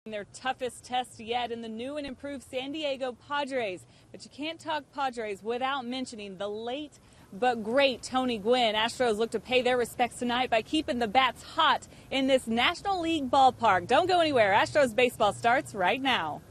Their toughest test yet in the new and improved San Diego Padres. But you can't talk Padres without mentioning the late but great Tony Gwynn. Astros look to pay their respects tonight by keeping the bats hot in this National League ballpark. Don't go anywhere. Astros baseball starts right now.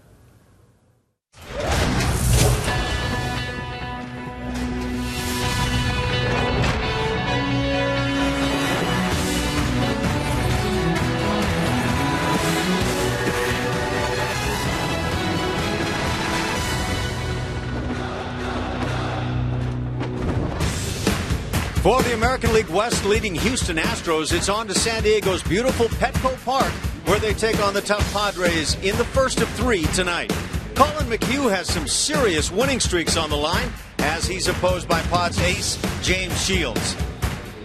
For the American League West leading Houston Astros, it's on to San Diego's beautiful Petco Park, where they take on the tough Padres in the first of three tonight. Colin McHugh has some serious winning streaks on the line as he's opposed by Padres ace James Shields.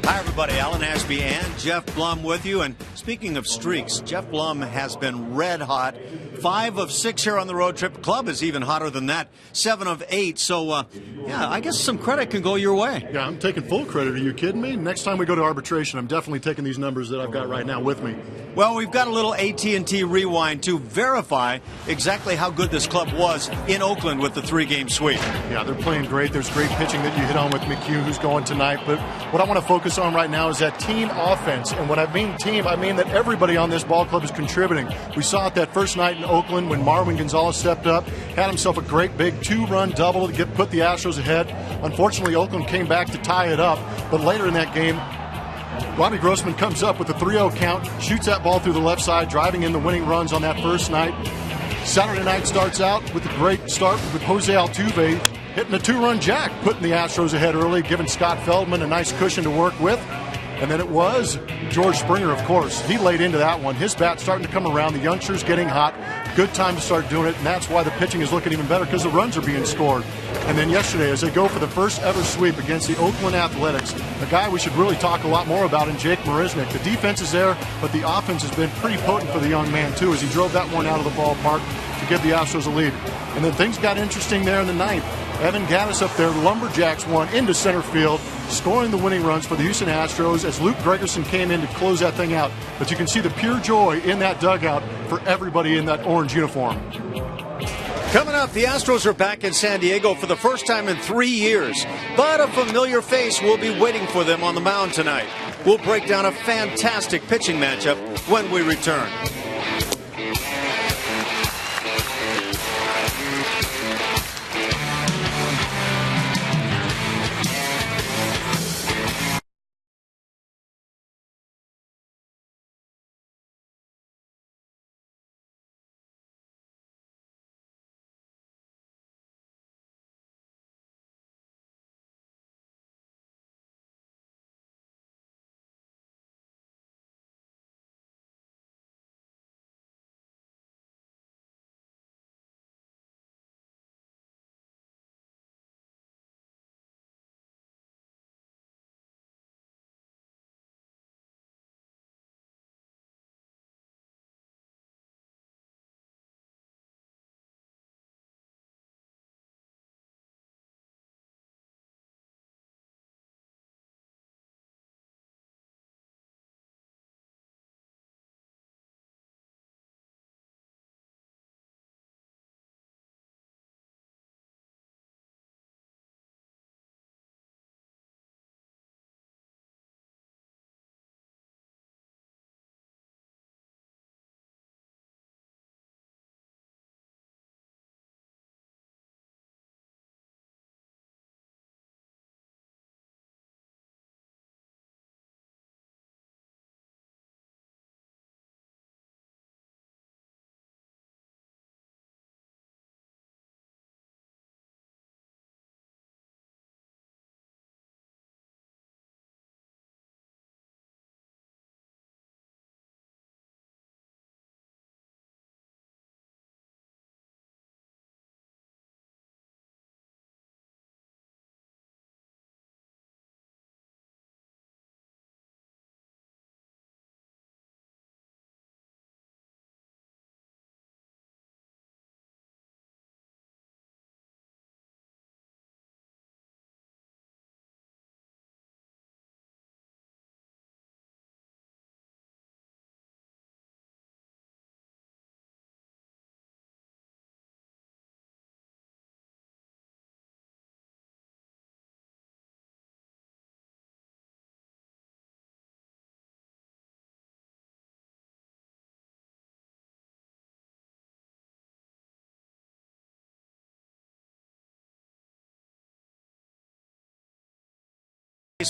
Hi, everybody. Alan Ashby and Jeff Blum with you. And speaking of streaks, Jeff Blum has been red hot. 5 of 6 here on the road trip. Club is even hotter than that. 7 of 8. So, yeah, I guess some credit can go your way. Yeah, I'm taking full credit. Are you kidding me? Next time we go to arbitration, I'm definitely taking these numbers that I've got right now with me. Well, we've got a little AT&T rewind to verify exactly how good this club was in Oakland with the 3-game sweep. Yeah, they're playing great. There's great pitching that you hit on with McHugh, who's going tonight. But what I want to focus on right now is that team offense. And when I mean team, I mean that everybody on this ball club is contributing. We saw it that first night in Oakland when Marwin Gonzalez stepped up, had himself a great big 2-run double to put the Astros ahead. Unfortunately, Oakland came back to tie it up. But later in that game, Robbie Grossman comes up with a 3-0 count, shoots that ball through the left side, driving in the winning runs on that first night. Saturday night starts out with a great start with Jose Altuve hitting a 2-run jack, putting the Astros ahead early, giving Scott Feldman a nice cushion to work with. And then it was George Springer, of course. He laid into that one. His bat's starting to come around. The youngsters getting hot. Good time to start doing it, and that's why the pitching is looking even better, because the runs are being scored. And then yesterday, as they go for the first ever sweep against the Oakland Athletics, a guy we should really talk a lot more about in Jake Marisnick. The defense is there, but the offense has been pretty potent for the young man, too, as he drove that one out of the ballpark to give the Astros a lead. And then things got interesting there in the ninth. Evan Gattis up there, lumberjacks one into center field, scoring the winning runs for the Houston Astros as Luke Gregerson came in to close that thing out. But you can see the pure joy in that dugout for everybody in that orange uniform. Coming up, the Astros are back in San Diego for the first time in 3 years. But a familiar face will be waiting for them on the mound tonight. We'll break down a fantastic pitching matchup when we return.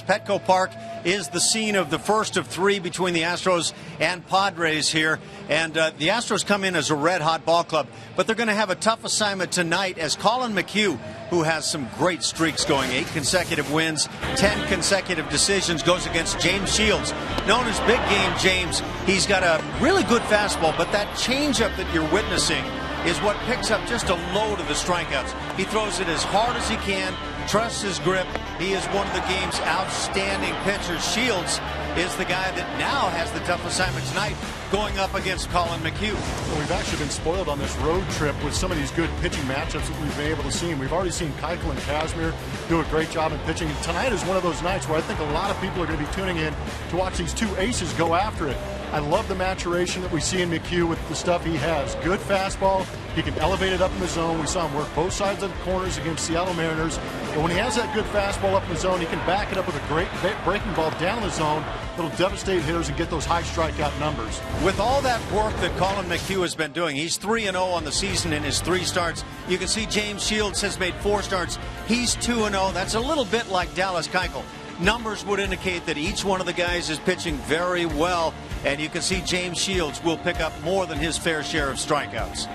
Padres. Petco Park is the scene of the first of three between the Astros and Padres here. And the Astros come in as a red-hot ball club, but they're going to have a tough assignment tonight as Colin McHugh, who has some great streaks going, 8 consecutive wins, 10 consecutive decisions, goes against James Shields, known as Big Game James. He's got a really good fastball, but that changeup that you're witnessing is what picks up just a load of the strikeouts. He throws it as hard as he can, trusts his grip. He is one of the game's outstanding pitchers. Shields is the guy that now has the tough assignment tonight going up against Colin McHugh. Well, we've actually been spoiled on this road trip with some of these good pitching matchups that we've been able to see. We've already seen Keuchel and Kazmir do a great job in pitching. And tonight is one of those nights where I think a lot of people are going to be tuning in to watch these two aces go after it. I love the maturation that we see in McHugh with the stuff he has. Good fastball. He can elevate it up in the zone. We saw him work both sides of the corners against Seattle Mariners. But when he has that good fastball up in the zone, he can back it up with a great breaking ball down the zone that'll devastate hitters and get those high strikeout numbers. With all that work that Colin McHugh has been doing, he's 3-0 on the season in his 3 starts. You can see James Shields has made 4 starts. He's 2-0. That's a little bit like Dallas Keuchel. Numbers would indicate that each one of the guys is pitching very well, and you can see James Shields will pick up more than his fair share of strikeouts.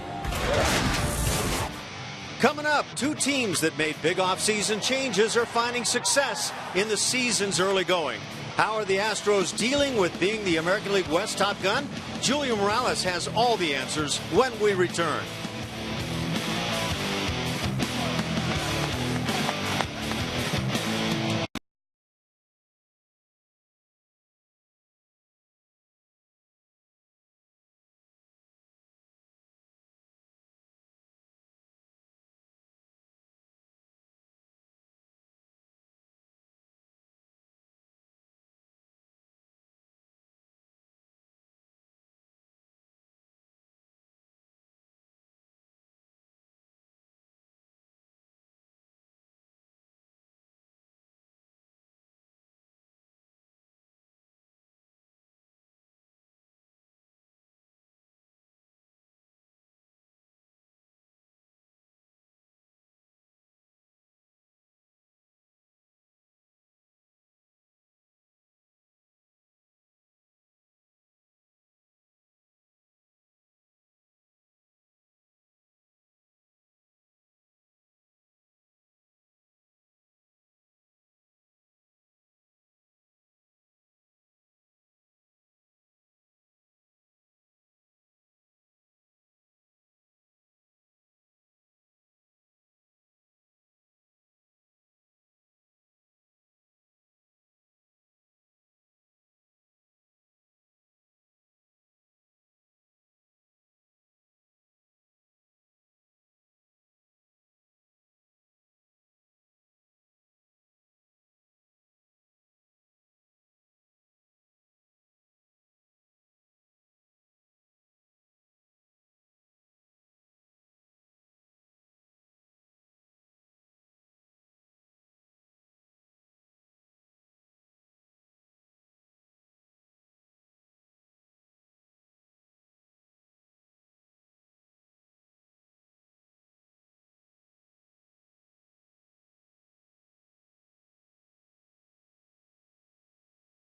Coming up, 2 teams that made big offseason changes are finding success in the season's early going. How are the Astros dealing with being the American League West top gun? Julio Morales has all the answers when we return.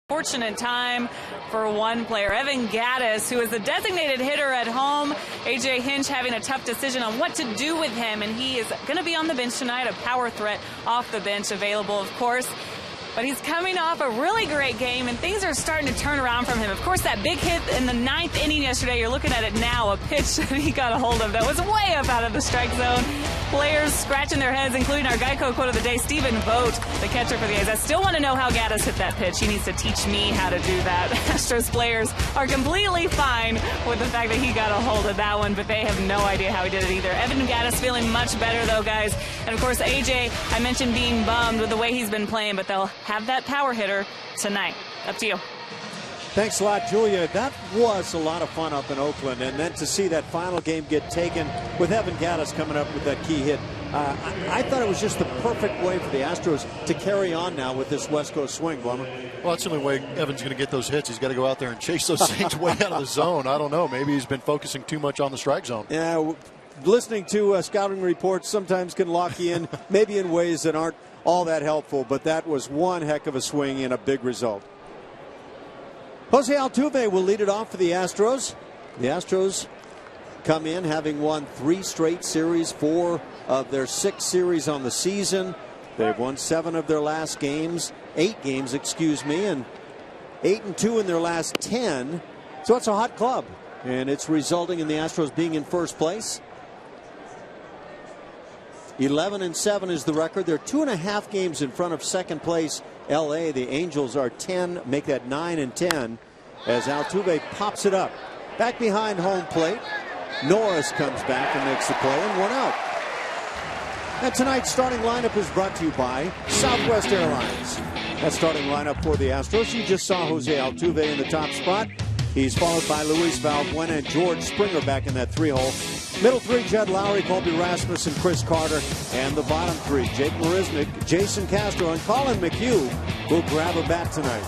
Fortunate time for one player, Evan Gattis, who is the designated hitter at home. A.J. Hinch having a tough decision on what to do with him, and he is going to be on the bench tonight, a power threat off the bench available, of course. But he's coming off a really great game, and things are starting to turn around from him. Of course, that big hit in the 9th inning yesterday, you're looking at it now, a pitch that he got a hold of that was way up out of the strike zone. Players scratching their heads, including our Geico quote of the day, Stephen Vogt, the catcher for the A's. I still want to know how Gattis hit that pitch. He needs to teach me how to do that. Astros players are completely fine with the fact that he got a hold of that one, but they have no idea how he did it either. Evan Gattis feeling much better, though, guys. And, of course, AJ, I mentioned being bummed with the way he's been playing, but they'll have that power hitter tonight. Up to you. Thanks a lot, Julia. That was a lot of fun up in Oakland, and then to see that final game get taken with Evan Gattis coming up with that key hit. I thought it was just the perfect way for the Astros to carry on now with this West Coast swing, Blummer. Well, that's the only way Evan's going to get those hits. He's got to go out there and chase those things way out of the zone. I don't know. Maybe he's been focusing too much on the strike zone. Yeah, listening to scouting reports sometimes can lock you in, maybe in ways that aren't all that helpful, but that was one heck of a swing and a big result. Jose Altuve will lead it off for the Astros. The Astros come in having won 3 straight series, 4 of their 6 series on the season. They've won 7 of their last games, 8 games, excuse me, and 8-2 in their last 10. So it's a hot club, and it's resulting in the Astros being in first place. 11-7 is the record. They're 2.5 games in front of second place LA. The Angels are 10, make that 9-10 as Altuve pops it up. Back behind home plate, Norris comes back and makes the play, and 1 out. And tonight's starting lineup is brought to you by Southwest Airlines. That starting lineup for the Astros, you just saw Jose Altuve in the top spot. He's followed by Luis Valbuena and George Springer back in that 3-hole. Middle 3, Jed Lowry, Colby Rasmussen, Chris Carter. And the bottom 3, Jake Marisnick, Jason Castro, and Colin McHugh will grab a bat tonight.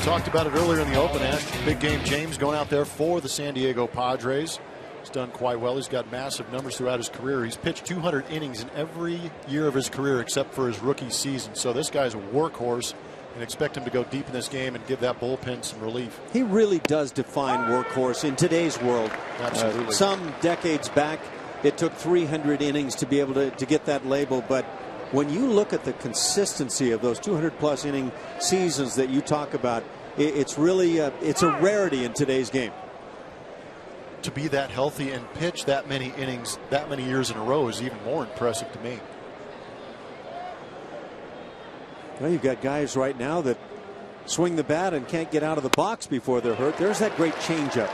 Talked about it earlier in the open, Ash. Big game James going out there for the San Diego Padres. He's done quite well. He's got massive numbers throughout his career. He's pitched 200 innings in every year of his career except for his rookie season. So this guy's a workhorse, and expect him to go deep in this game and give that bullpen some relief. He really does define workhorse in today's world. Absolutely. Some decades back, it took 300 innings to be able to get that label. But when you look at the consistency of those 200-plus inning seasons that you talk about, it's really it's a rarity in today's game. To be that healthy and pitch that many innings, that many years in a row is even more impressive to me. Well, you've got guys right now that swing the bat and can't get out of the box before they're hurt. There's that great changeup.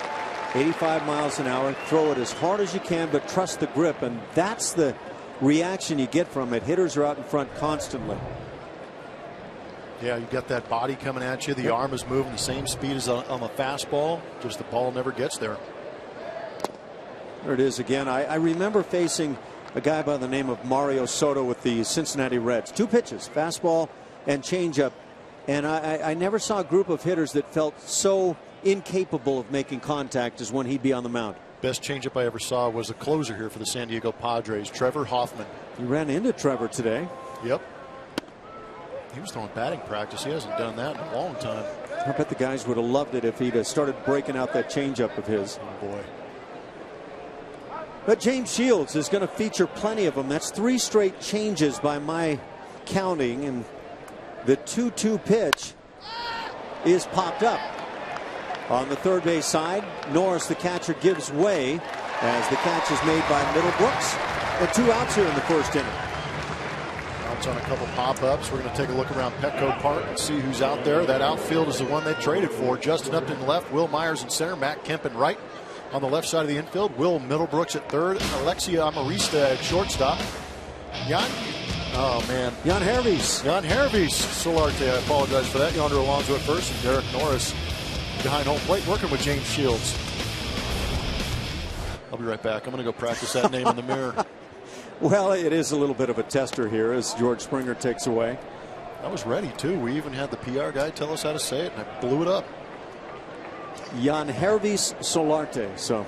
85 miles an hour. Throw it as hard as you can, but trust the grip. And that's the reaction you get from it. Hitters are out in front constantly. Yeah, you got that body coming at you. The arm is moving the same speed as on the fastball. Just the ball never gets there. There it is again. I remember facing a guy by the name of Mario Soto with the Cincinnati Reds. 2 pitches, fastball and changeup. And I never saw a group of hitters that felt so incapable of making contact as when he'd be on the mound. Best changeup I ever saw was a closer here for the San Diego Padres, Trevor Hoffman. You ran into Trevor today. Yep. He was throwing batting practice. He hasn't done that in a long time. I bet the guys would have loved it if he'd started breaking out that changeup of his. Oh, boy. But James Shields is going to feature plenty of them. That's 3 straight changes by my counting. And the 2-2 pitch is popped up. On the third base side, Norris, the catcher, gives way as the catch is made by Middlebrooks. And 2 outs here in the first inning. Outs on a couple pop-ups. We're going to take a look around Petco Park and see who's out there. That outfield is the one they traded for. Justin Upton left, Will Myers in center, Matt Kemp in right. On the left side of the infield, Will Middlebrooks at third, Alexia Amarista at shortstop. Jan Hervés. Solarte, I apologize for that. Yonder Alonso at first, and Derek Norris behind home plate, working with James Shields. I'll be right back. I'm going to go practice that name in the mirror. Well, it is a little bit of a tester here as George Springer takes away. I was ready, too. We even had the PR guy tell us how to say it, and I blew it up. Jan Hervés Solarte. So,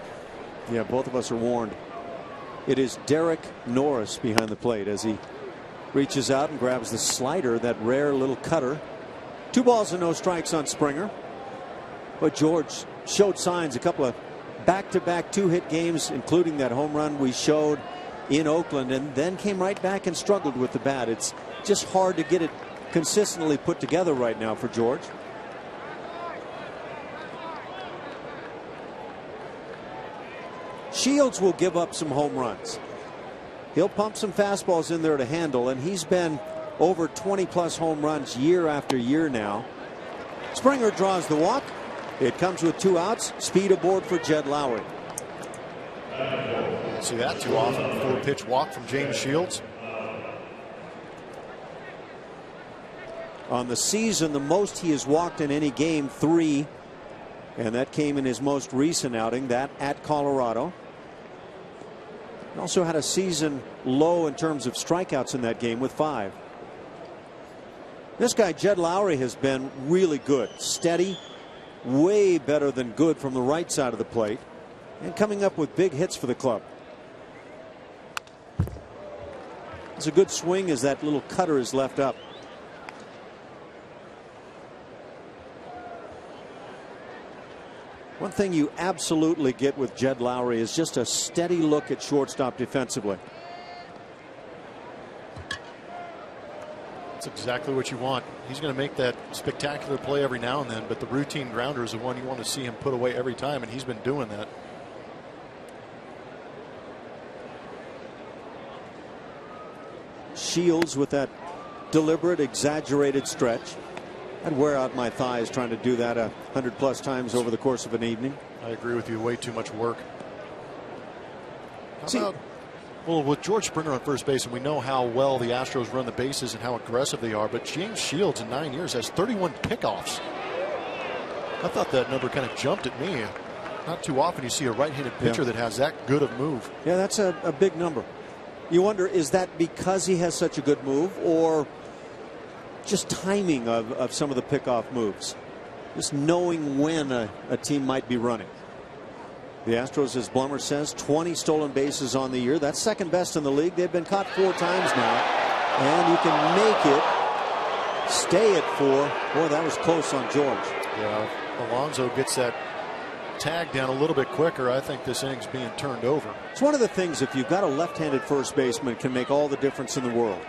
yeah, both of us are warned. It is Derek Norris behind the plate as he reaches out and grabs the slider, that rare little cutter. 2 balls and no strikes on Springer. But George showed signs, a couple of back-to-back 2-hit games, including that home run we showed in Oakland, and then came right back and struggled with the bat. It's just hard to get it consistently put together right now for George. Shields will give up some home runs. He'll pump some fastballs in there to handle, and he's been over 20-plus home runs year after year now. Springer draws the walk. It comes with 2 outs. Speed aboard for Jed Lowry. Don't see that too often. 4-pitch walk from James Shields. On the season, the most he has walked in any game, 3. And that came in his most recent outing, that at Colorado. He also had a season low in terms of strikeouts in that game with 5. This guy, Jed Lowry, has been really good. Steady, way better than good from the right side of the plate. and coming up with big hits for the club. It's a good swing as that little cutter is left up. One thing you absolutely get with Jed Lowrie is just a steady look at shortstop defensively. That's exactly what you want. He's going to make that spectacular play every now and then, but the routine grounder is the one you want to see him put away every time, and he's been doing that. Shields with that deliberate, exaggerated stretch. I'd wear out my thighs trying to do that 100+ times over the course of an evening. I agree with you. Way too much work. How about, well, with George Springer on first base, and we know how well the Astros run the bases and how aggressive they are, but James Shields in 9 years has 31 pickoffs. I thought that number kind of jumped at me. Not too often you see a right-handed pitcher that has that good of move. Yeah, that's a big number. You wonder, is that because he has such a good move, or just timing of some of the pickoff moves? Just knowing when a team might be running. The Astros, as Blummer says, 20 stolen bases on the year. That's second best in the league. They've been caught 4 times now. And you can make it stay at 4. Boy, that was close on George. Yeah, if Alonso gets that tag down a little bit quicker, I think this inning's being turned over. It's one of the things, if you've got a left-handed first baseman, it can make all the difference in the world.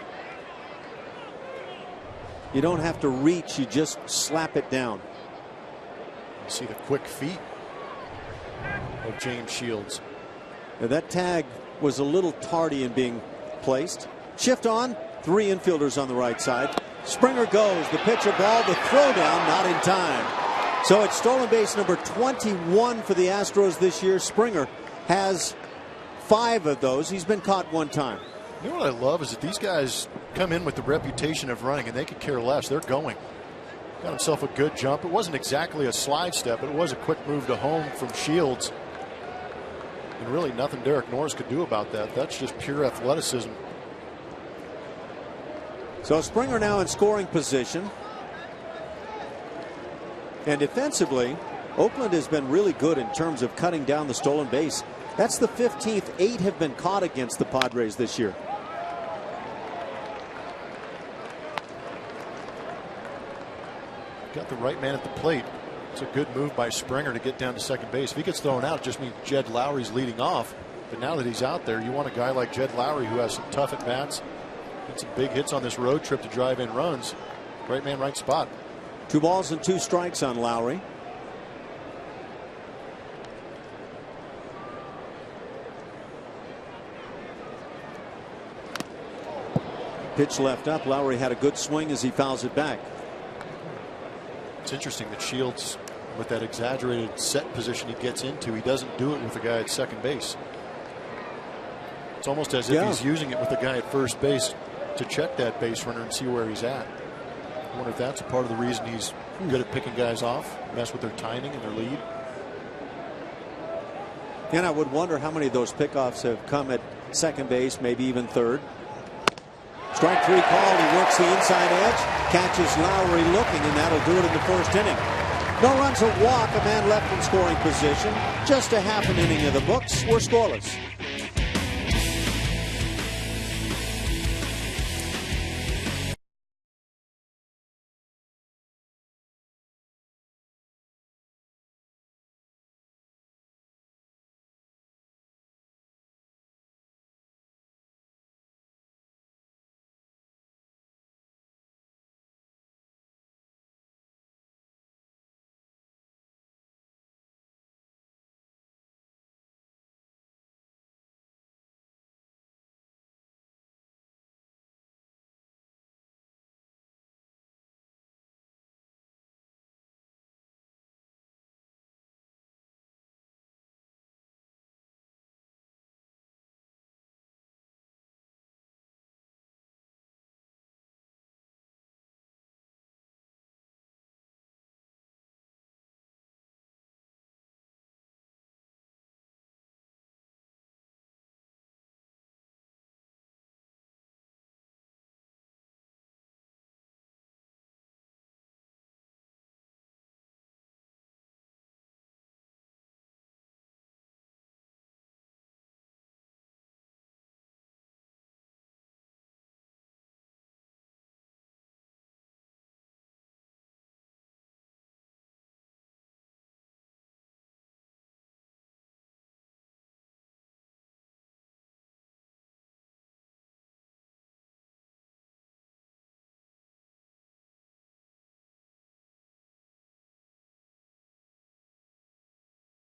You don't have to reach, you just slap it down. You see the quick feet of James Shields. Now, that tag was a little tardy in being placed. Shift on, 3 infielders on the right side. Springer goes, the pitcher ball, the throw down, not in time. So it's stolen base number 21 for the Astros this year. Springer has 5 of those. He's been caught 1 time. You know what I love is that these guys come in with the reputation of running, and they could care less. They're going. Got himself a good jump. It wasn't exactly a slide step, but it was a quick move to home from Shields. And really nothing Derek Norris could do about that. That's just pure athleticism. So Springer now in scoring position. And defensively, Oakland has been really good in terms of cutting down the stolen base. That's the 15th. 8 have been caught against the Padres this year. Got the right man at the plate. It's a good move by Springer to get down to second base. If he gets thrown out, it just means Jed Lowrie's leading off. But now that he's out there, you want a guy like Jed Lowrie who has some tough at bats. Get some big hits on this road trip to drive in runs. Right man, right spot. 2 balls and 2 strikes on Lowrie. Pitch left up. Lowrie had a good swing as he fouls it back. It's interesting that Shields, with that exaggerated set position he gets into, he doesn't do it with the guy at second base. It's almost as if he's using it with the guy at first base to check that base runner and see where he's at. I wonder if that's a part of the reason he's good at picking guys off, mess with their timing and their lead. And I would wonder how many of those pickoffs have come at second base, maybe even third. Strike 3 called. He works the inside edge, catches Lowrie looking, and that'll do it in the first inning. No runs, a walk, a man left in scoring position. Just a half an inning of the books. We're scoreless.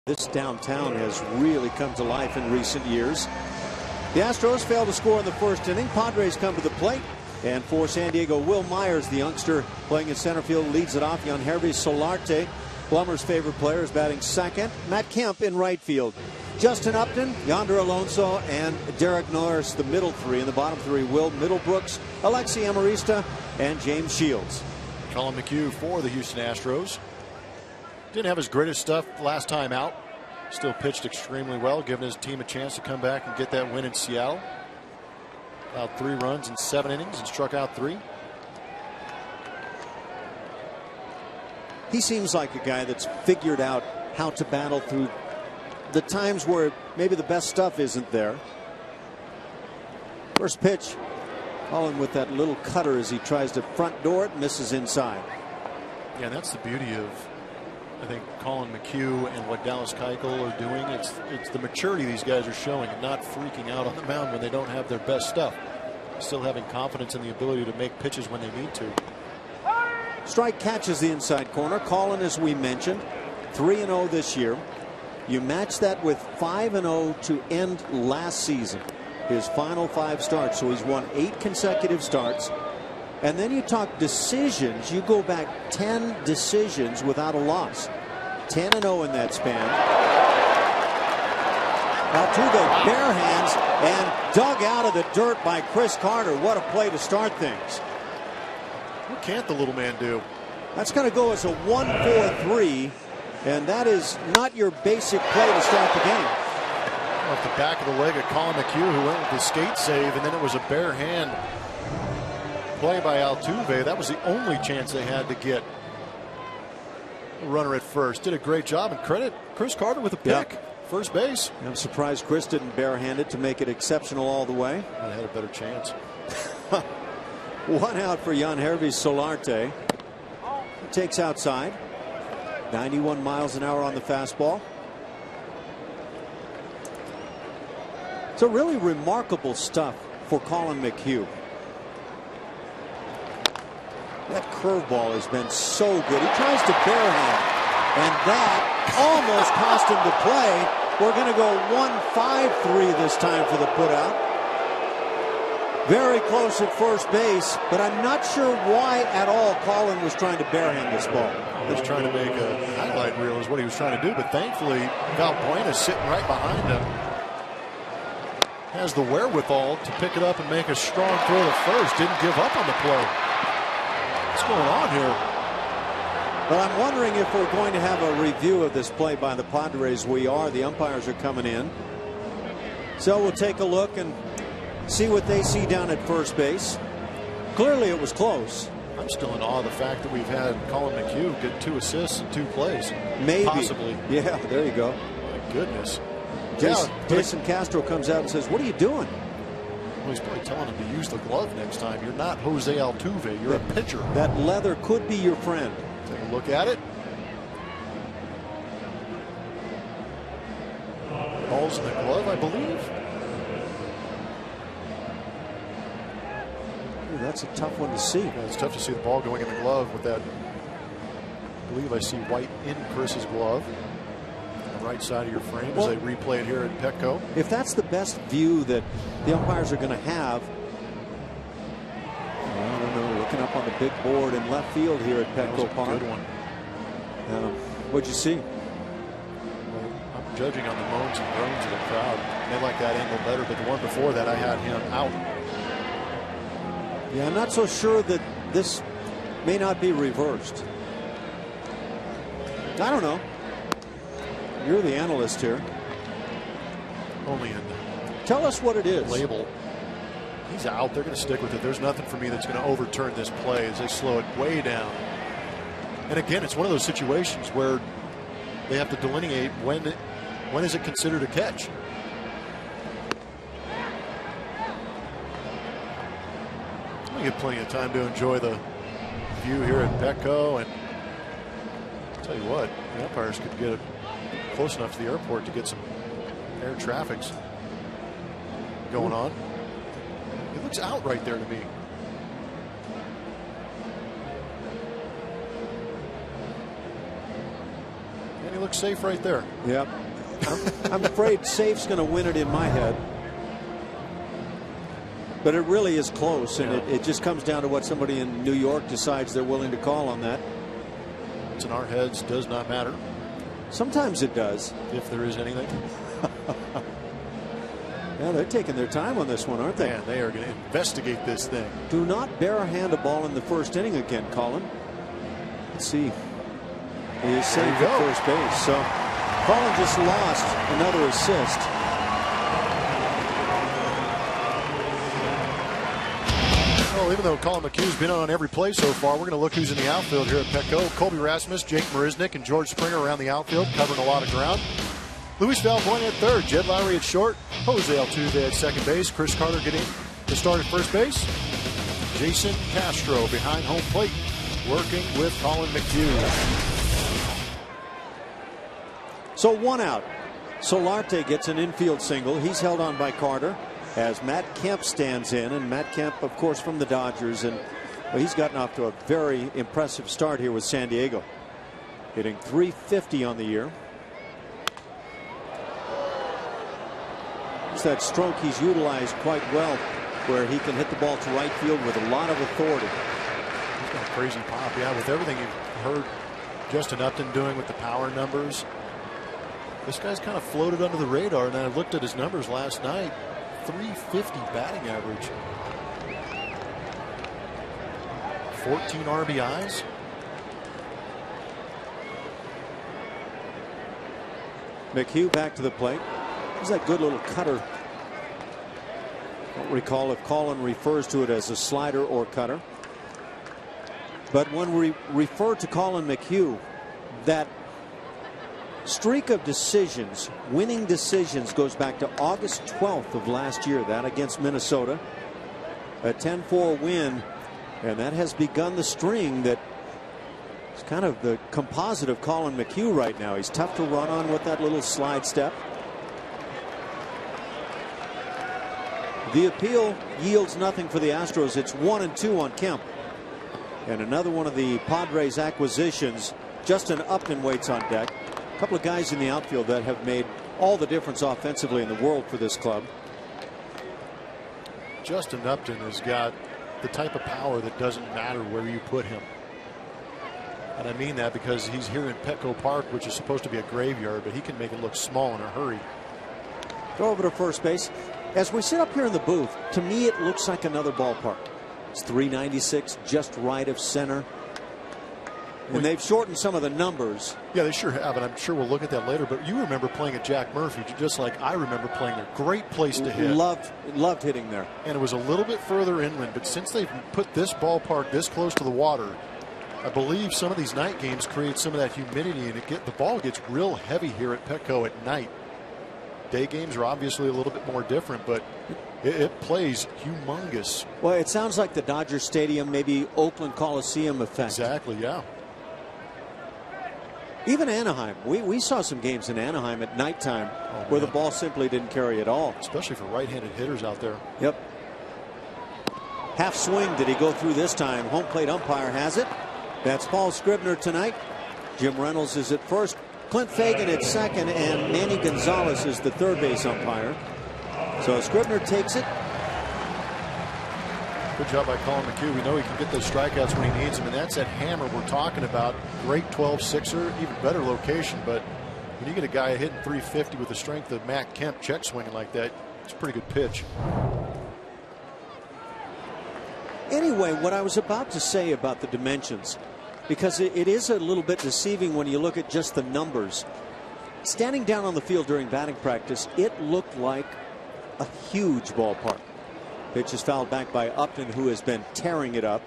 This downtown has really come to life in recent years. The Astros fail to score in the first inning. Padres come to the plate. And for San Diego, Will Myers, the youngster playing in center field, leads it off. Yangervis Solarte, Blummer's favorite player, is batting second. Matt Kemp in right field. Justin Upton, Yonder Alonso, and Derek Norris, the middle three. In the bottom three, Will Middlebrooks, Alexi Amarista, and James Shields. Colin McHugh for the Houston Astros. Didn't have his greatest stuff last time out. Still pitched extremely well, giving his team a chance to come back and get that win in Seattle. Allowed 3 runs in 7 innings and struck out 3. He seems like a guy that's figured out how to battle through the times where maybe the best stuff isn't there. First pitch, Colin with that little cutter as he tries to front door it, misses inside. Yeah, that's the beauty of, I think, Colin McHugh and what Dallas Keuchel are doing. It's the maturity these guys are showing and not freaking out on the mound when they don't have their best stuff. Still having confidence in the ability to make pitches when they need to. Strike catches the inside corner. Colin, as we mentioned, 3-0 this year. You match that with 5-0 to end last season, his final 5 starts. So he's won 8 consecutive starts. And then you talk decisions. You go back 10 decisions without a loss. 10-0 in that span. Altuve bare hands and dug out of the dirt by Chris Carter. What a play to start things. What can't the little man do? That's going to go as a 1-4-3. And that is not your basic play to start the game. Off the back of the leg of Colin McHugh, who went with the skate save, and then it was a bare hand play by Altuve. That was the only chance they had to get a runner at first. Did a great job, and credit Chris Carter with a pick. First base. I'm surprised Chris didn't barehand it to make it exceptional all the way. I had a better chance. 1 out for Yangervis Solarte. He takes outside. 91 miles an hour on the fastball. So really remarkable stuff for Colin McHugh. That curveball has been so good. He tries to barehand, and that almost cost him the play. We're going to go 1-5-3 this time for the putout. Very close at first base, but I'm not sure why at all Colin was trying to barehand this ball. He was trying to make a highlight reel is what he was trying to do, but thankfully Valbuena sitting right behind him has the wherewithal to pick it up and make a strong throw to first. Didn't give up on the play. What's going on here? But I'm wondering if we're going to have a review of this play by the Padres. We are. The umpires are coming in. So we'll take a look and see what they see down at first base. Clearly it was close. I'm still in awe of the fact that we've had Colin McHugh get 2 assists in 2 plays. Maybe. Possibly. Yeah, there you go. My goodness. Jason Castro comes out and says, "What are you doing?" Well, he's probably telling him to use the glove next time. You're not Jose Altuve. You're a pitcher. That leather could be your friend. Take a look at it. Ball's in the glove, I believe. Ooh, that's a tough one to see. Yeah, it's tough to see the ball going in the glove with that. I believe I see white in Chris's glove. On the right side of your frame as they replay it here at Petco. If that's the best view that the umpires are going to have, I don't know, looking up on the big board in left field here at Petco Park. Good one. What'd you see? Well, I'm judging on the moans and groans of the crowd. They like that angle better, but the one before that I had him out. Yeah, I'm not so sure that this may not be reversed. I don't know. You're the analyst here. Only in Tell us what it is. Label. He's out. They're going to stick with it. There's nothing for me that's going to overturn this play as they slow it way down. And again, it's one of those situations where they have to delineate when is it considered a catch. We get plenty of time to enjoy the view here at Petco, and I'll tell you what, the umpires could get close enough to the airport to get some air traffics going on. It looks out right there to me. And he looks safe right there. Yep. I'm afraid safe's going to win it in my head. But it really is close, and it just comes down to what somebody in New York decides they're willing to call on that. It's in our heads, does not matter. Sometimes it does. If there is anything. Yeah, they're taking their time on this one, aren't they? Man, they are going to investigate this thing. Do not barehand a ball in the first inning again, Colin. Let's see. He is safe at first base. So Colin just lost another assist. Well, even though Colin McHugh's been on every play so far, we're going to look who's in the outfield here at Petco. Colby Rasmus, Jake Marisnick, and George Springer around the outfield, covering a lot of ground. Luis Valbuena at third, Jed Lowry at short, Jose Altuve at second base, Chris Carter getting to start at first base, Jason Castro behind home plate, working with Colin McHugh. So 1 out. Solarte gets an infield single. He's held on by Carter as Matt Kemp stands in, and Matt Kemp, of course, from the Dodgers, and well, he's gotten off to a very impressive start here with San Diego, hitting .350 on the year. It's that stroke he's utilized quite well, where he can hit the ball to right field with a lot of authority. He's got a crazy pop. Yeah, with everything you've heard Justin Upton doing with the power numbers, this guy's kind of floated under the radar, and I looked at his numbers last night. .350 batting average. 14 RBIs. McHugh back to the plate. There's that good little cutter. Don't recall if Colin refers to it as a slider or cutter. But when we refer to Colin McHugh, that streak of decisions, winning decisions, goes back to August 12th of last year, that against Minnesota. A 10-4 win, and that has begun the string that is kind of the composite of Colin McHugh right now. He's tough to run on with that little slide step. The appeal yields nothing for the Astros. It's 1-2 on Kemp. And another one of the Padres acquisitions, Justin Upton, waits on deck. A couple of guys in the outfield that have made all the difference offensively in the world for this club. Justin Upton has got the type of power that doesn't matter where you put him. And I mean that because he's here in Petco Park, which is supposed to be a graveyard, but he can make it look small in a hurry. Throw over to first base. As we sit up here in the booth, to me it looks like another ballpark. It's 396, just right of center. And they've shortened some of the numbers. Yeah, they sure have, and I'm sure we'll look at that later. But you remember playing at Jack Murphy, just like I remember playing there. Great place to hit. Loved hitting there. And it was a little bit further inland, but since they've put this ballpark this close to the water, I believe some of these night games create some of that humidity, and the ball gets real heavy here at Petco at night. Day games are obviously a little bit more different, but it plays humongous. Well, it sounds like the Dodger Stadium, maybe Oakland Coliseum effect. Exactly, yeah. Even Anaheim. We saw some games in Anaheim at nighttime where the ball simply didn't carry at all. Especially for right-handed hitters out there. Yep. Half swing did he go through this time. Home plate umpire has it. That's Paul Scribner tonight. Jim Reynolds is at first. Clint Fagan at second, and Manny Gonzalez is the third base umpire. So Scribner takes it. Good job by Colin McHugh. We know he can get those strikeouts when he needs them, and that's that hammer we're talking about. Great 12-6er, even better location, but when you get a guy hitting 350 with the strength of Matt Kemp check swinging like that, it's a pretty good pitch. Anyway, what I was about to say about the dimensions, because it is a little bit deceiving when you look at just the numbers. Standing down on the field during batting practice, it looked like a huge ballpark. Pitch is fouled back by Upton, who has been tearing it up.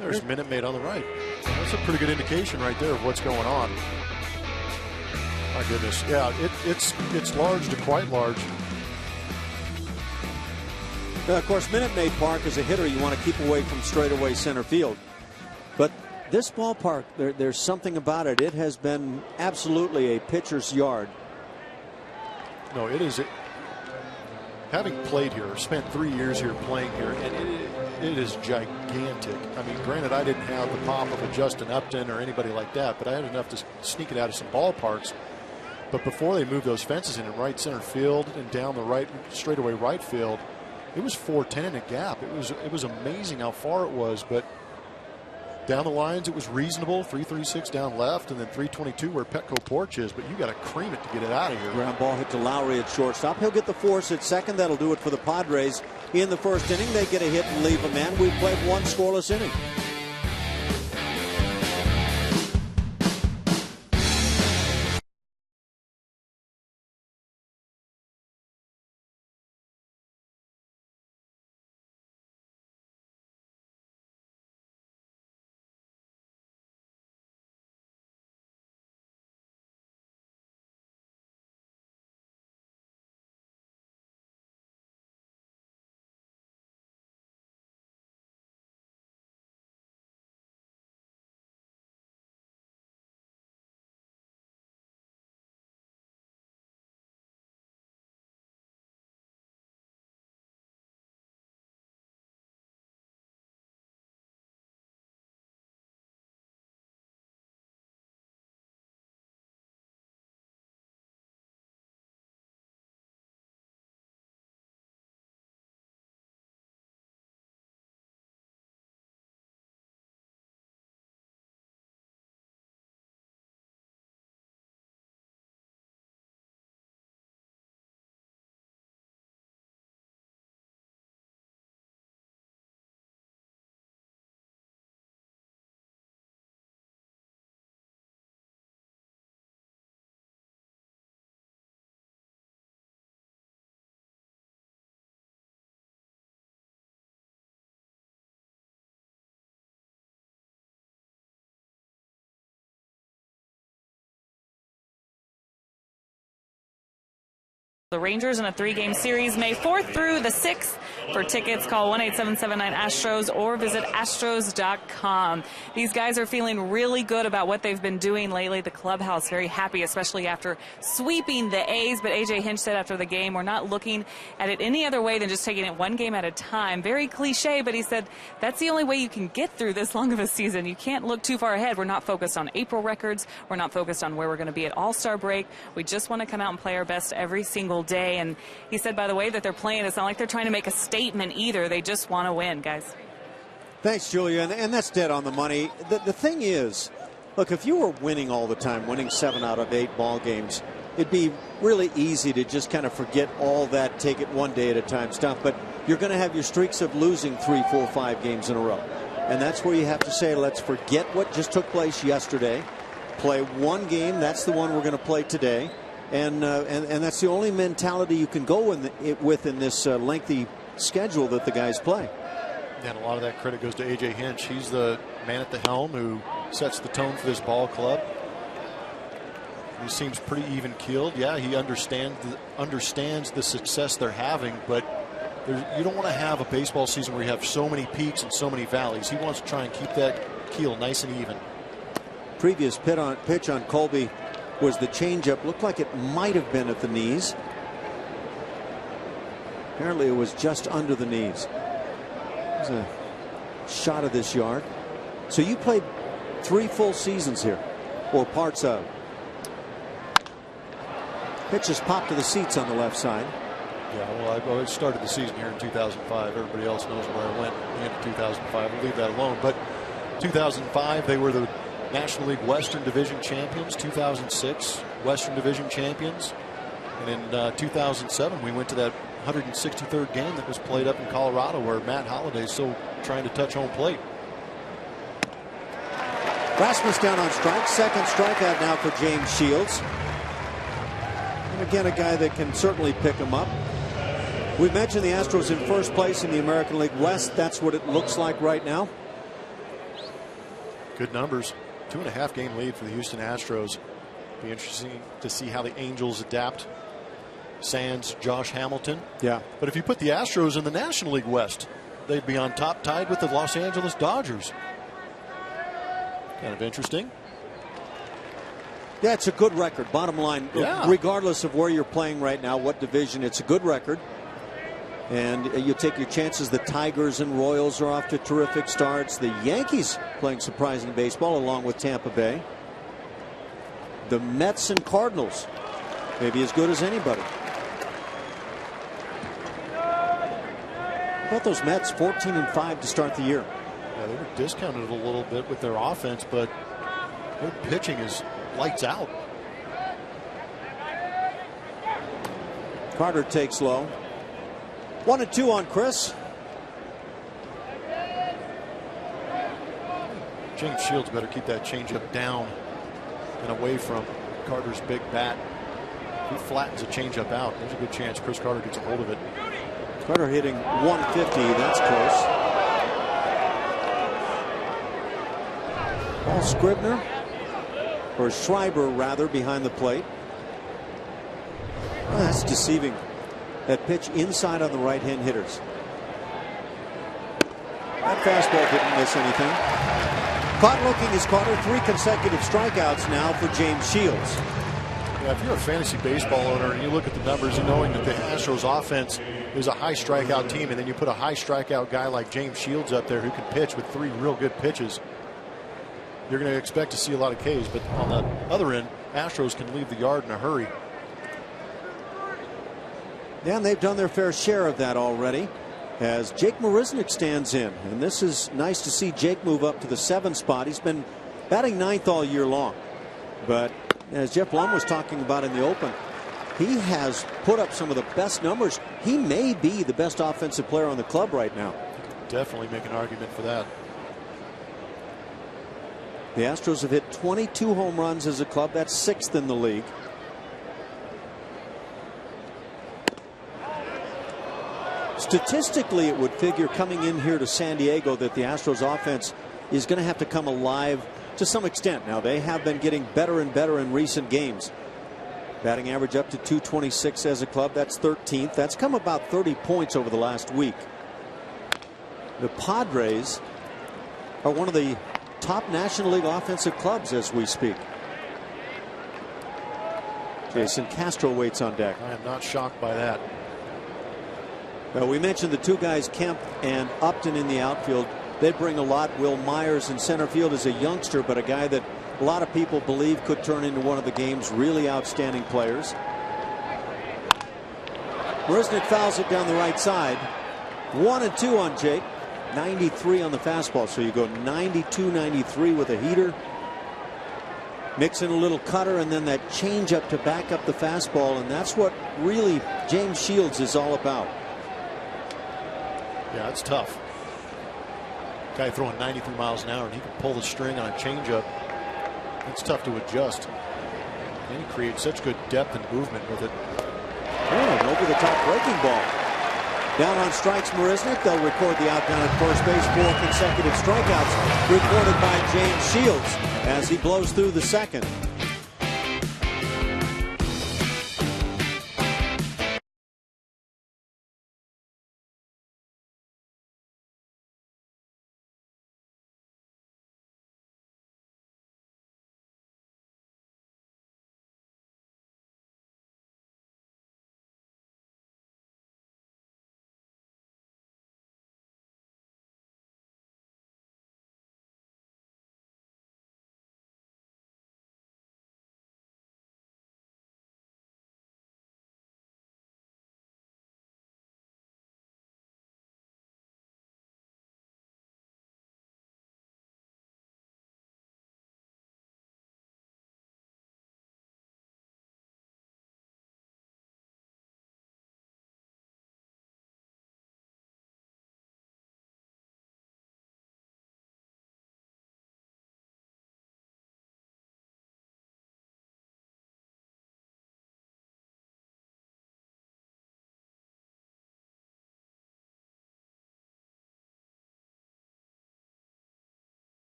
There's Minute Maid on the right. That's a pretty good indication right there of what's going on. My goodness. Yeah, it's large to quite large. Now, of course, Minute Maid Park, as a hitter, you want to keep away from straightaway center field. But this ballpark, there's something about it. It has been absolutely a pitcher's yard. No, it is. having played here, spent 3 years here playing here, and it is gigantic. I mean, granted, I didn't have the pop of a Justin Upton or anybody like that, but I had enough to sneak it out of some ballparks. But before they moved those fences in right center field and down the right straightaway right field, it was 410 in a gap. It was amazing how far it was, but down the lines it was reasonable. 336 down left, and then 322 where Petco Porch is. But you got to cream it to get it out of here. Ground ball hit to Lowry at shortstop. He'll get the force at second. That'll do it for the Padres in the first inning. They get a hit and leave a man. We've played one scoreless inning. The Rangers in a 3-game series, May 4th through the 6th. For tickets, call 1-877-9-ASTROS or visit astros.com. These guys are feeling really good about what they've been doing lately. The clubhouse very happy, especially after sweeping the A's. But A.J. Hinch said after the game, we're not looking at it any other way than just taking it one game at a time. Very cliche, but he said that's the only way you can get through this long of a season. You can't look too far ahead. We're not focused on April records. We're not focused on where we're going to be at All-Star break. We just want to come out and play our best every single day. And he said, by the way, that they're playing, it's not like they're trying to make a statement either. They just want to win, guys. Thanks, Julia. And that's dead on the money. The thing is, look, if you were winning all the time, winning 7 out of 8 ball games, it'd be really easy to just kind of forget all that, take it one day at a time stuff. But you're going to have your streaks of losing 3, 4, 5 games in a row. And that's where you have to say, let's forget what just took place yesterday. Play one game. That's the one we're going to play today. And that's the only mentality you can go with in this lengthy schedule that the guys play. And a lot of that credit goes to A.J. Hinch. He's the man at the helm who sets the tone for this ball club. He seems pretty even-keeled. Yeah, he understands the success they're having, but you don't want to have a baseball season where you have so many peaks and so many valleys. He wants to try and keep that keel nice and even. Previous pitch on Colby was the changeup. Looked like it might have been at the knees. Apparently it was just under the knees. It was a shot of this yard. So you played 3 full seasons here, or parts of. Pitches popped to the seats on the left side. Yeah, well, I started the season here in 2005. Everybody else knows where I went at the end of 2005. We'll leave that alone. But 2005, they were the National League Western Division champions. 2006, Western Division champions. And in 2007, we went to that 163rd game that was played up in Colorado, where Matt Holliday's still trying to touch home plate. Rasmus down on strike. Second strikeout now for James Shields. And again, a guy that can certainly pick him up. We mentioned the Astros in first place in the American League West. That's what it looks like right now. Good numbers. 2.5 game lead for the Houston Astros. Be interesting to see how the Angels adapt. Sans Josh Hamilton. Yeah. But if you put the Astros in the National League West, they'd be on top, tied with the Los Angeles Dodgers. Kind of interesting. Yeah, it's a good record. Bottom line, yeah. Regardless of where you're playing right now, what division, it's a good record. And you take your chances. The Tigers and Royals are off to terrific starts. The Yankees playing surprising baseball along with Tampa Bay. The Mets and Cardinals maybe as good as anybody. How about those Mets? 14-5 to start the year. Yeah, they were discounted a little bit with their offense, but their pitching is lights out. Carter takes low. 1-2 on Chris. James Shields better keep that changeup down and away from Carter's big bat. If he flattens a changeup out, there's a good chance Chris Carter gets a hold of it. Carter hitting 150. That's close. Paul Scribner, or Schreiber rather, behind the plate. Oh, that's deceiving. That pitch inside on the right-hand hitters. That fastball didn't miss anything. Caught looking is Carter. 3 consecutive strikeouts now for James Shields. Yeah, if you're a fantasy baseball owner and you look at the numbers and knowing that the Astros offense is a high strikeout team, and then you put a high strikeout guy like James Shields up there who can pitch with 3 real good pitches, you're going to expect to see a lot of Ks. But on the other end, Astros can leave the yard in a hurry. Yeah, and they've done their fair share of that already as Jake Marisnick stands in. And this is nice to see Jake move up to the 7th spot. He's been batting 9th all year long. But as Jeff Blum was talking about in the open, he has put up some of the best numbers. He may be the best offensive player on the club right now. Definitely make an argument for that. The Astros have hit 22 home runs as a club. That's 6th in the league. Statistically, it would figure coming in here to San Diego that the Astros offense is going to have to come alive to some extent. Now, they have been getting better and better in recent games. Batting average up to 226 as a club. That's 13th. That's come about 30 points over the last week. The Padres are one of the top National League offensive clubs as we speak. Jason Castro waits on deck. I am not shocked by that. We mentioned the 2 guys, Kemp and Upton, in the outfield. They bring a lot. Will Myers in center field is a youngster, but a guy that a lot of people believe could turn into one of the game's really outstanding players. Marisnick fouls it down the right side. 1-2 on Jake. 93 on the fastball, so you go 92-93 with a heater. Mix in a little cutter and then that changeup to back up the fastball, and that's what really James Shields is all about. Yeah, it's tough. Guy throwing 93 miles an hour, and he can pull the string on a changeup. It's tough to adjust. And he creates such good depth and movement with it. Oh, an over-the-top breaking ball. Down on strikes, Marisnick. They'll record the out down at first base. 4 consecutive strikeouts recorded by James Shields as he blows through the 2nd.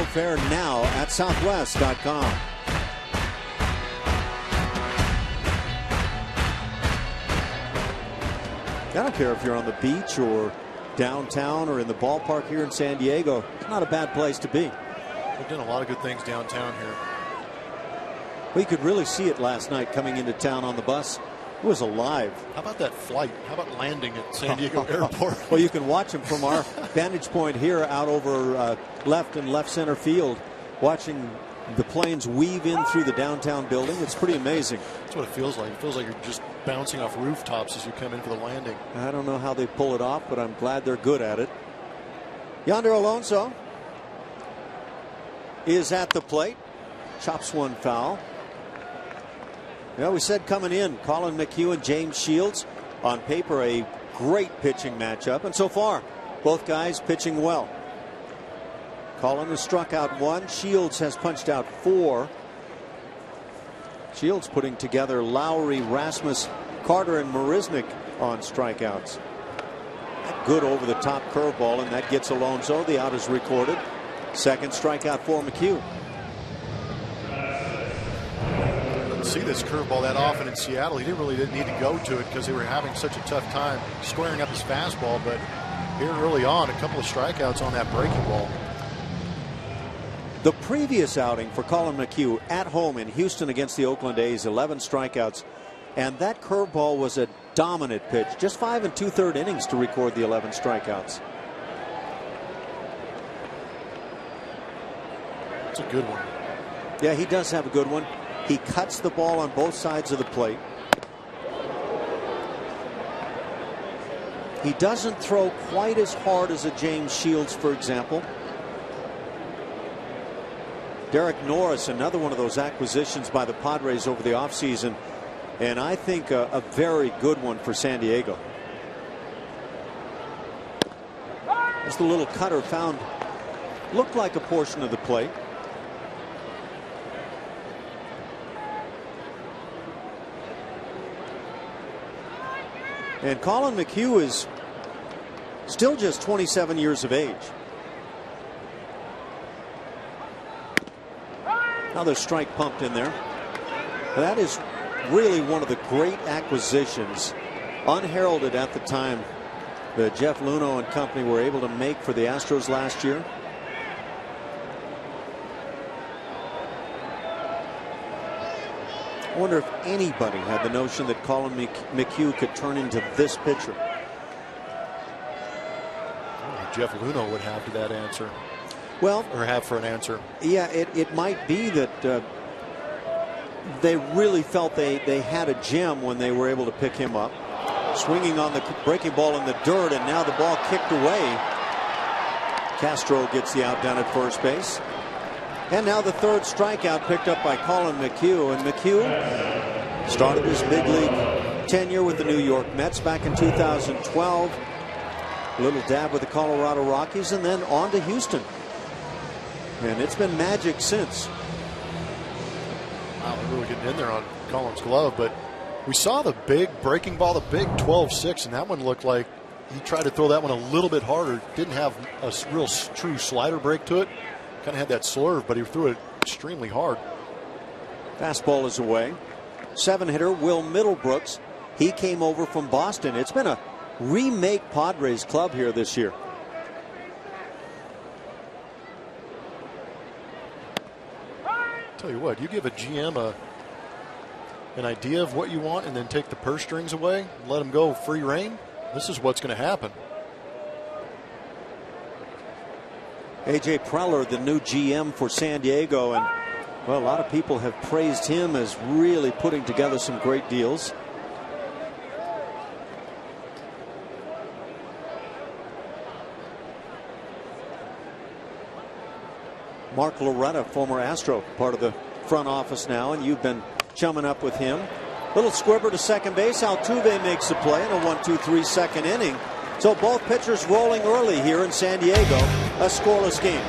fare now at southwest.com. I don't care if you're on the beach or downtown or in the ballpark here in San Diego. It's not a bad place to be. They've done a lot of good things downtown here. We could really see it last night coming into town on the bus. It was alive. How about that flight? How about landing at San Diego Airport? Well, you can watch them from our vantage point here out over left and left center field, watching the planes weave in through the downtown building. It's pretty amazing. That's what it feels like. It feels like you're just bouncing off rooftops as you come in for the landing. I don't know how they pull it off, but I'm glad they're good at it. Yonder Alonso is at the plate. Chops one foul. Yeah, we said coming in, Colin McHugh and James Shields, on paper a great pitching matchup, and so far both guys pitching well. Colin has struck out 1. Shields has punched out 4. Shields putting together Lowry, Rasmus, Carter, and Marisnik on strikeouts. Good over the top curveball, and that gets Alonso. The out is recorded. Second strikeout for McHugh. Didn't see this curveball that often in Seattle. He didn't need to go to it because they were having such a tough time squaring up his fastball. But here early on, a couple of strikeouts on that breaking ball. The previous outing for Colin McHugh at home in Houston against the Oakland A's, 11 strikeouts. And that curveball was a dominant pitch. Just 5 2/3 innings to record the 11 strikeouts. It's a good one. Yeah, he does have a good one. He cuts the ball on both sides of the plate. He doesn't throw quite as hard as a James Shields, for example. Derek Norris, another one of those acquisitions by the Padres over the offseason, and I think a very good one for San Diego. Just the little cutter found, looked like a portion of the plate. And Colin McHugh is still just 27 years of age. Another strike pumped in there. That is really one of the great acquisitions, unheralded at the time, that Jeff Luhnow and company were able to make for the Astros last year. I wonder if anybody had the notion that Colin McHugh could turn into this pitcher. Jeff Luhnow would have to that answer. Well, or have for an answer. Yeah, it might be that they really felt they had a gem when they were able to pick him up. Swinging on the breaking ball in the dirt, and now the ball kicked away. Castro gets the out down at first base. And now the third strikeout picked up by Colin McHugh. And McHugh started his big league tenure with the New York Mets back in 2012. A little dab with the Colorado Rockies, and then on to Houston. And it's been magic since. Wow, they're really getting in there on Colin's glove. But we saw the big breaking ball, the big 12-6, and that one looked like he tried to throw that one a little bit harder. Didn't have a real true slider break to it. Kind of had that slurve, but he threw it extremely hard. Fastball is away. 7-hitter Will Middlebrooks. He came over from Boston. It's been a remake Padres club here this year. Tell you what, you give a GM an idea of what you want and then take the purse strings away and let them go free reign. This is what's going to happen. A.J. Preller, the new GM for San Diego, and well, a lot of people have praised him as really putting together some great deals. Mark Loretta, former Astro, part of the front office now, and you've been chumming up with him. Little squibber to second base. Altuve makes the play in a 1-2-3 second inning. So both pitchers rolling early here in San Diego. A scoreless game.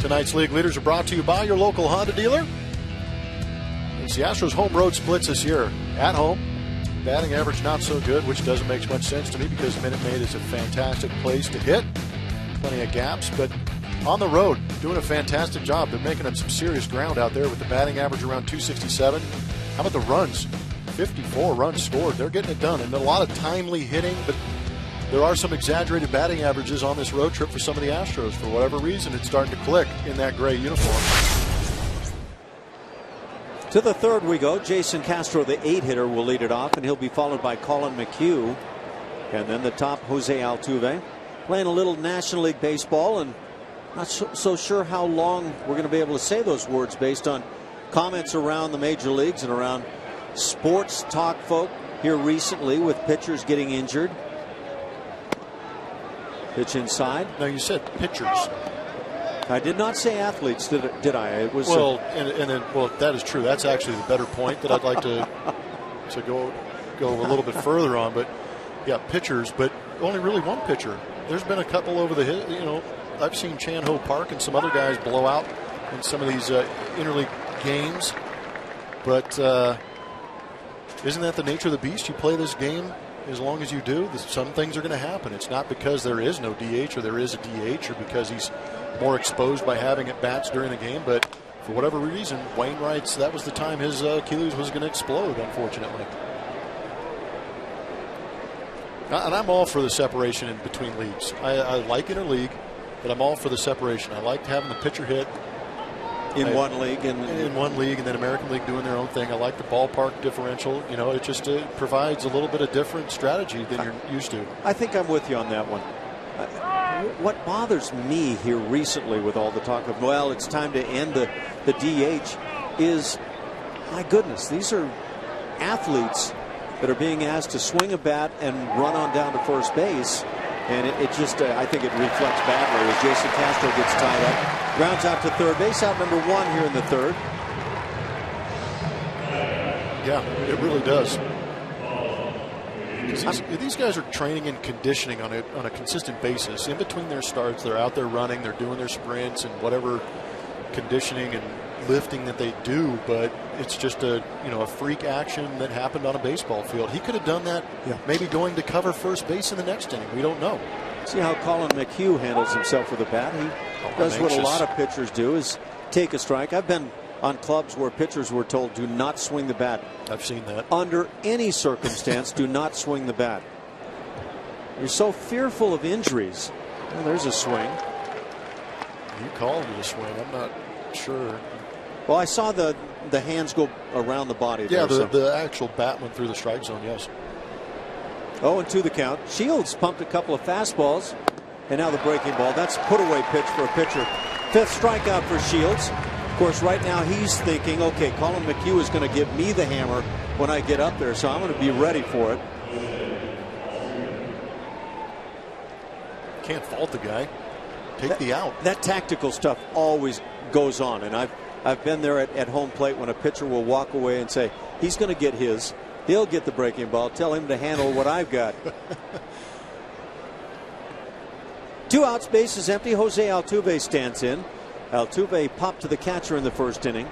Tonight's league leaders are brought to you by your local Honda dealer. It's the Astros home road splits this year. At home, batting average not so good, which doesn't make much sense to me because Minute Maid is a fantastic place to hit. Plenty of gaps, but on the road, doing a fantastic job. They're making up some serious ground out there with the batting average around 267. How about the runs? 54 runs scored. They're getting it done, and a lot of timely hitting, but there are some exaggerated batting averages on this road trip for some of the Astros. For whatever reason, it's starting to click in that gray uniform. To the third we go. Jason Castro, the 8-hitter, will lead it off, and he'll be followed by Colin McHugh. And then the top, Jose Altuve. Playing a little National League baseball, and not so sure how long we're going to be able to say those words based on comments around the major leagues and around sports talk folk here recently with pitchers getting injured. Pitch inside. Now you said pitchers. I did not say athletes, did I? It was well, well, that is true. That's actually the better point that I'd like to go a little bit further on. But yeah, pitchers, but only really one pitcher. There's been a couple over the hit. You know, I've seen Chan-Ho Park and some other guys blow out in some of these interleague games. But isn't that the nature of the beast? You play this game. As long as you do, some things are going to happen. It's not because there is no DH or there is a DH or because he's more exposed by having at bats during the game, but for whatever reason, Wainwright's, that was the time his Achilles was going to explode, unfortunately. And I'm all for the separation in between leagues. I like interleague, but I'm all for the separation. I like having the pitcher hit in one league and then American League doing their own thing. I like the ballpark differential. You know, it just provides a little bit of different strategy than you're used to. I think I'm with you on that one. What bothers me here recently with all the talk of, well, it's time to end the DH is, my goodness, these are athletes that are being asked to swing a bat and run on down to first base. And it just, I think it reflects badly as Jason Castro gets tied up. Grounds out to third base, out number 1 here in the third. Yeah, it really does. These guys are training and conditioning on a consistent basis. In between their starts, they're out there running, they're doing their sprints and whatever conditioning and lifting that they do, but it's just a freak action that happened on a baseball field. He could have done that, maybe going to cover first base in the next inning. We don't know. See how Colin McHugh handles himself with a bat. He does what a lot of pitchers do, is take a strike. I've been on clubs where pitchers were told, do not swing the bat. I've seen that. Under any circumstance, do not swing the bat. You're so fearful of injuries. Well, there's a swing. You called it a swing. I'm not sure. Well, I saw the hands go around the body. Yeah, there, the actual bat went through the strike zone, yes. 0-2 the count. Shields pumped a couple of fastballs, and now the breaking ball. That's put-away pitch for a pitcher. 5th strikeout for Shields. Of course, right now he's thinking, okay, Colin McHugh is going to give me the hammer when I get up there, so I'm going to be ready for it. Can't fault the guy. Take the out. That tactical stuff always goes on, and I've been there at home plate when a pitcher will walk away and say, he's going to get his. He'll get the breaking ball. Tell him to handle what I've got. 2 outs, base is empty. Jose Altuve stands in. Altuve popped to the catcher in the first inning.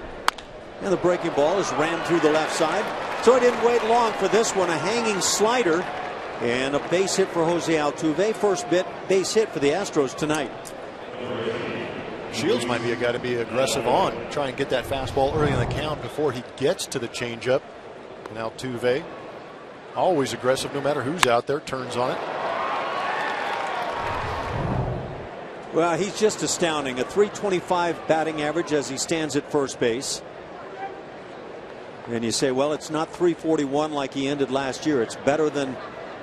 And the breaking ball is rammed through the left side. So he didn't wait long for this one. A hanging slider and a base hit for Jose Altuve. First base hit for the Astros tonight. Shields might be a guy to be aggressive on. Try and get that fastball early in the count before he gets to the changeup. And Altuve, always aggressive no matter who's out there, turns on it. Well, he's just astounding. A .325 batting average as he stands at first base. And you say, well, it's not .341 like he ended last year. It's better than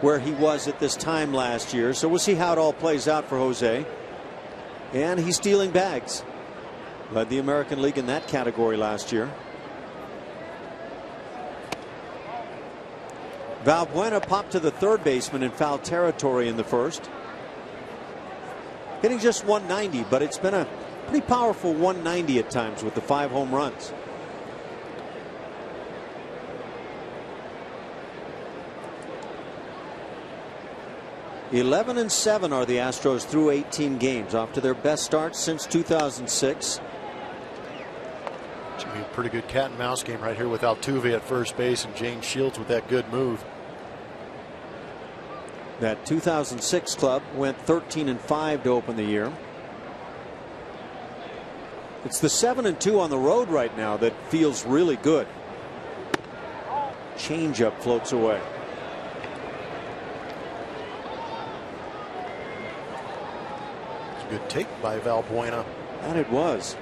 where he was at this time last year. So we'll see how it all plays out for Jose. And he's stealing bags. Led the American League in that category last year. Valbuena popped to the third baseman in foul territory in the first. Hitting just 190, but it's been a pretty powerful 190 at times with the 5 home runs. 11-7 are the Astros through 18 games, off to their best start since 2006. It's going to be a pretty good cat and mouse game right here with Altuve at first base and James Shields with that good move. That 2006 club went 13-5 to open the year. It's the 7-2 on the road right now that feels really good. Changeup floats away. It's a good take by Valbuena. And it was.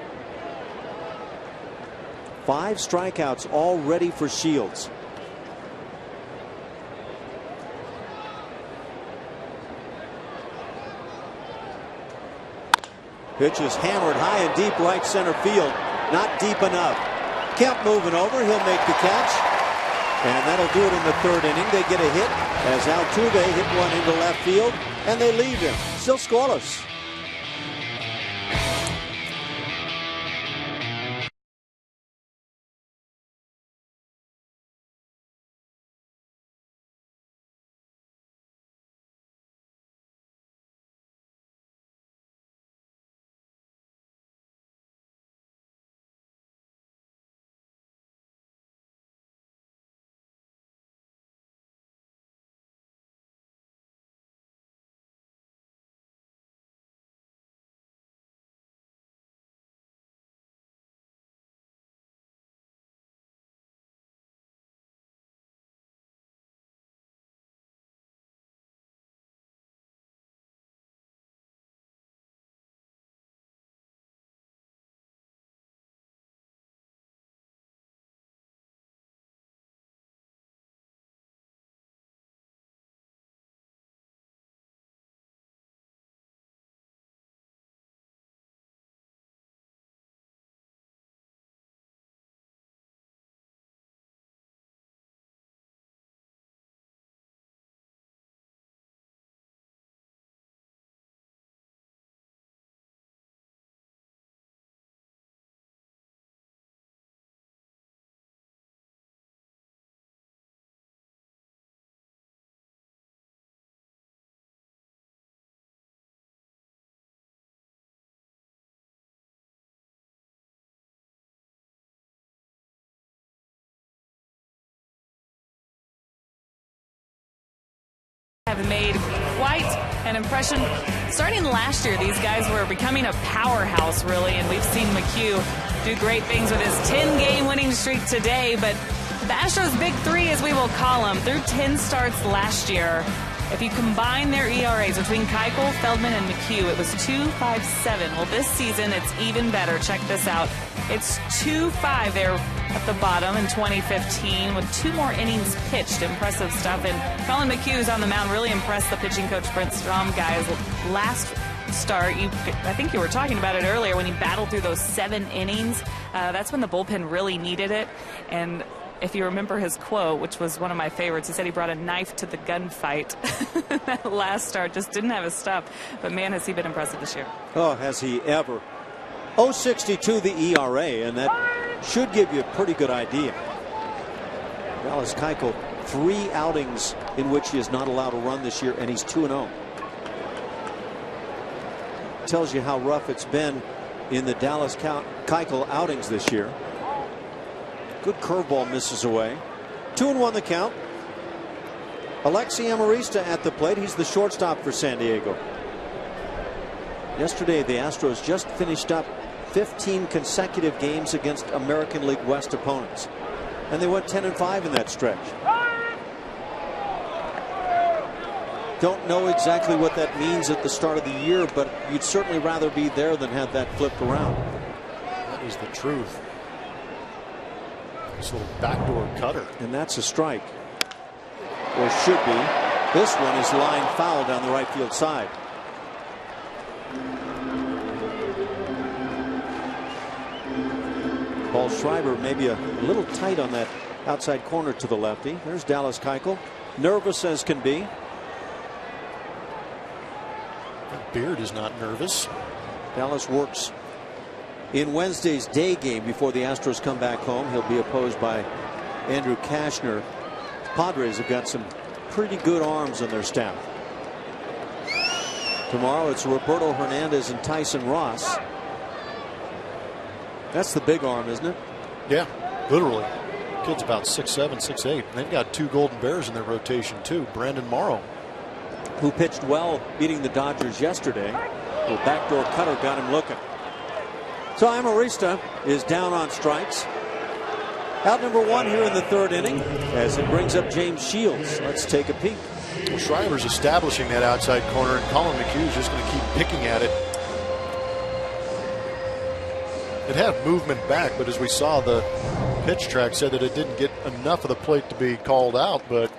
5 strikeouts already for Shields. Pitch is hammered high and deep right center field. Not deep enough. Kemp moving over. He'll make the catch. And that'll do it in the 3rd inning. They get a hit as Altuve hit one into left field. And they leave him. Still scoreless. Have made quite an impression. Starting last year, these guys were becoming a powerhouse, really, and we've seen McHugh do great things with his 10-game winning streak today. But the Astros' big 3, as we will call them, through 10 starts last year, if you combine their ERAs between Keuchel, Feldman, and McHugh, it was 2.57. Well, this season, it's even better. Check this out. It's 2.5 there at the bottom in 2015 with 2 more innings pitched. Impressive stuff. And Colin McHugh's on the mound really impressed the pitching coach Brent Strom guys. Last start, I think you were talking about it earlier, when he battled through those 7 innings. That's when the bullpen really needed it. And if you remember his quote, which was one of my favorites, he said he brought a knife to the gunfight. That last start just didn't have a stop. But man, has he been impressive this year. Oh, has he ever. 0.62 the ERA, and that should give you a pretty good idea. Dallas Keuchel, 3 outings in which he is not allowed to run this year, and he's 2-0. Tells you how rough it's been in the Dallas Keuchel outings this year. Good curveball misses away. 2-1 the count. Alexi Amarista at the plate. He's the shortstop for San Diego. Yesterday, the Astros just finished up 15 consecutive games against American League West opponents, and they went 10-5 in that stretch. Don't know exactly what that means at the start of the year, but you'd certainly rather be there than have that flipped around. That is the truth. This little backdoor cutter. And that's a strike. Or should be. This one is line foul down the right field side. Paul Schreiber maybe a little tight on that outside corner to the lefty. There's Dallas Keuchel, nervous as can be. Beard is not nervous. Dallas works in Wednesday's day game before the Astros come back home. He'll be opposed by Andrew Kashner. Padres have got some pretty good arms on their staff. Tomorrow it's Roberto Hernandez and Tyson Ross. That's the big arm, isn't it? Yeah, literally. Kid's about 6'7", 6'8". And they've got 2 Golden Bears in their rotation, too. Brandon Morrow, who pitched well, beating the Dodgers yesterday. The backdoor cutter got him looking. So Amarista is down on strikes. Out number 1 here in the 3rd inning as it brings up James Shields. Let's take a peek. Well, Shriver's establishing that outside corner, and Colin McHugh is just going to keep picking at it. It had movement back, but as we saw, the pitch track said that it didn't get enough of the plate to be called out, but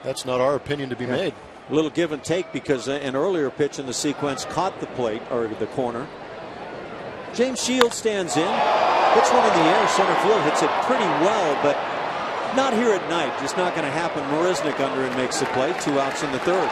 that's not our opinion to be made. A little give and take because an earlier pitch in the sequence caught the plate or the corner. James Shields stands in, hits one in the air, center field, hits it pretty well, but not here at night. Just not going to happen. Marisnick under and makes the play. 2 outs in the 3rd.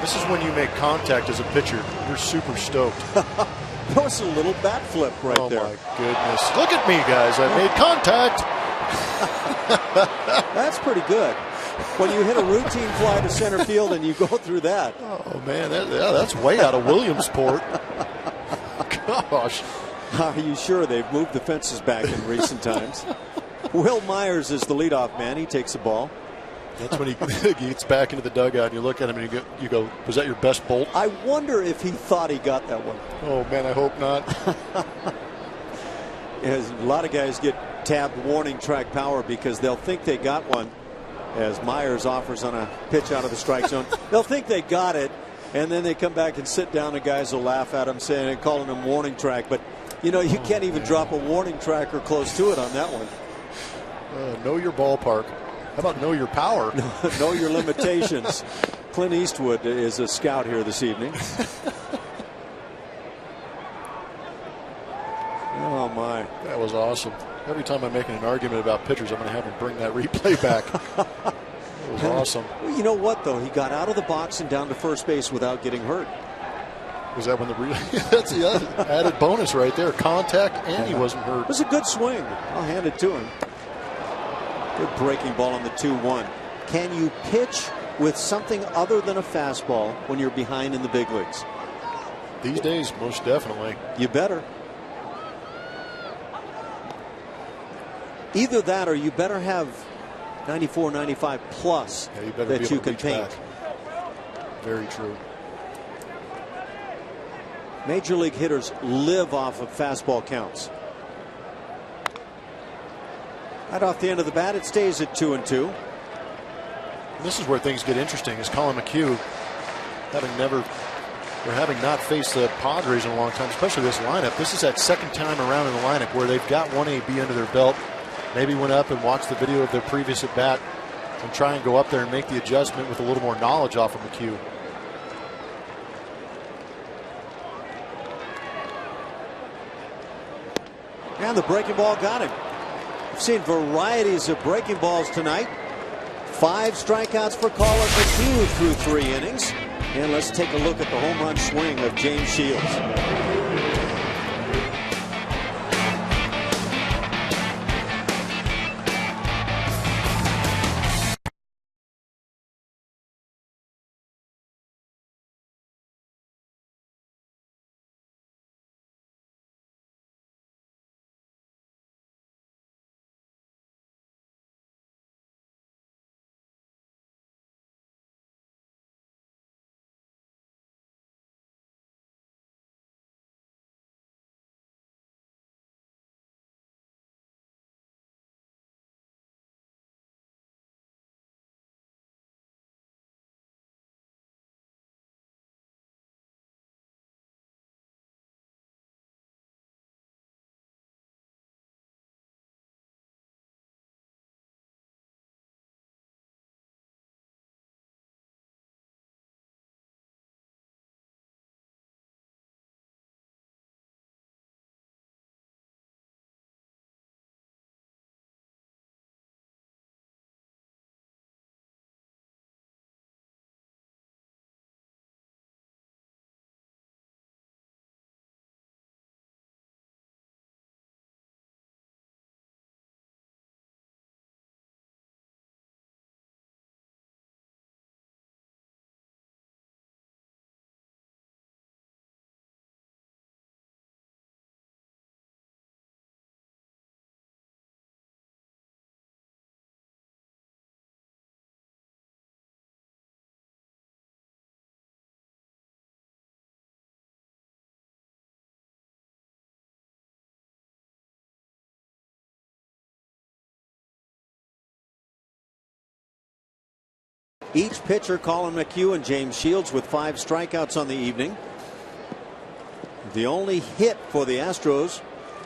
This is when you make contact as a pitcher. You're super stoked. That was a little bat flip right there. Oh, my goodness. Look at me, guys. I made contact. That's pretty good. When you hit a routine fly to center field and you go through that. Oh, man. That's way out of Williamsport. Gosh. Are you sure they've moved the fences back in recent times? Will Myers is the leadoff man. He takes the ball. That's when he gets back into the dugout and you look at him and you go, was that your best bolt? I wonder if he thought he got that one. Oh, man, I hope not. As a lot of guys get tabbed warning track power because they'll think they got one. As Myers offers on a pitch out of the strike zone, they'll think they got it, and then they come back and sit down, and guys will laugh at them, saying and calling them warning track. But you know, you can't even drop a warning tracker close to it on that one. Know your ballpark. How about know your power? Know your limitations. Clint Eastwood is a scout here this evening. Oh my, that was awesome. Every time I'm making an argument about pitchers, I'm going to have him bring that replay back. It was awesome. You know what, though? He got out of the box and down to first base without getting hurt. Was that when the that's the added bonus right there? Contact, and he wasn't hurt. It was a good swing. I'll hand it to him. Good breaking ball on the 2-1. Can you pitch with something other than a fastball when you're behind in the big leagues? These days, most definitely. You better. Either that or you better have 94, 95 plus that you can paint. Very true. Major league hitters live off of fastball counts. Right off the end of the bat, it stays at 2-2. This is where things get interesting. Is Colin McHugh having not faced the Padres in a long time, especially this lineup. This is that 2nd time around in the lineup where they've got one AB under their belt. Maybe went up and watched the video of their previous at bat and try and go up there and make the adjustment with a little more knowledge off of McHugh. And the breaking ball got him. We've seen varieties of breaking balls tonight. 5 strikeouts for Colin McHugh through 3 innings. And let's take a look at the home run swing of James Shields. each pitcher, Colin McHugh and James Shields, with 5 strikeouts on the evening. The only hit for the Astros,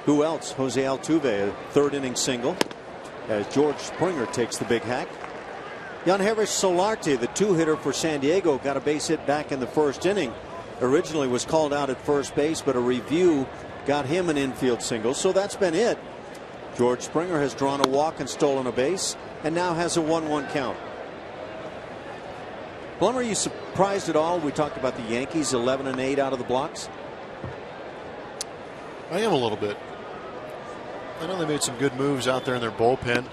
who else? Jose Altuve, a 3rd inning single, as George Springer takes the big hack. Yangervis Solarte, the 2-hitter for San Diego, got a base hit back in the 1st inning. Originally was called out at first base, but a review got him an infield single. So that's been it. George Springer has drawn a walk and stolen a base, and now has a 1-1 count. Blum, are you surprised at all? We talked about the Yankees 11-8 out of the blocks. I am a little bit. I know they made some good moves out there in their bullpen,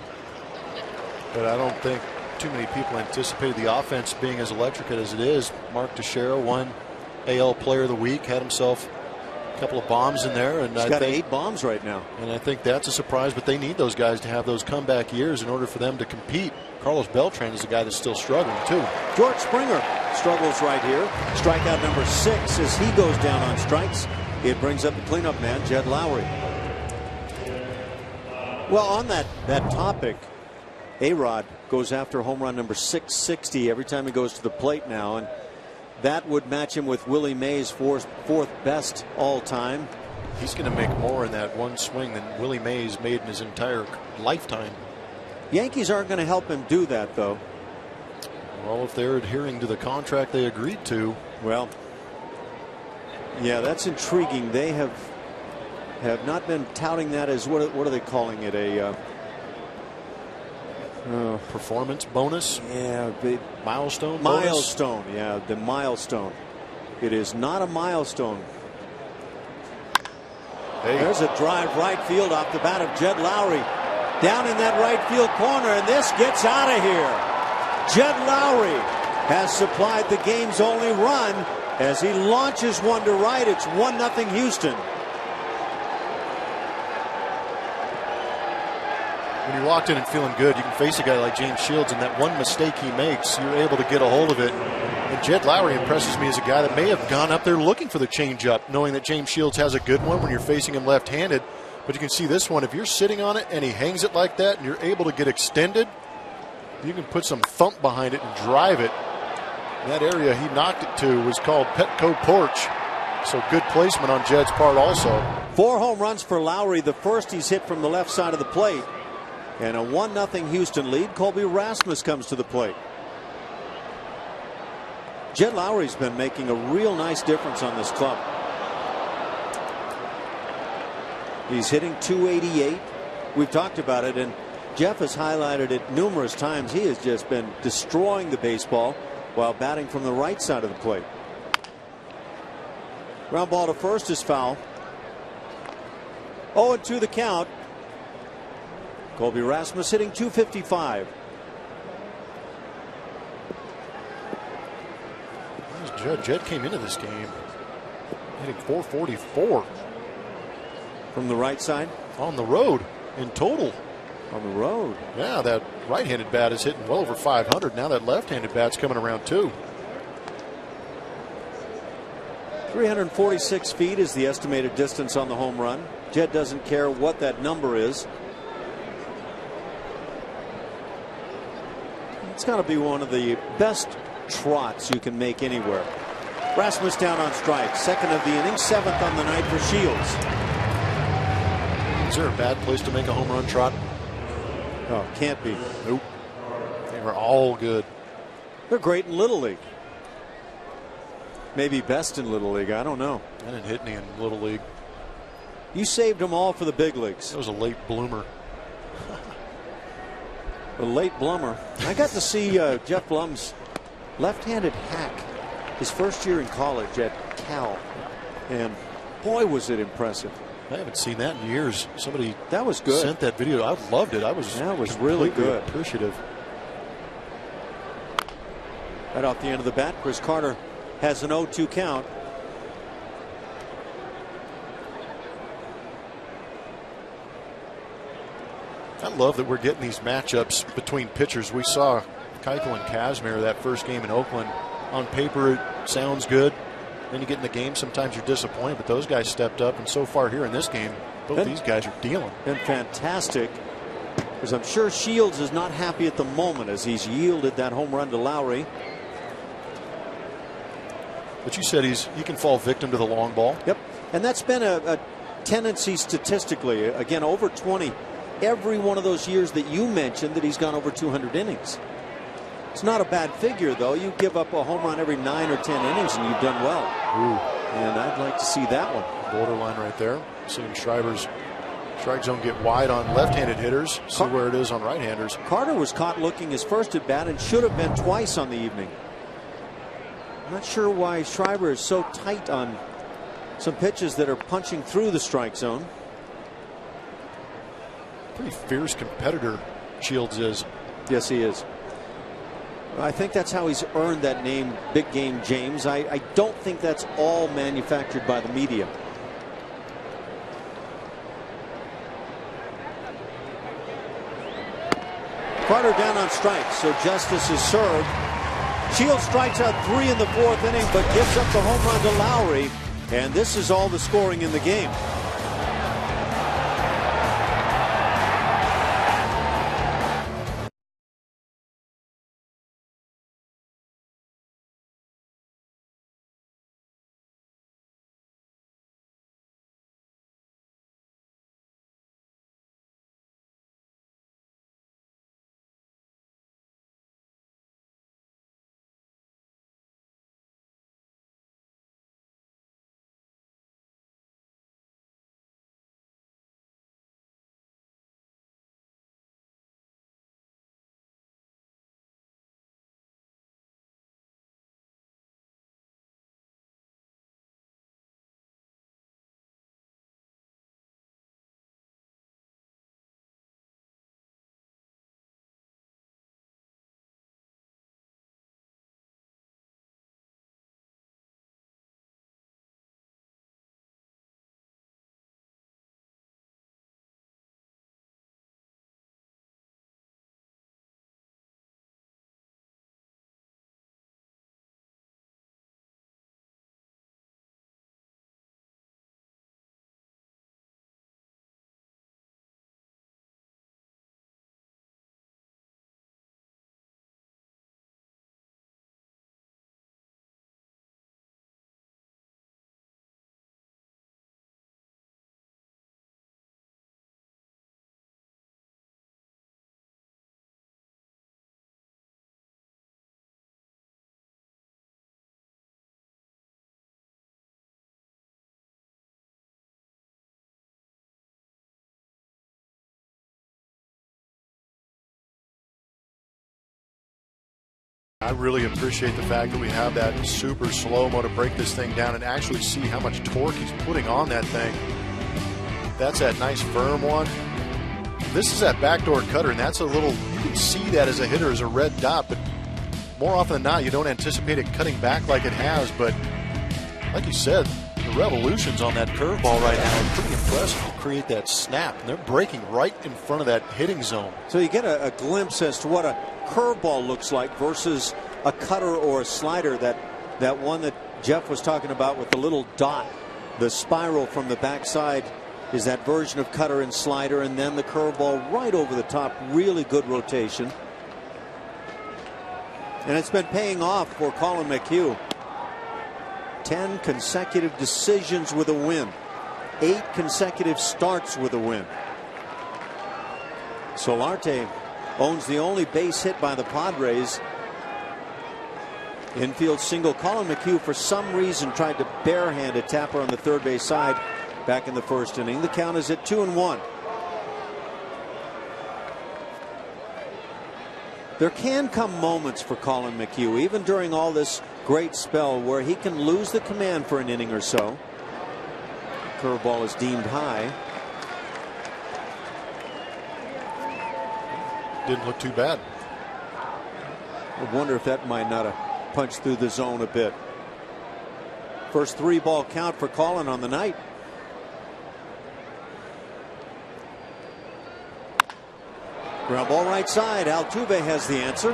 but I don't think too many people anticipated the offense being as electric as it is. Mark Teixeira won AL Player of the Week, had himself a couple of bombs in there, and he's got 8 bombs right now. And I think that's a surprise, but they need those guys to have those comeback years in order for them to compete. Carlos Beltran is a guy that's still struggling too. George Springer struggles right here. Strikeout number 6 as he goes down on strikes. It brings up the cleanup man, Jed Lowry. Well, on that topic, A-Rod goes after home run number 660 every time he goes to the plate now, and that would match him with Willie Mays' 4th best all time. He's going to make more in that one swing than Willie Mays made in his entire lifetime. Yankees aren't going to help him do that, though. Well, if they're adhering to the contract they agreed to. Well, yeah, that's intriguing. They have not been touting that as, what are they calling it, a performance bonus? Yeah, milestone. Milestone, bonus? Yeah, the milestone. It is not a milestone. Hey. There's a drive right field off the bat of Jed Lowry. Down in that right field corner, and this gets out of here. Jed Lowry has supplied the game's only run as he launches one to right. It's 1-0 Houston. When you walked in and feeling good, you can face a guy like James Shields, and that one mistake he makes, you're able to get a hold of it. And Jed Lowry impresses me as a guy that may have gone up there looking for the changeup, knowing that James Shields has a good one when you're facing him left-handed. But you can see this one, if you're sitting on it and he hangs it like that and you're able to get extended, you can put some thump behind it and drive it. That area he knocked it to was called Petco Porch. So good placement on Jed's part also. 4 home runs for Lowry. The first he's hit from the left side of the plate. And a 1-0 Houston lead. Colby Rasmus comes to the plate. Jed Lowry's been making a real nice difference on this club. He's hitting .288. We've talked about it, and Jeff has highlighted it numerous times. He has just been destroying the baseball while batting from the right side of the plate. Ground ball to first is foul. 0-2 the count. Colby Rasmus hitting .255. Jed came into this game hitting .444. From the right side? On the road in total. On the road? Yeah, that right-handed bat is hitting well over 500. Now that left-handed bat's coming around too. 346 feet is the estimated distance on the home run. Jed doesn't care what that number is. It's got to be one of the best trots you can make anywhere. Rasmus down on strike. Second of the inning, 7th on the night for Shields. Is there a bad place to make a home run trot? Oh, can't be. Nope. They were all good. They're great in Little League. Maybe best in Little League. I don't know. I didn't hit any in Little League. You saved them all for the big leagues. That was a late bloomer. A late bloomer. I got to see Jeff Blum's left-handed hack his first year in college at Cal. And boy, was it impressive. I haven't seen that in years. Somebody that was good. Sent that video. I loved it. That was really good. Appreciative. Right off the end of the bat, Chris Carter has an 0-2 count. I love that we're getting these matchups between pitchers. We saw Keuchel and Kazmir that first game in Oakland. On paper, it sounds good. Then you get in the game, sometimes you're disappointed, but those guys stepped up, and so far here in this game, both these guys are dealing. And fantastic Because I'm sure Shields is not happy at the moment as he's yielded that home run to Lowry. But you said he can fall victim to the long ball. Yep. And that's been a tendency statistically. Again, over 20 every one of those years that you mentioned that he's gone over 200 innings. It's not a bad figure, though. You give up a home run every 9 or 10 innings and you've done well. Ooh. And I'd like to see that one. Borderline right there. Seeing Schreiber's strike zone get wide on left-handed hitters. See where it is on right-handers. Carter was caught looking his first at bat and should have been twice on the evening. I'm not sure why Schreiber is so tight on some pitches that are punching through the strike zone. Pretty fierce competitor Shields is. Yes, he is. I think that's how he's earned that name, Big Game James. I don't think that's all manufactured by the media. Carter down on strikes, so justice is served. Shields strikes out 3 in the 4th inning, but gives up the home run to Lowry, and this is all the scoring in the game. I really appreciate the fact that we have that super slow-mo to break this thing down and actually see how much torque he's putting on that thing. That's that nice firm one. This is that backdoor cutter, and that's a little, you can see that as a hitter as a red dot, but more often than not, you don't anticipate it cutting back like it has. But like you said, the revolutions on that curveball right now are pretty impressive to create that snap. And they're breaking right in front of that hitting zone. So you get a glimpse as to what a curveball looks like versus a cutter or a slider. That one that Jeff was talking about with the little dot, the spiral from the backside, is that version of cutter and slider, and then the curveball right over the top. Really good rotation. And it's been paying off for Colin McHugh. 10 consecutive decisions with a win. 8 consecutive starts with a win. Solarte owns the only base hit by the Padres. Infield single. Colin McHugh, for some reason, tried to barehand a Tapper on the third base side back in the first inning. The count is at 2-1. There can come moments for Colin McHugh, even during all this great spell, where he can lose the command for an inning or so. Curveball is deemed high. Didn't look too bad. I wonder if that might not have punched through the zone a bit. First 3-ball count for Colin on the night. Ground ball right side. Altuve has the answer.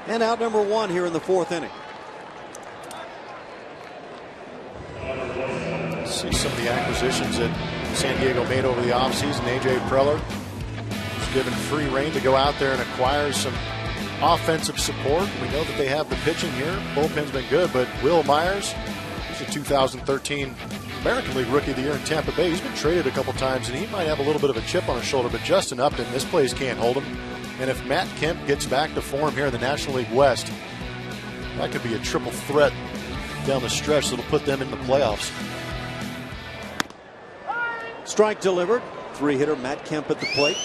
And out number 1 here in the 4th inning. See some of the acquisitions that San Diego made over the offseason. A.J. Preller given free rein to go out there and acquire some offensive support. We know that they have the pitching here. Bullpen's been good, but Will Myers, he's a 2013 American League Rookie of the Year in Tampa Bay. He's been traded a couple times, and he might have a little bit of a chip on his shoulder, but Justin Upton, this place can't hold him. And if Matt Kemp gets back to form here in the National League West, that could be a triple threat down the stretch that'll put them in the playoffs. Strike delivered. Three-hitter Matt Kemp at the plate.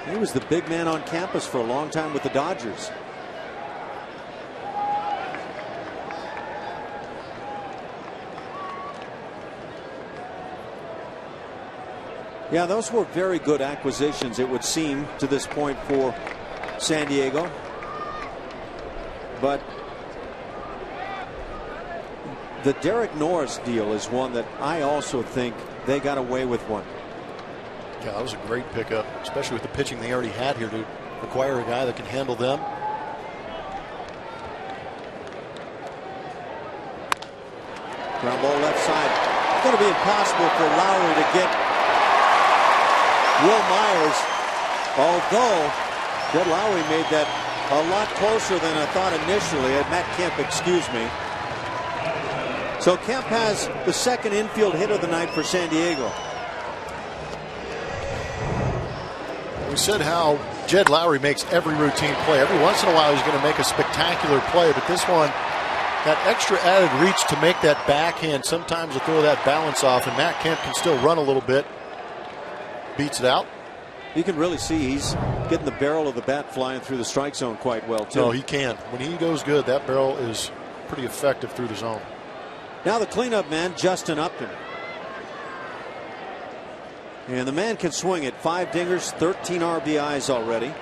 He was the big man on campus for a long time with the Dodgers. Yeah, those were very good acquisitions, it would seem, to this point for San Diego. But the Derek Norris deal is one that I also think they got away with one. Yeah, that was a great pickup, especially with the pitching they already had here to acquire a guy that can handle them. Ground ball left side. It's going to be impossible for Lowry to get Will Myers, although Jed Lowry made that a lot closer than I thought initially. Matt Kemp, excuse me. So Kemp has the second infield hit of the night for San Diego. We said how Jed Lowry makes every routine play. Every once in a while he's going to make a spectacular play, but this one, that extra added reach to make that backhand, sometimes to throw that balance off, and Matt Kemp can still run a little bit. Beats it out. You can really see he's getting the barrel of the bat flying through the strike zone quite well, too. No, he can. When he goes good, that barrel is pretty effective through the zone. Now the cleanup man, Justin Upton. And the man can swing it. 5 dingers, 13 RBIs already.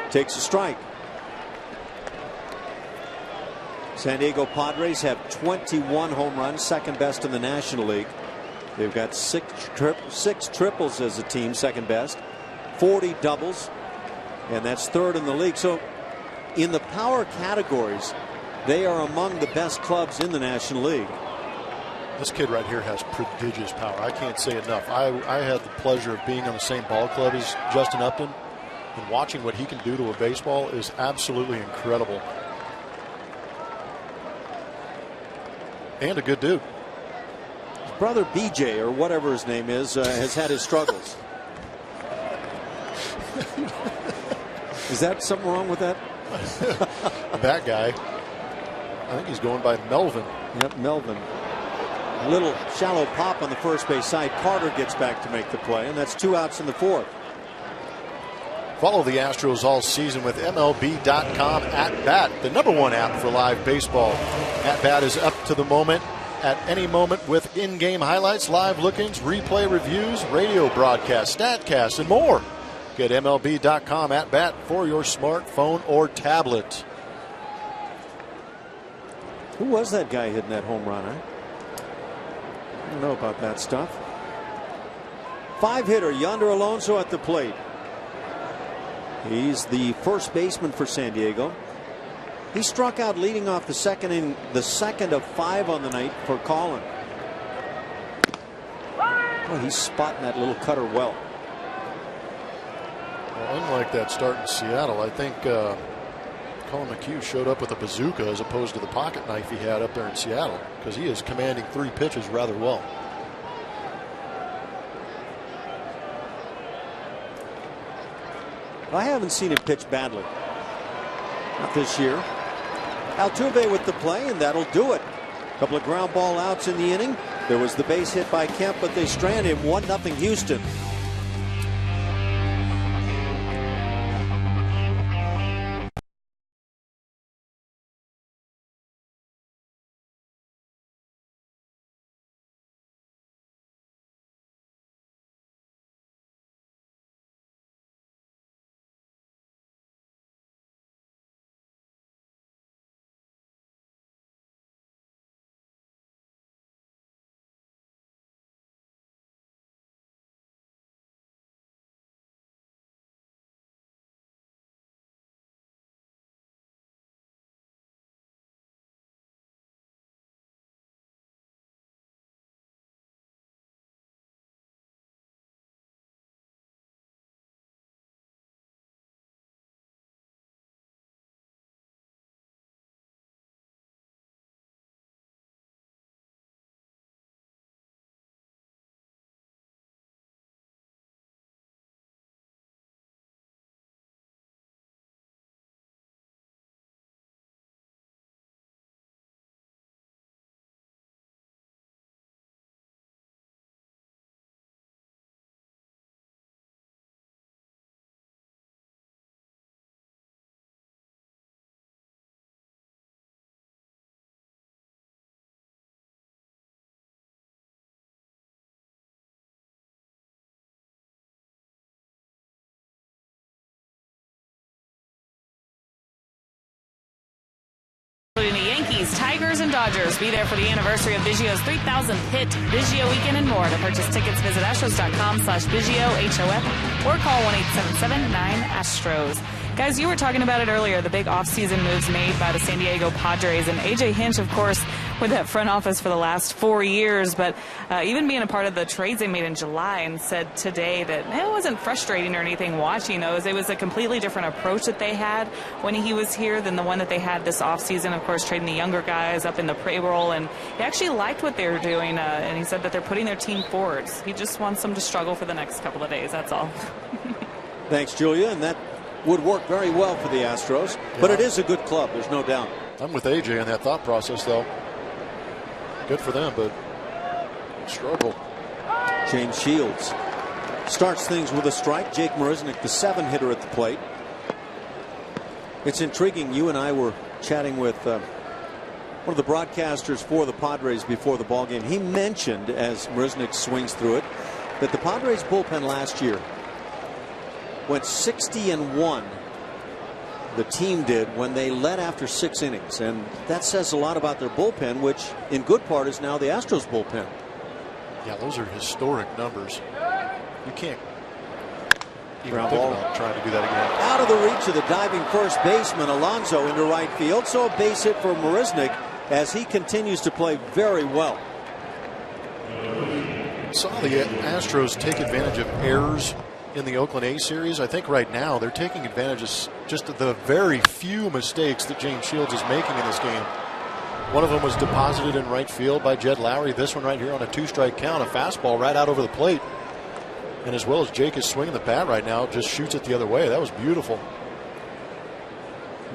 Takes a strike. San Diego Padres have 21 home runs, second best in the National League. They've got six triples as a team, second best, 40 doubles, and that's third in the league. So in the power categories, they are among the best clubs in the National League. This kid right here has prodigious power. I can't say enough. I had the pleasure of being on the same ball club as Justin Upton, and watching what he can do to a baseball is absolutely incredible. And a good dude. His brother BJ, or whatever his name is, has had his struggles. Is that something wrong with that? That guy, I think he's going by Melvin. Yep, Melvin. A little shallow pop on the first base side. Carter gets back to make the play, and that's 2 outs in the 4th. Follow the Astros all season with MLB.com At Bat, the #1 app for live baseball. At Bat is up to the moment at any moment with in-game highlights, live look-ins, replay reviews, radio broadcasts, statcasts, and more. Get MLB.com At Bat for your smartphone or tablet. Who was that guy hitting that home run? I don't know about that stuff. 5-hitter Yonder Alonso at the plate. He's the first baseman for San Diego. He struck out leading off the second inning, the second of 5 on the night for Colin. Oh, he's spotting that little cutter well. Well, unlike that start in Seattle, I think Colin McHugh showed up with a bazooka as opposed to the pocket knife he had up there in Seattle, because he is commanding 3 pitches rather well. I haven't seen him pitch badly. Not this year. Altuve with the play, and that'll do it. A couple of ground ball outs in the inning. There was the base hit by Kemp, but they strand him. 1-0 Houston. Brewers and Dodgers. Be there for the anniversary of Biggio's 3,000th hit, Biggio Weekend and more. To purchase tickets, visit Astros.com/Biggio, HOF, or call 1-877-9-ASTROS. Guys, you were talking about it earlier, the big offseason moves made by the San Diego Padres. And A.J. Hinch, of course, with that front office for the last 4 years, but even being a part of the trades they made in July, and said today that it wasn't frustrating or anything watching those. It was a completely different approach that they had when he was here than the one that they had this offseason, of course, trading the younger guys up in the payroll. And he actually liked what they were doing, and he said that they're putting their team forward. He just wants them to struggle for the next couple of days, that's all. Thanks, Julia, and that would work very well for the Astros, but it is a good club, there's no doubt. I'm with AJ in that thought process, though. Good for them, but struggle. James Shields starts things with a strike. Jake Marisnick, the 7-hitter at the plate. It's intriguing. You and I were chatting with one of the broadcasters for the Padres before the ballgame. He mentioned, as Marisnick swings through it, that the Padres bullpen last year went 60-1. The team did when they led after 6 innings, and that says a lot about their bullpen, which in good part is now the Astros bullpen. Yeah, those are historic numbers. You can't even think ball. about trying to do that again. Out of the reach of the diving first baseman Alonso into right field, so a base hit for Marisnick as he continues to play very well. Saw the Astros take advantage of errors in the Oakland A series. I think right now they're taking advantage of just the very few mistakes that James Shields is making in this game. One of them was deposited in right field by Jed Lowry. This one right here on a 2-strike count, a fastball right out over the plate. And as well as Jake is swinging the bat right now, just shoots it the other way. That was beautiful.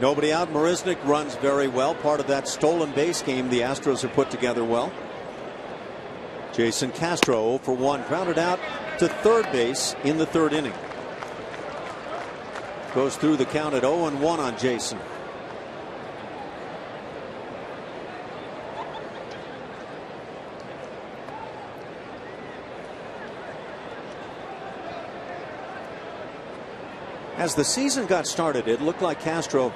Nobody out. Marisnick runs very well. Part of that stolen base game the Astros have put together well. Jason Castro 0 for 1, grounded out to third base in the 3rd inning. Goes through the count at 0-1 on Jason. As the season got started, it looked like Castro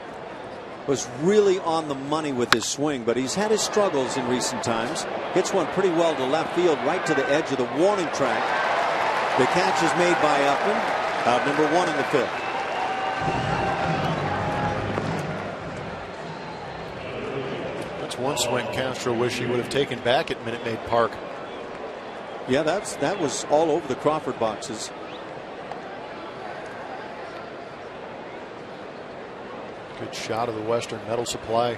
was really on the money with his swing, but he's had his struggles in recent times. Hits one pretty well to left field, right to the edge of the warning track. The catch is made by Upton, out number 1 in the 5th. That's one swing Castro wish he would have taken back at Minute Maid Park. Yeah, that was all over the Crawford boxes. Good shot of the Western Metal Supply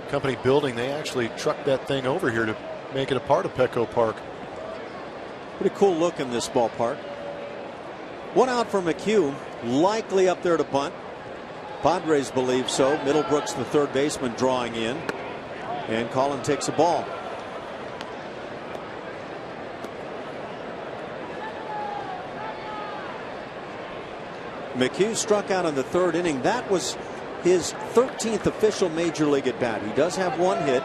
Company building. They actually trucked that thing over here to make it a part of Petco Park. Pretty cool look in this ballpark. 1 out for McHugh, likely up there to bunt. Padres believe so. Middlebrooks, the 3rd baseman, drawing in, and Colin takes a ball. McHugh struck out in the 3rd inning. That was his 13th official major league at bat. He does have 1 hit,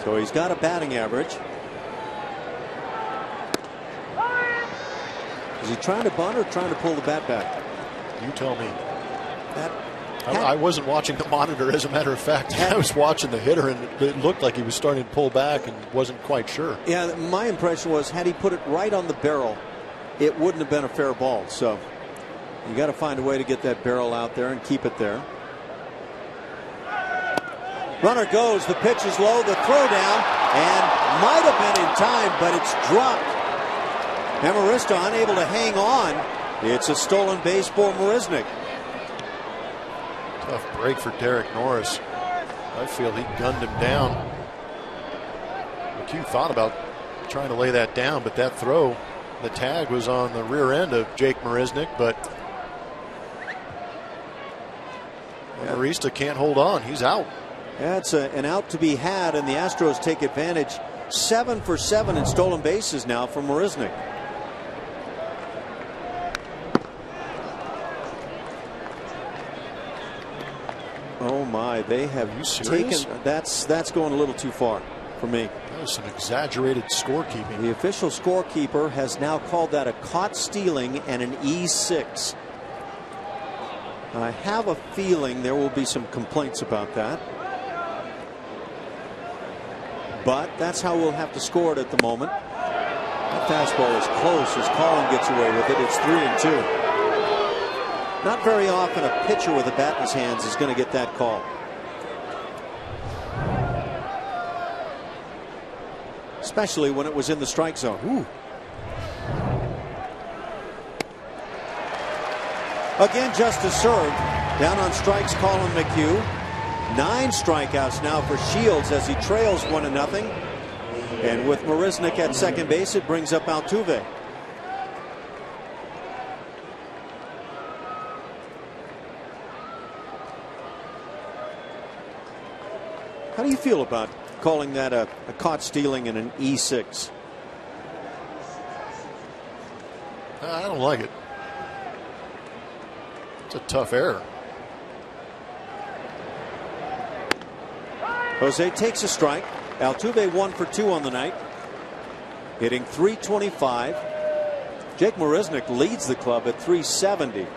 so he's got a batting average. Is he trying to bunt or trying to pull the bat back? You tell me. I wasn't watching the monitor, as a matter of fact. I was watching the hitter, and it looked like he was starting to pull back and wasn't quite sure. Yeah, my impression was, had he put it right on the barrel, it wouldn't have been a fair ball. So you got to find a way to get that barrel out there and keep it there. Runner goes, the pitch is low, the throw down, and might have been in time, but it's dropped. Amarista unable to hang on. It's a stolen base for Marisnick. Tough break for Derek Norris. I feel he gunned him down. McHugh thought about trying to lay that down, but that throw, the tag was on the rear end of Jake Marisnick, but Amarista can't hold on. He's out. That's an out to be had, and the Astros take advantage. 7 for 7 in stolen bases now for Marisnick. Oh my, they have taken, that's going a little too far for me. That was some exaggerated scorekeeping. The official scorekeeper has now called that a caught stealing and an E6. I have a feeling there will be some complaints about that. but that's how we'll have to score it at the moment. That fastball is close as Colin gets away with it. It's 3-2. Not very often a pitcher with a bat in his hands is going to get that call. Especially when it was in the strike zone. Ooh. Again, justice served. Down on strikes, Colin McHugh. 9 strikeouts now for Shields as he trails 1-0. And with Marisnick at second base, it brings up Altuve. How do you feel about calling that a caught stealing and an E6? I don't like it. It's a tough error. Jose takes a strike. Altuve 1 for 2 on the night, hitting .325. Jake Marisnick leads the club at .370.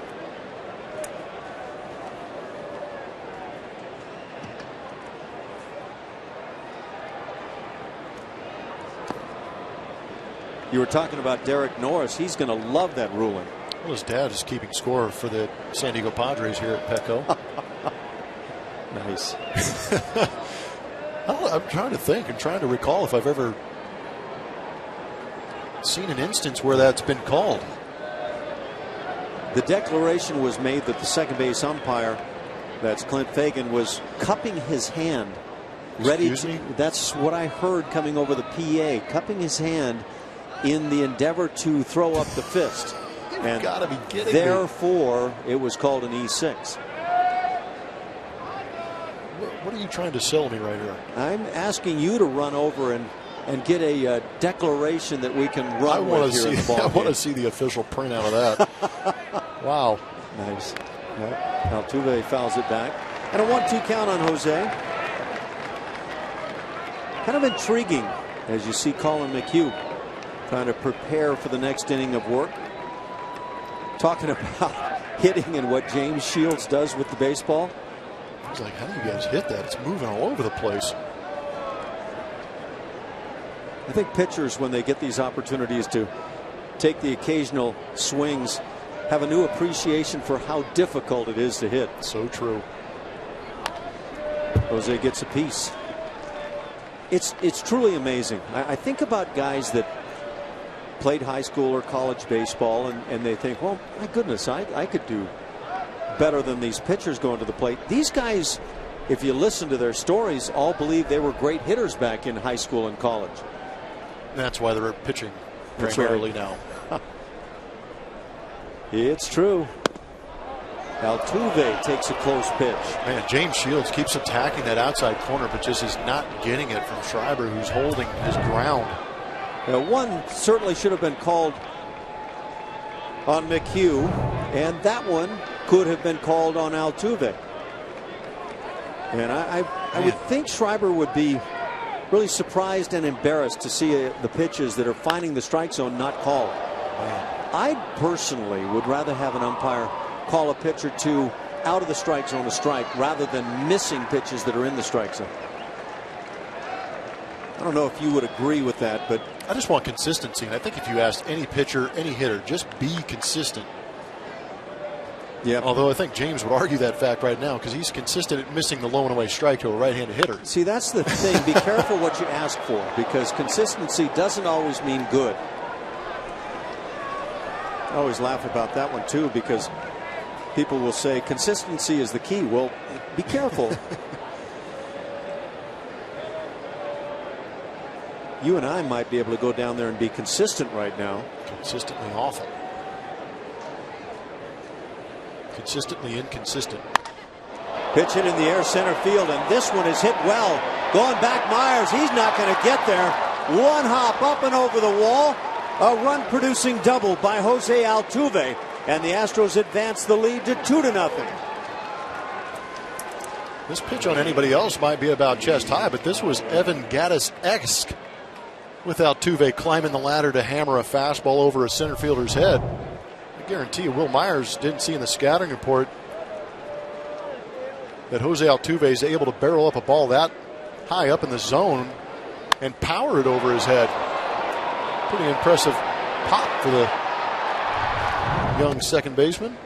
You were talking about Derek Norris. He's going to love that ruling. Well, his dad is keeping score for the San Diego Padres here at Petco. Nice. I'm trying to think. I'm trying to recall if I've ever seen an instance where that's been called. The declaration was made that the second base umpire, that's Clint Fagan, was cupping his hand. Ready to, that's what I heard coming over the PA. Cupping his hand in the endeavor to throw up the fist. You've got to be kidding therefore, me. It was called an E6. What are you trying to sell me right here? I'm asking you to run over and get a declaration that we can run with here in the ball game. I want to see the official printout of that. Wow. Nice. Yep. Altuve fouls it back. And a 1-2 count on Jose. Kind of intriguing as you see Colin McHugh trying to prepare for the next inning of work. Talking about hitting and what James Shields does with the baseball. I was like, how do you guys hit that? It's moving all over the place. I think pitchers, when they get these opportunities to take the occasional swings, have a new appreciation for how difficult it is to hit. So true. Jose gets a piece. It's truly amazing. I think about guys that played high school or college baseball and they think, well, my goodness, I could do better than these pitchers going to the plate. These guys, if you listen to their stories, all believe they were great hitters back in high school and college. That's why they're pitching primarily now. It's true. Altuve takes a close pitch. Man, James Shields keeps attacking that outside corner, but just is not getting it from Schreiber, who's holding his ground. Now, one certainly should have been called on McHugh, and that one could have been called on Altuve. And I would think Schreiber would be really surprised and embarrassed to see the pitches that are finding the strike zone not called. I personally would rather have an umpire call a pitch or two out of the strike zone a strike rather than missing pitches that are in the strike zone. I don't know if you would agree with that, but I just want consistency. And I think if you asked any pitcher, any hitter, just be consistent. Yeah. Although I think James would argue that fact right now because he's consistent at missing the low and away strike to a right-handed hitter. See, that's the thing. Be careful what you ask for because consistency doesn't always mean good. I always laugh about that one too because people will say consistency is the key. Well, be careful. You and I might be able to go down there and be consistent right now. Consistently awful. Consistently inconsistent. Pitch hit in the air center field, and this one is hit well. Going back, Myers. He's not going to get there. One hop up and over the wall. A run-producing double by Jose Altuve, and the Astros advance the lead to 2-0. This pitch on anybody else might be about chest high, but this was Evan Gattis-esque with Altuve climbing the ladder to hammer a fastball over a center fielder's head. I guarantee you Will Myers didn't see in the scouting report that Jose Altuve is able to barrel up a ball that high up in the zone and power it over his head. Pretty impressive pop for the young second baseman.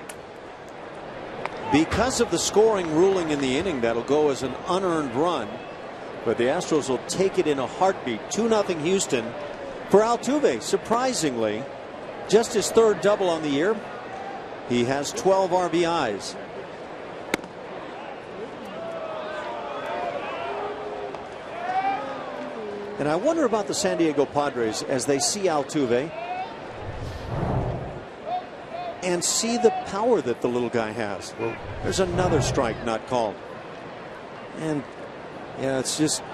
Because of the scoring ruling in the inning, that'll go as an unearned run. But the Astros will take it in a heartbeat. 2-0 Houston for Altuve. Surprisingly, just his third double on the year. He has 12 RBIs. And I wonder about the San Diego Padres as they see Altuve and see the power that the little guy has. Well, there's another strike not called. And yeah, it's just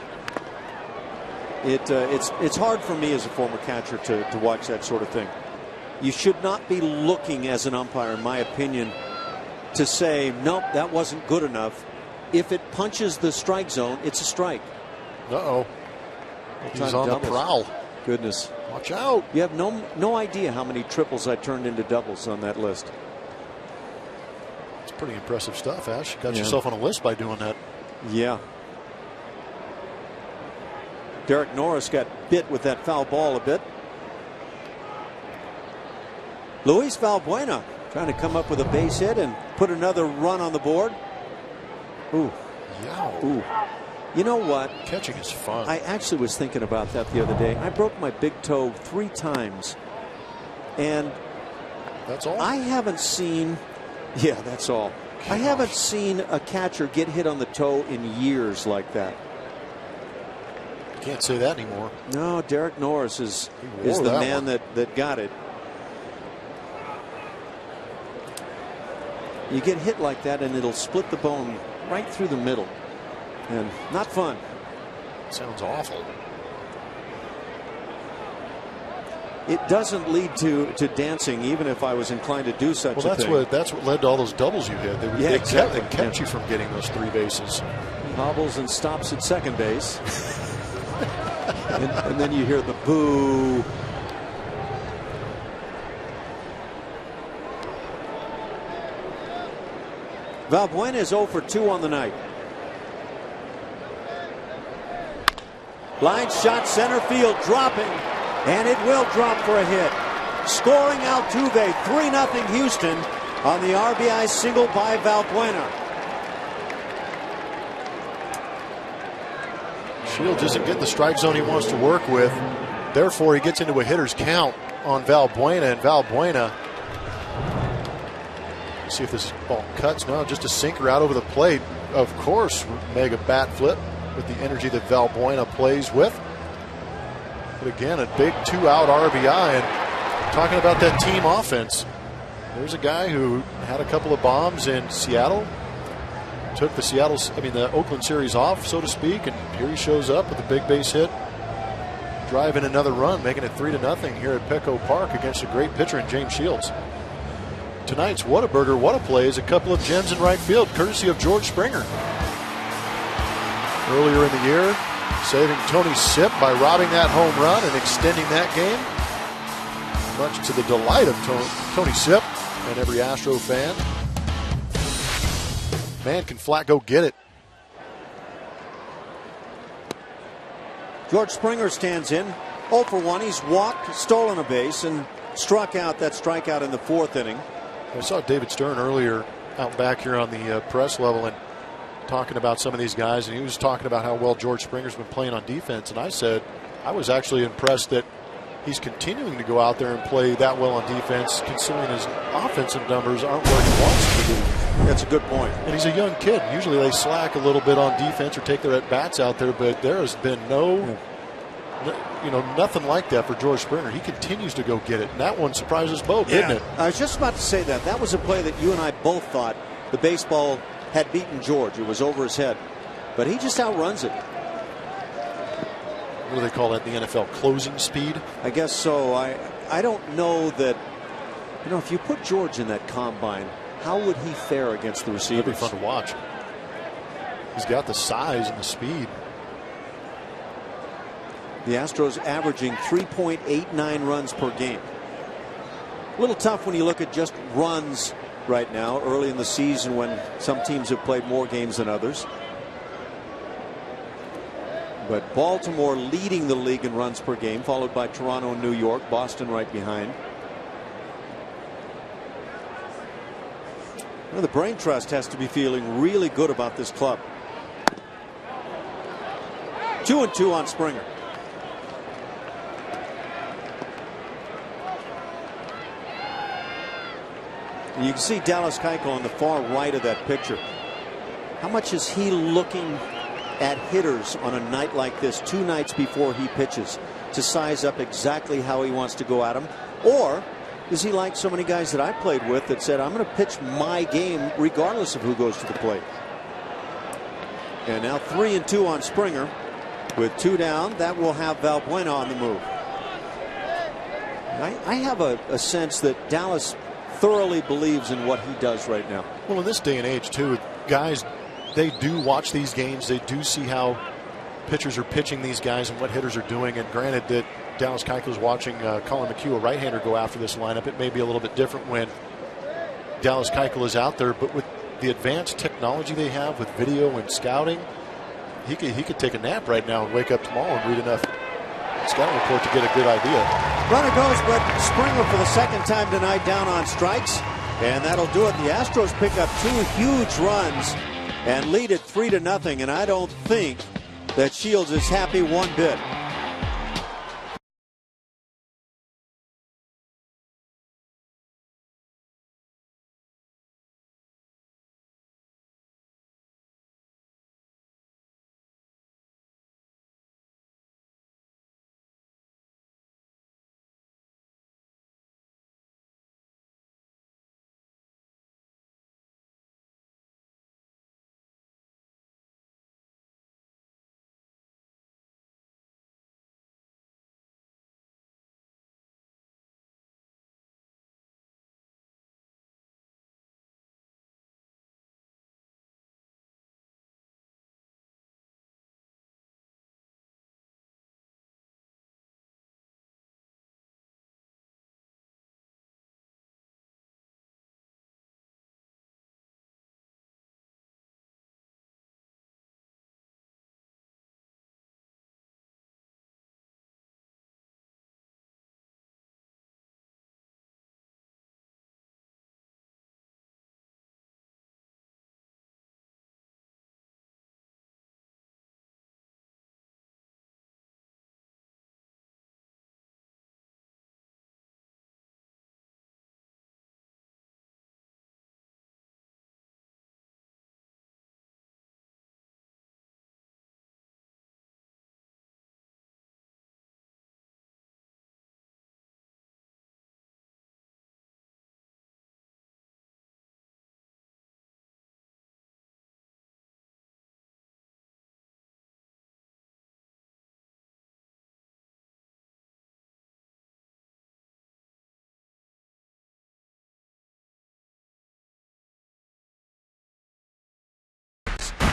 it's hard for me as a former catcher to watch that sort of thing. You should not be looking as an umpire, in my opinion, to say, nope, that wasn't good enough. If it punches the strike zone, it's a strike. Uh-oh. He's on the prowl. Goodness. Watch out. You have no idea how many triples I turned into doubles on that list. It's pretty impressive stuff, Ash. You got yourself on a list by doing that. Yeah. Derek Norris got bit with that foul ball a bit. Luis Valbuena trying to come up with a base hit and put another run on the board. Ooh. Yeah. Ooh. You know what? Catching is fun. I actually was thinking about that the other day. I broke my big toe 3 times. And that's all? I haven't seen. Yeah, that's all. Gosh. I haven't seen a catcher get hit on the toe in years like that. Can't say that anymore. No, Derek Norris is the man that got it. You get hit like that and it'll split the bone right through the middle. And not fun. Sounds awful. It doesn't lead to dancing, even if I was inclined to do such a thing. That's what led to all those doubles you hit. They kept you from getting those 3 bases. Hobbles and stops at second base. and then you hear the boo. Valbuena is 0 for 2 on the night. Line shot center field dropping, and it will drop for a hit. Scoring Altuve, 3-0 Houston on the RBI single by Valbuena. Shields isn't getting the strike zone he wants to work with. Therefore, he gets into a hitter's count on Valbuena, and Valbuena. Let's see if this ball cuts. No, just a sinker out over the plate. Of course, mega bat flip with the energy that Valbuena plays with. But again, a big 2-out RBI. And talking about that team offense, there's a guy who had a couple of bombs in Seattle. Took the Oakland series off, so to speak, and here he shows up with a big base hit, driving another run, making it 3-0 here at Petco Park against a great pitcher in James Shields. Tonight's Whataburger What a Play is a couple of gems in right field, courtesy of George Springer. Earlier in the year, saving Tony Sipp by robbing that home run and extending that game, much to the delight of Tony Sipp and every Astro fan. Man, can Flat go get it. George Springer stands in 0 for 1. He's walked, stolen a base, and struck out that strikeout in the 4th inning. I saw David Stern earlier out back here on the press level and talking about some of these guys, and he was talking about how well George Springer's been playing on defense, and I said I was actually impressed that he's continuing to go out there and play that well on defense, considering his offensive numbers aren't where he wants to be. That's a good point. And he's a young kid. Usually they slack a little bit on defense or take their at-bats out there, but there has been nothing like that for George Springer. He continues to go get it, and that one surprised us both, didn't it? I was just about to say that. That was a play that you and I both thought the baseball had beaten George. It was over his head, but he just outruns it. What do they call that in the NFL? Closing speed? I guess so. I don't know that. If you put George in that combine, how would he fare against the receivers? That'd be fun to watch. He's got the size and the speed. The Astros averaging 3.89 runs per game. A little tough when you look at just runs right now, early in the season when some teams have played more games than others. But Baltimore leading the league in runs per game, followed by Toronto and New York, Boston right behind. Well, the Brain Trust has to be feeling really good about this club. 2-2 on Springer. And you can see Dallas Keuchel on the far right of that picture. How much is he looking at hitters on a night like this, 2 nights before he pitches, to size up exactly how he wants to go at them? Or is he like so many guys that I played with that said, I'm going to pitch my game regardless of who goes to the plate? And now 3-2 on Springer with 2 down. That will have Valbuena on the move. I have a sense that Dallas thoroughly believes in what he does right now. Well, in this day and age, too, guys, they do watch these games. They do see how pitchers are pitching these guys and what hitters are doing. And granted that Dallas Keuchel is watching Colin McHugh, a right-hander, go after this lineup. It may be a little bit different when Dallas Keuchel is out there, but with the advanced technology they have with video and scouting, he could take a nap right now and wake up tomorrow and read enough scouting report to get a good idea. Runner goes, but Springer for the second time tonight down on strikes, and that'll do it. The Astros pick up 2 huge runs and lead it 3-0, and I don't think that Shields is happy one bit.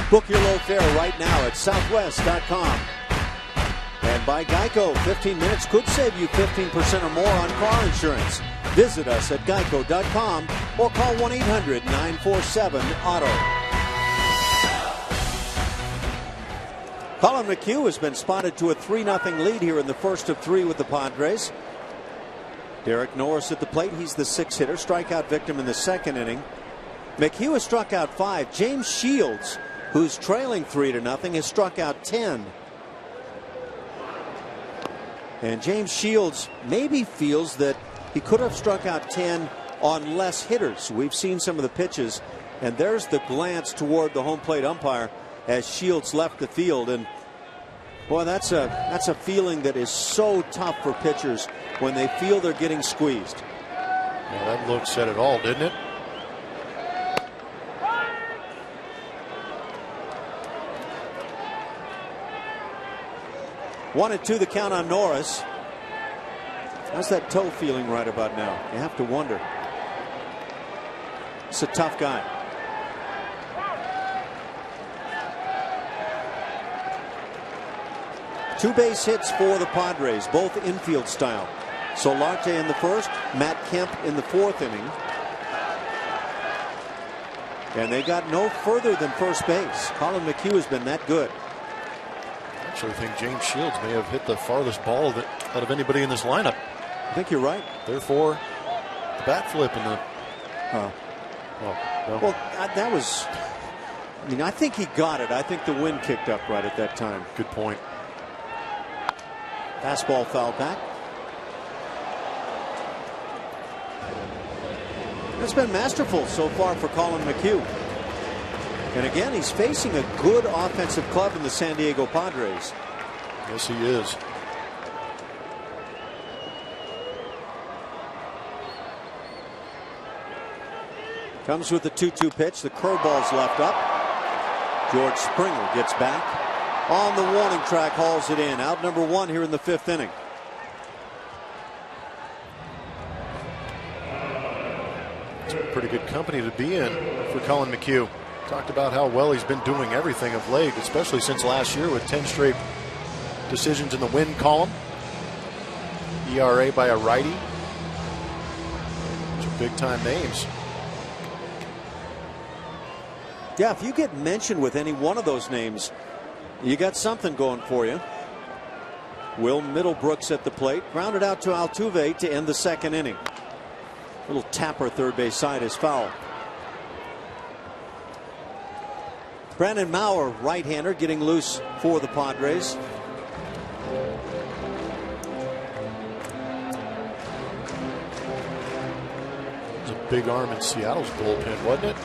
Book your low fare right now at southwest.com. And by Geico, 15 minutes could save you 15% or more on car insurance. Visit us at geico.com or call 1-800-947-AUTO. Colin McHugh has been spotted to a 3-0 lead here in the first of 3 with the Padres. Derek Norris at the plate. He's the 6th hitter, strikeout victim in the 2nd inning. McHugh has struck out 5. James Shields, who's trailing 3-0, has struck out 10. And James Shields maybe feels that he could have struck out 10 on less hitters. We've seen some of the pitches, and there's the glance toward the home plate umpire as Shields left the field. And boy, that's a feeling that is so tough for pitchers when they feel they're getting squeezed. Yeah, that look said it all, didn't it? One and 2 the count on Norris. How's that toe feeling right about now? You have to wonder. It's a tough guy. Two base hits for the Padres, both infield style. Solarte in the 1st, Matt Kemp in the 4th inning. And they got no further than first base. Colin McHugh has been that good. actually think James Shields may have hit the farthest ball out of anybody in this lineup. I think you're right. Therefore, the bat flip and the. Well, that was. I mean, I think he got it. I think the wind kicked up right at that time. Good point. Fastball fouled back. It's been masterful so far for Colin McHugh. And again, he's facing a good offensive club in the San Diego Padres. Yes, he is. Comes with the 2-2 pitch. The curveball's left up. George Springer gets back. On the warning track, hauls it in. Out number 1 here in the 5th inning. It's pretty good company to be in for Colin McHugh. Talked about how well he's been doing everything of late, especially since last year with 10 straight decisions in the win column. ERA by a righty. Those are big-time names. Yeah, if you get mentioned with any one of those names, you got something going for you. Will Middlebrooks at the plate. Grounded out to Altuve to end the 2nd inning. Little tapper third base side is foul. Brandon Maurer, right-hander, getting loose for the Padres. It was a big arm in Seattle's bullpen, wasn't it?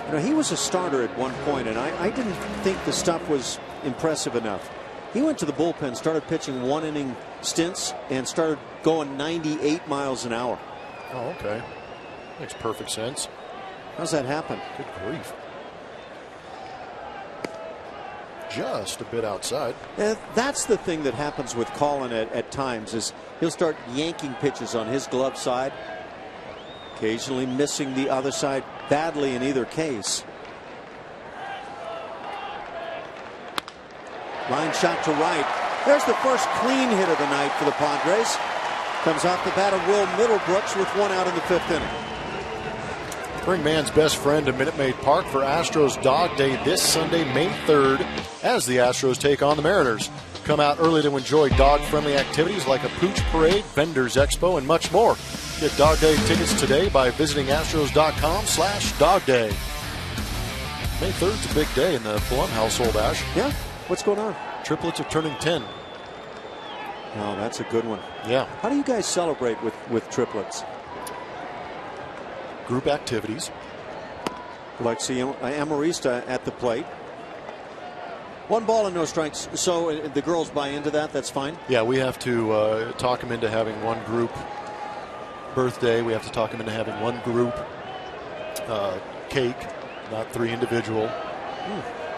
You know, he was a starter at one point, and I didn't think the stuff was impressive enough. He went to the bullpen, started pitching 1-inning stints, and started going 98 miles an hour. Oh, okay. Makes perfect sense. How's that happen? Good grief. Just a bit outside. And that's the thing that happens with Colin at times, is he'll start yanking pitches on his glove side, occasionally missing the other side badly in either case. Line shot to right. There's the first clean hit of the night for the Padres. Comes off the bat of Will Middlebrooks with 1 out in the 5th inning. Bring man's best friend to Minute Maid Park for Astros Dog Day this Sunday, May 3rd, as the Astros take on the Mariners. Come out early to enjoy dog-friendly activities like a pooch parade, vendors expo, and much more. Get Dog Day tickets today by visiting astros.com/dogday. May 3rd's a big day in the Blum household, Ash. Yeah? What's going on? Triplets are turning 10. Oh, that's a good one. Yeah. How do you guys celebrate with triplets? Group activities. Like see Amarista at the plate. 1 ball and no strikes. So the girls buy into that. That's fine. Yeah, we have to talk them into having one group birthday. We have to talk them into having one group cake, not 3 individual.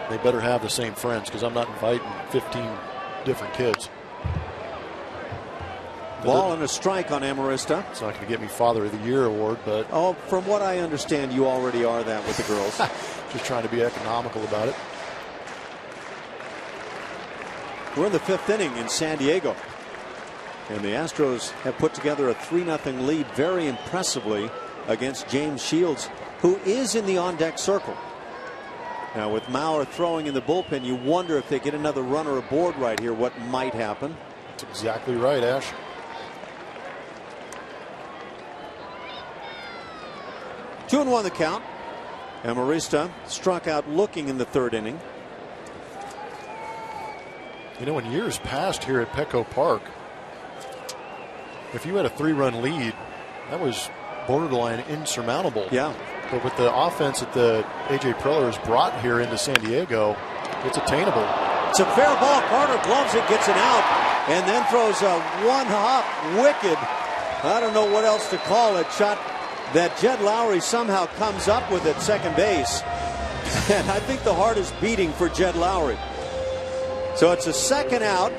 They better have the same friends, because I'm not inviting 15 different kids. Ball and a strike on Amarista. It's not going to get me Father of the Year award, but oh, from what I understand, you already are that with the girls. Just trying to be economical about it. We're in the 5th inning in San Diego, and the Astros have put together a 3-0 lead very impressively against James Shields, who is in the on-deck circle. Now, with Maurer throwing in the bullpen, you wonder if they get another runner aboard right here, what might happen. That's exactly right, Ash. 2-1 the count. Amarista struck out looking in the 3rd inning. You know, in years past here at Petco Park, if you had a 3-run lead, that was borderline insurmountable. Yeah. But with the offense that the A.J. Preller has brought here into San Diego, it's attainable. It's a fair ball. Carter gloves it, gets it out, and then throws a one-hop wicked, I don't know what else to call it, shot that Jed Lowry somehow comes up with at second base. And I think the heart is beating for Jed Lowry. So it's a 2nd out,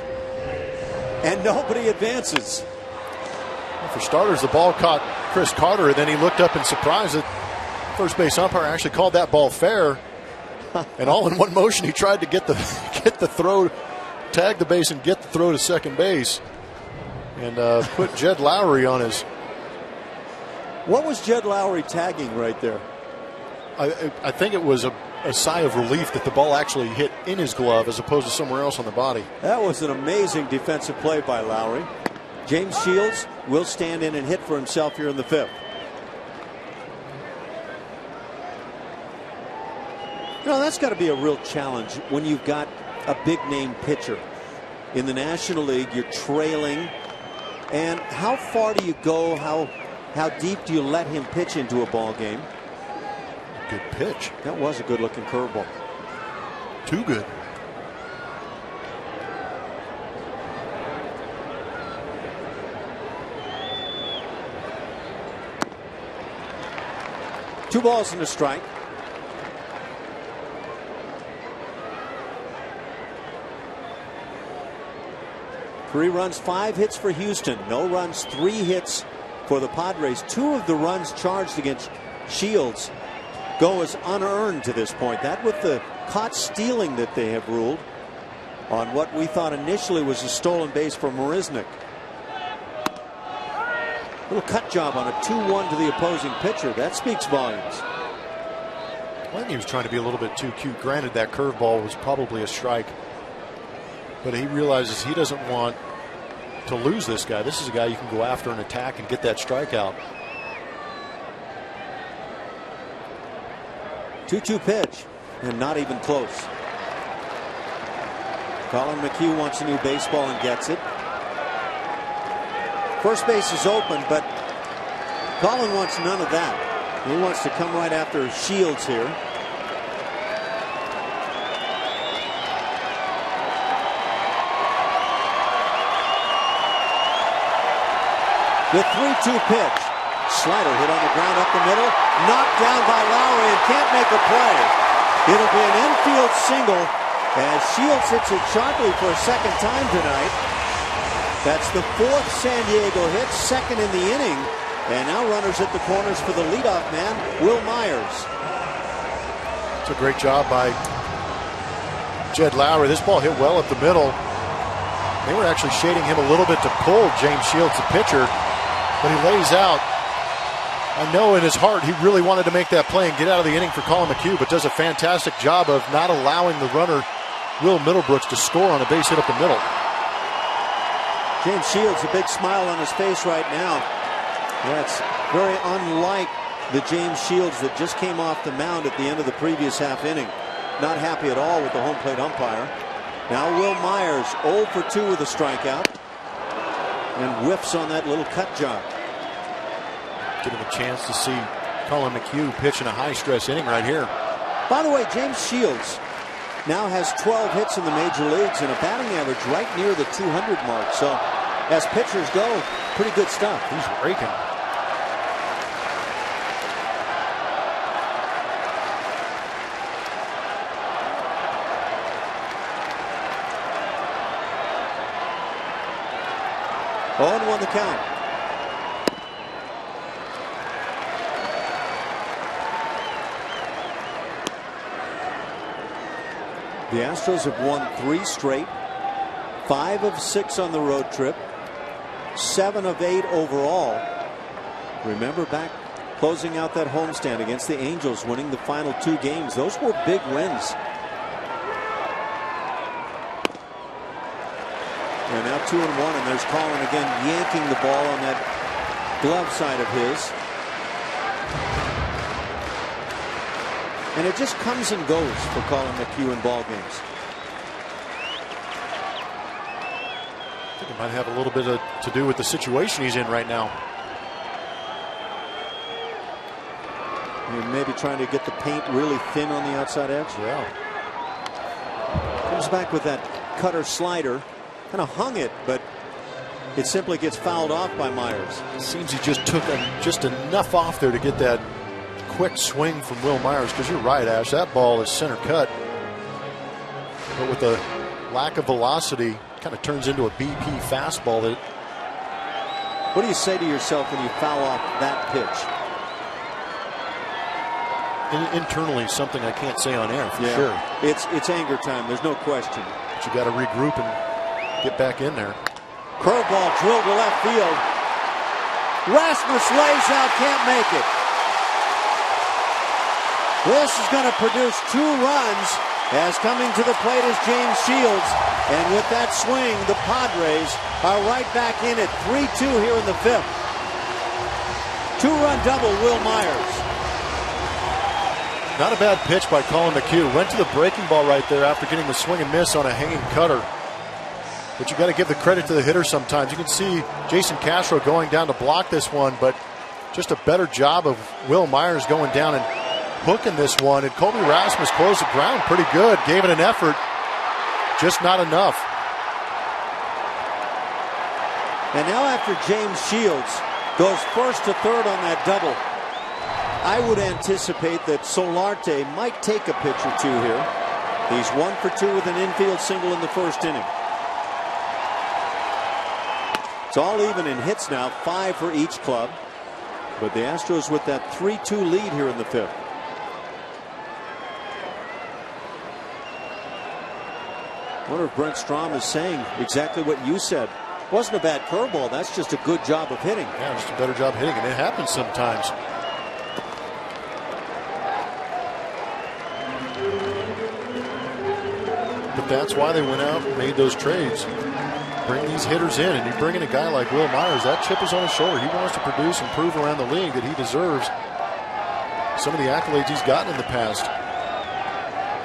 and nobody advances. Well, for starters, the ball caught Chris Carter, and then he looked up in surprise that first base umpire actually called that ball fair. And all in one motion, he tried to get the throw, tag the base, and get the throw to second base, and put Jed Lowry on his. What was Jed Lowry tagging right there? I think it was a sigh of relief that the ball actually hit in his glove as opposed to somewhere else on the body. That was an amazing defensive play by Lowry. James Shields will stand in and hit for himself here in the 5th. You know, that's got to be a real challenge when you've got a big name pitcher in the National League. You're trailing, and how far do you go? How deep do you let him pitch into a ball game? Good pitch. That was a good looking curveball. Too good. Two balls and a strike. Three runs, 5 hits for Houston. No runs, 3 hits for the Padres. 2 of the runs charged against Shields go as unearned to this point. That with the caught stealing that they have ruled on what we thought initially was a stolen base for Marisnik. Little cut job on a 2-1 to the opposing pitcher. That speaks volumes. I think he was trying to be a little bit too cute. Granted, that curveball was probably a strike, but he realizes he doesn't want to lose this guy. This is a guy you can go after and attack and get that strikeout. 2-2 pitch, and not even close. Colin McHugh wants a new baseball and gets it. First base is open, but Colin wants none of that. He wants to come right after Shields here. The 3-2 pitch. Slider hit on the ground up the middle. Knocked down by Lowry and can't make a play. It'll be an infield single as Shields hits it sharply for a second time tonight. That's the 4th San Diego hit, 2nd in the inning. And now runners at the corners for the leadoff man, Will Myers. It's a great job by Jed Lowry. This ball hit well up the middle. They were actually shading him a little bit to pull James Shields, the pitcher, but he lays out. I know in his heart he really wanted to make that play and get out of the inning for Colin McHugh, but does a fantastic job of not allowing the runner, Will Middlebrooks, to score on a base hit up the middle. James Shields, a big smile on his face right now. That's very unlike the James Shields that just came off the mound at the end of the previous half inning. Not happy at all with the home plate umpire. Now Will Myers 0 for 2 with a strikeout and whiffs on that little cut job. Give him a chance to see Colin McHugh pitch in a high-stress inning right here. By the way, James Shields now has 12 hits in the major leagues and a batting average right near the 200 mark. So as pitchers go, pretty good stuff. He's raking. Oh, and 1 the count. The Astros have won 3 straight, 5 of 6 on the road trip, 7 of 8 overall. Remember back closing out that homestand against the Angels, winning the final 2 games. Those were big wins. And now 2-1, and there's Colin again yanking the ball on that glove side of his. And it just comes and goes for Colin McHugh in ball games. I think it might have a little bit to do with the situation he's in right now. And maybe trying to get the paint really thin on the outside edge. Yeah. Comes back with that cutter slider. Kind of hung it, but it simply gets fouled off by Myers. It seems he just took just enough off there to get that quick swing from Will Myers, because you're right, Ash, that ball is center cut, but with the lack of velocity kind of turns into a BP fastball. That what do you say to yourself when you foul off that pitch? Internally, something I can't say on air for sure. It's anger time, there's no question. But you got to regroup and get back in there. Curveball drilled to left field. Rasmus lays out, can't make it. This is going to produce 2 runs, as coming to the plate is James Shields. And with that swing, the Padres are right back in at 3-2 here in the 5th. 2-run double, Will Myers. Not a bad pitch by Colin McHugh. Went to the breaking ball right there after getting the swing and miss on a hanging cutter. But you got to give the credit to the hitter sometimes. You can see Jason Castro going down to block this one, but just a better job of Will Myers going down and hooking this one. And Colby Rasmus closed the ground pretty good. Gave it an effort. Just not enough. And now after James Shields goes first to third on that double, I would anticipate that Solarte might take a pitch or two here. He's 1 for 2 with an infield single in the first inning. It's all even in hits now, 5 for each club. But the Astros with that 3-2 lead here in the 5th. I wonder if Brent Strom is saying exactly what you said. Wasn't a bad curveball. That's just a good job of hitting. Yeah, just a better job hitting, and it happens sometimes. But that's why they went out and made those trades. Bring these hitters in, and you bring in a guy like Will Myers. That chip is on his shoulder. He wants to produce and prove around the league that he deserves some of the accolades he's gotten in the past.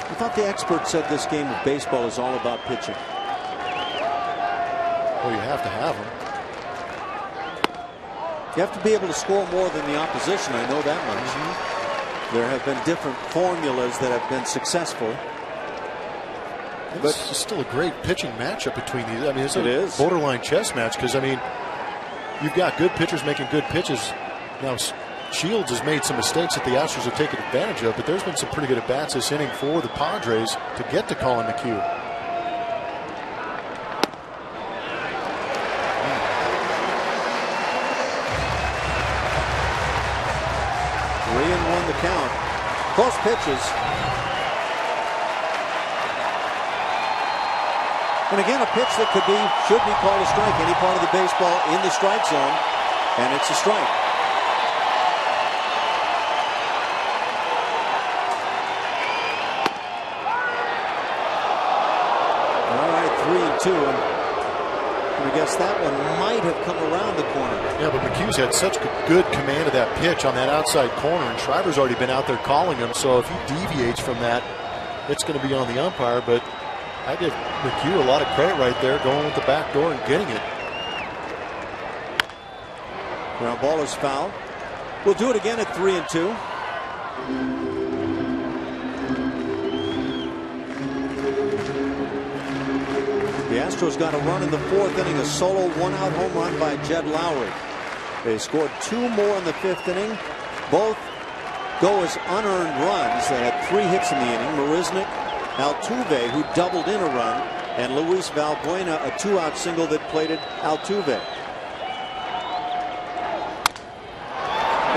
I thought the expert said this game of baseball is all about pitching. Well, you have to have them. You have to be able to score more than the opposition. I know that much. There have been different formulas that have been successful. But it's still a great pitching matchup between these. I mean, it's a borderline chess match because, I mean, you've got good pitchers making good pitches. Now, Shields has made some mistakes that the Astros have taken advantage of, but there's been some pretty good at-bats this inning for the Padres to get to Colin McHugh. 3-1 the count. Close pitches. And again, a pitch that should be called a strike. Any part of the baseball in the strike zone, and it's a strike. All right, 3-2. And I guess that one might have come around the corner. Yeah, but McHugh's had such good command of that pitch on that outside corner, and Schreiber's already been out there calling him. So if he deviates from that, it's going to be on the umpire. But I give McHugh a lot of credit right there, going with the back door and getting it. Ground ball is foul. We'll do it again at 3-2. The Astros got a run in the 4th inning, a solo 1-out home run by Jed Lowry. They scored 2 more in the 5th inning. Both go as unearned runs. They had 3 hits in the inning. Marisnik, Altuve, who doubled in a run, and Luis Valbuena, a 2-out single that plated Altuve.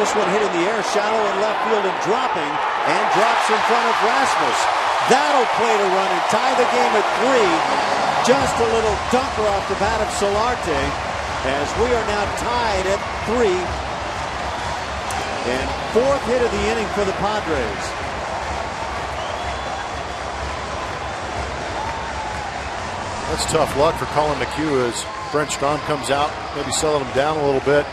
This one hit in the air, shallow in left field and dropping, and drops in front of Rasmus. That'll plate a run and tie the game at 3. Just a little dunker off the bat of Solarte, as we are now tied at 3. And 4th hit of the inning for the Padres. That's tough luck for Colin McHugh as Brent Strom comes out, maybe selling him down a little bit.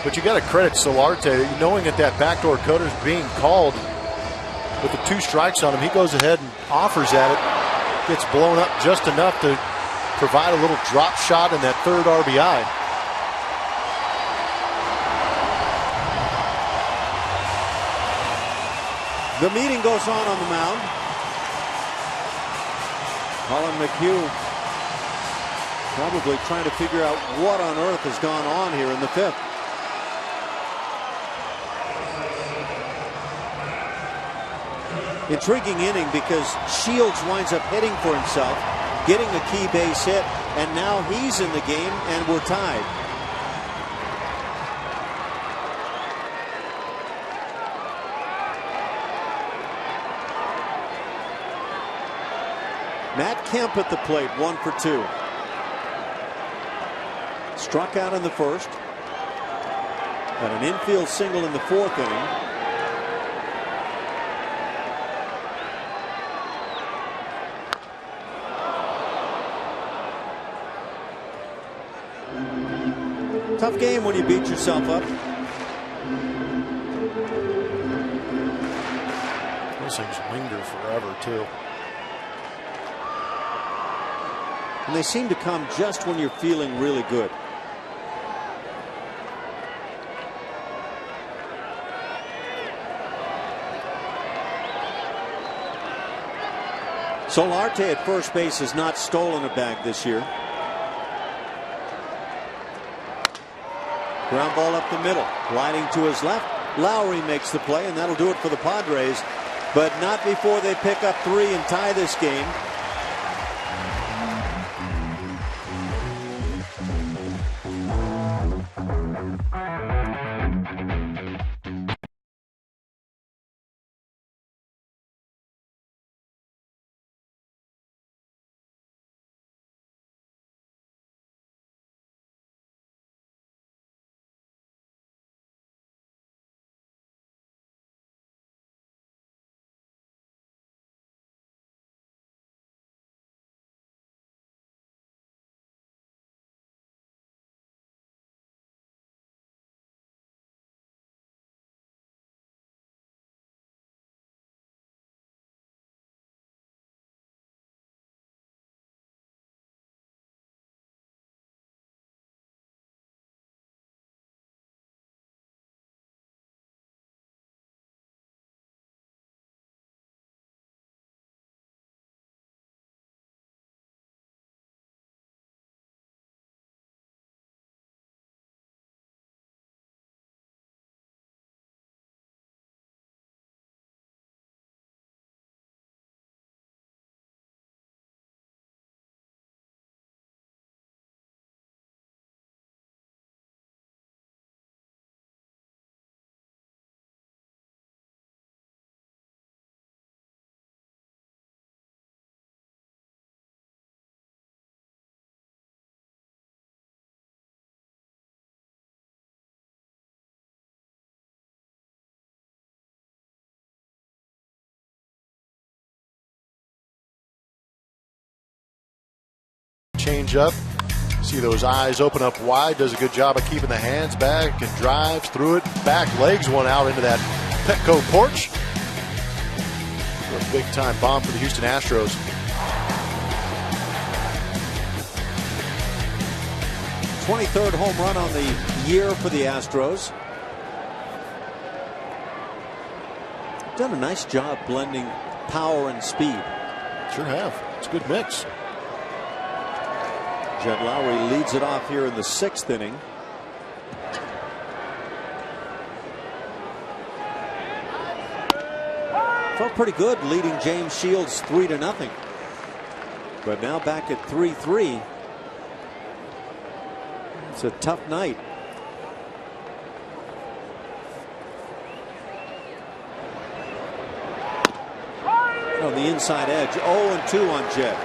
But you got to credit Solarte, knowing that that backdoor cutter is being called with the 2 strikes on him. He goes ahead and offers at it, gets blown up just enough to provide a little drop shot in that 3rd RBI. The meeting goes on the mound. Colin McHugh probably trying to figure out what on earth has gone on here in the 5th. Intriguing inning because Shields winds up hitting for himself, getting a key base hit, and now he's in the game and we're tied. Matt Kemp at the plate, 1 for 2. Struck out in the 1st. Got an infield single in the 4th inning. Tough game when you beat yourself up. Those things linger forever, too. And they seem to come just when you're feeling really good. Solarte at first base has not stolen a bag this year. Ground ball up the middle, gliding to his left. Lowry makes the play, and that'll do it for the Padres, but not before they pick up 3 and tie this game. Change up. See those eyes open up wide. Does a good job of keeping the hands back and drives through it. Back legs one out into that Petco porch. For a big time bomb for the Houston Astros. '23rd home run on the year for the Astros. Done a nice job blending power and speed. Sure have. It's a good mix. Jed Lowry leads it off here in the 6th inning. Felt pretty good leading James Shields 3-0. But now back at 3-3. It's a tough night. On the inside edge, 0-2 on Jed.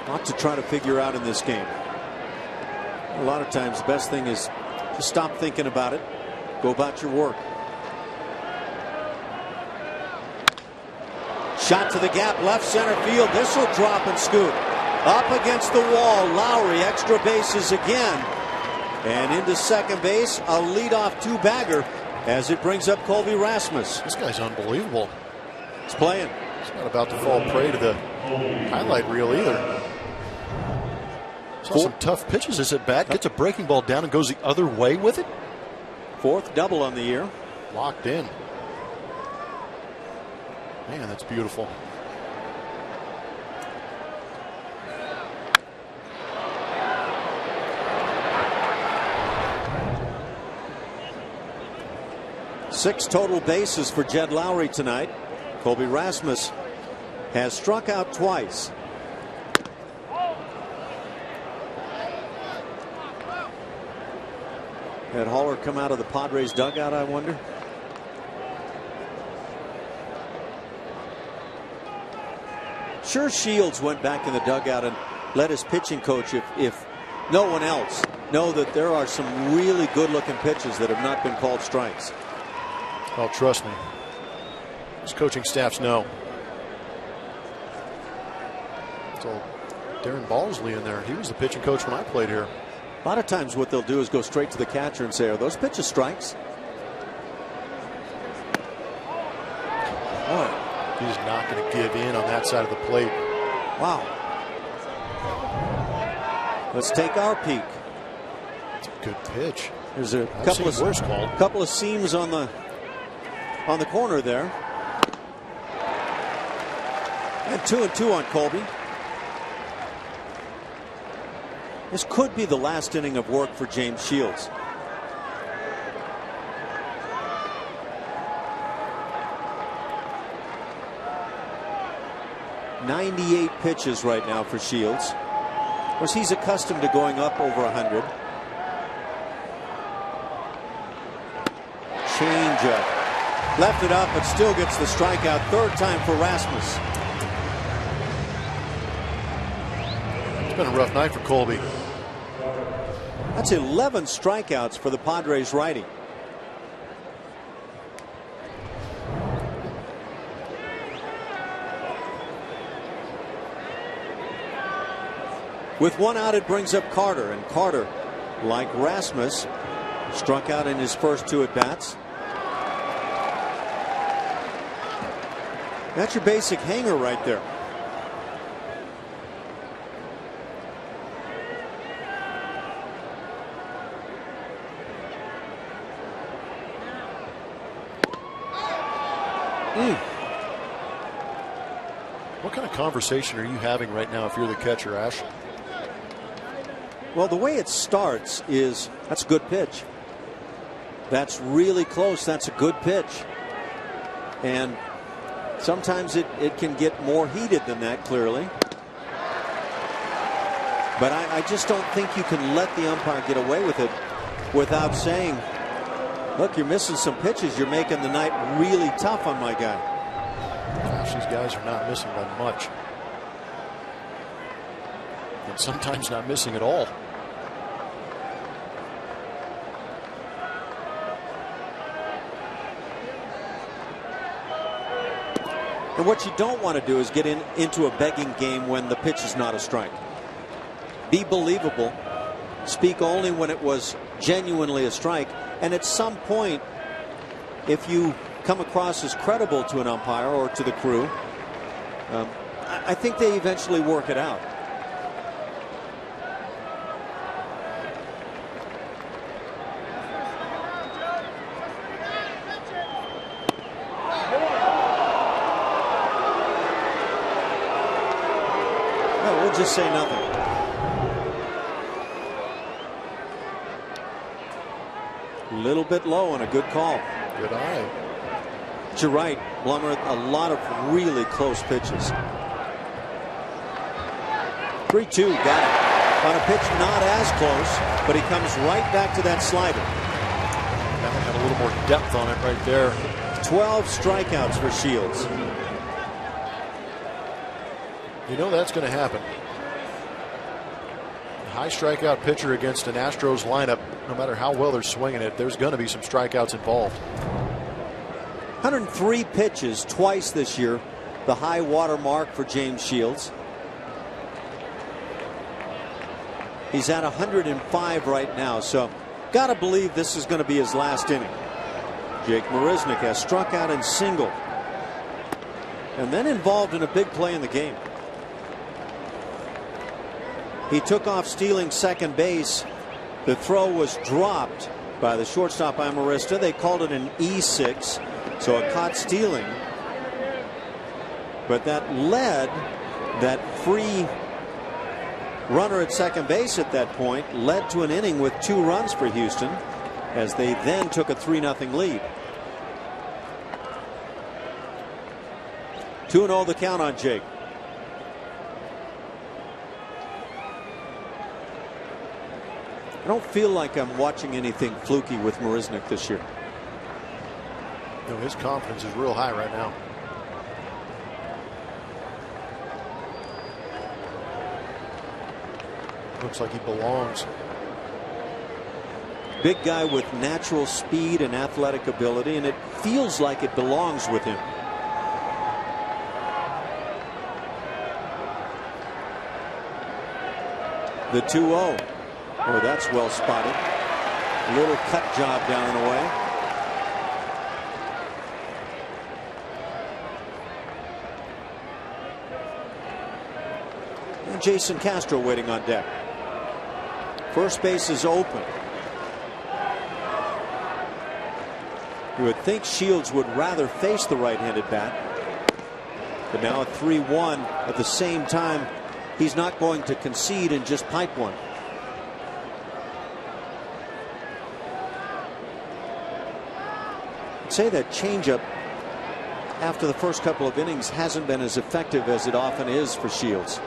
Lot to try to figure out in this game. A lot of times the best thing is to stop thinking about it. Go about your work. Shot to the gap, left center field. This will drop and scoot. Up against the wall. Lowry, extra bases again. And into second base, a leadoff 2-bagger as it brings up Colby Rasmus. This guy's unbelievable. He's playing. He's not about to fall prey to the highlight reel either. Saw some tough pitches. Is it bad? Gets a breaking ball down and goes the other way with it. 4th double on the year. Locked in. Man, that's beautiful. Six total bases for Jed Lowry tonight. Colby Rasmus has struck out twice. Had Haller come out of the Padres dugout, I wonder? Sure, Shields went back in the dugout and let his pitching coach, if no one else, know that there are some really good-looking pitches that have not been called strikes. Oh, trust me. His coaching staffs know. So Darren Balsley in there. He was the pitching coach when I played here. A lot of times what they'll do is go straight to the catcher and say, are those pitches strikes? Boy, he's not going to give in on that side of the plate. Wow. Let's take our peek. It's a good pitch. There's a couple of seams on the corner there. And 2-2 on Colby. This could be the last inning of work for James Shields. .98 pitches right now for Shields. Of course, he's accustomed to going up over 100. Changeup. Left it up, but still gets the strikeout. Third time for Rasmus. It's been a rough night for Colby. That's 11 strikeouts for the Padres righty. With one out, it brings up Carter, and Carter, like Rasmus, struck out in his first 2 at-bats. That's your basic hanger right there. What kind of conversation are you having right now if you're the catcher, Ash? Well, the way it starts is, that's a good pitch. That's really close. That's a good pitch. And sometimes it can get more heated than that, clearly. But I just don't think you can let the umpire get away with it without saying, look, you're missing some pitches. You're making the night really tough on my guy. Gosh, these guys are not missing by much. And sometimes not missing at all. And what you don't want to do is get into a begging game when the pitch is not a strike. Be believable. Speak only when it was genuinely a strike. And at some point, if you come across as credible to an umpire or to the crew, I think they eventually work it out. No, we'll just say nothing. A little bit low and a good call. Good eye. But you're right, Blummer, a lot of really close pitches. 3-2, got it. On a pitch not as close, but he comes right back to that slider. That one had a little more depth on it right there. 12 strikeouts for Shields. You know that's going to happen. A high strikeout pitcher against an Astros lineup, no matter how well they're swinging it, there's going to be some strikeouts involved. 103 pitches twice this year, the high water mark for James Shields. He's at 105 right now, so got to believe this is going to be his last inning. Jake Marisnick has struck out and singled, and then involved in a big play in the game. He took off stealing second base. The throw was dropped by the shortstop Amarista. They called it an E6, so a caught stealing. But that led, that free runner at second base at that point led to an inning with 2 runs for Houston, as they then took a 3-0 lead. 2-0 the count on Jake. I don't feel like I'm watching anything fluky with Marisnick this year. You know, his confidence is real high right now. Looks like he belongs. Big guy with natural speed and athletic ability, and it feels like it belongs with him. The 2-0. Oh, that's well spotted. Little cut job down and away. And Jason Castro waiting on deck. First base is open. You would think Shields would rather face the right-handed bat. But now at 3-1, at the same time, he's not going to concede and just pipe one. I'd say that changeup after the first couple of innings hasn't been as effective as it often is for Shields.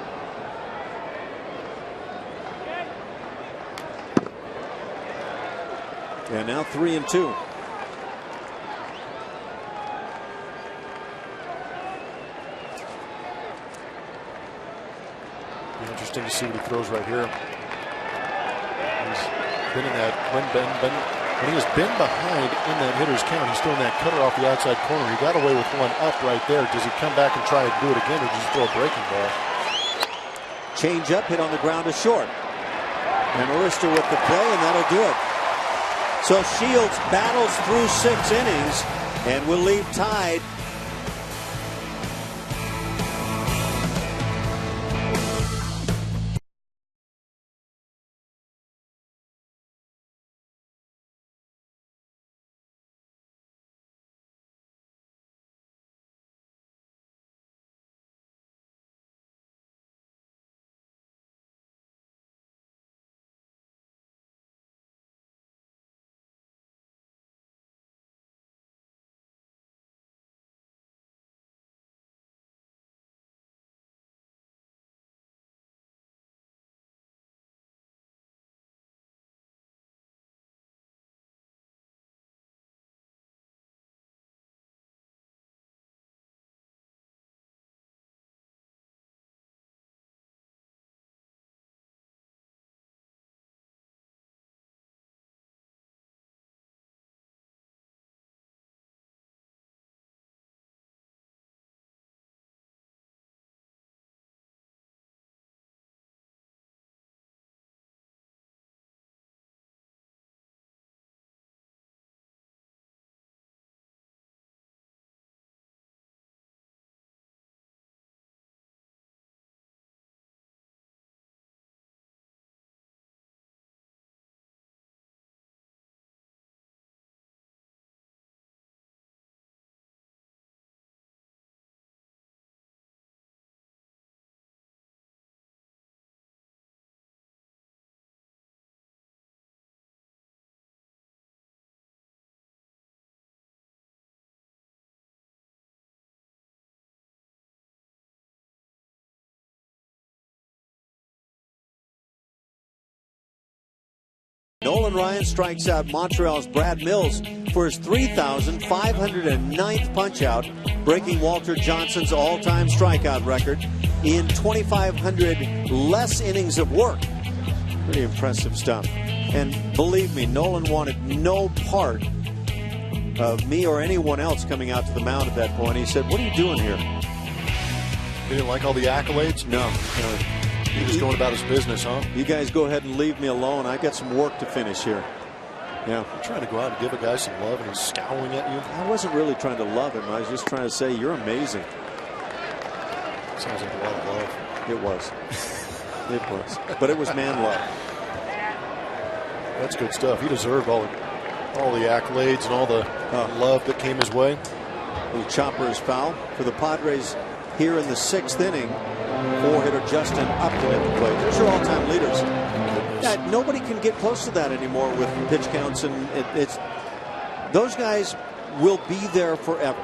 And now 3-2. Interesting to see what he throws right here. He's been in that when he has been behind in that hitter's count. He's throwing that cutter off the outside corner. He got away with one up right there. Does he come back and try to do it again, or does he throw a breaking ball? Change up, hit on the ground to short. And Arister with the play, and that'll do it. So Shields battles through 6 innings and will leave tied. Nolan Ryan strikes out Montreal's Brad Mills for his 3,509th punch-out, breaking Walter Johnson's all-time strikeout record in 2,500 less innings of work. Pretty impressive stuff. And believe me, Nolan wanted no part of me or anyone else coming out to the mound at that point. He said, "What are you doing here?" He didn't like all the accolades? No. He was going about his business, huh? You guys go ahead and leave me alone. I got some work to finish here. Yeah. You're trying to go out and give a guy some love, and he's scowling at you. I wasn't really trying to love him. I was just trying to say, you're amazing. Sounds like a lot of love. It was. It was. But it was man love. That's good stuff. He deserved all the accolades and all the love that came his way. The chopper is foul for the Padres here in the 6th inning. 4-hitter Justin Upton at the plate. There's your all-time leaders. Yeah, nobody can get close to that anymore with pitch counts, and it's those guys will be there forever.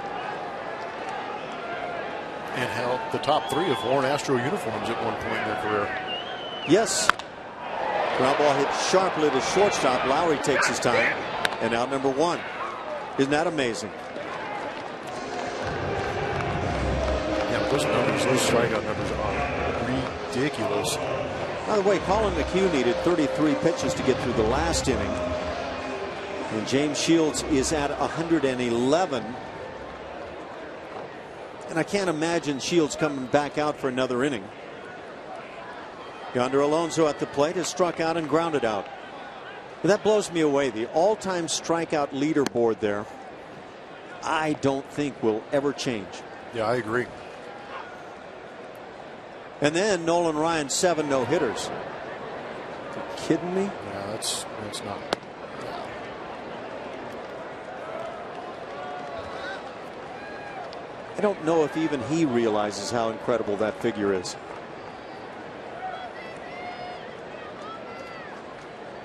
And how the top 3 have worn Astro uniforms at one point in their career. Yes. Ground ball hit sharply to shortstop. Lowry takes his time, and out number 1. Isn't that amazing? Yeah, those numbers, those strikeout numbers are ridiculous. By the way, Colin McHugh needed 33 pitches to get through the last inning. And James Shields is at 111. And I can't imagine Shields coming back out for another inning. Yonder Alonso at the plate has struck out and grounded out. But that blows me away. The all-time strikeout leaderboard there, I don't think will ever change. Yeah, I agree. And then Nolan Ryan, 7 no-hitters. You kidding me? Yeah, that's not. I don't know if even he realizes how incredible that figure is.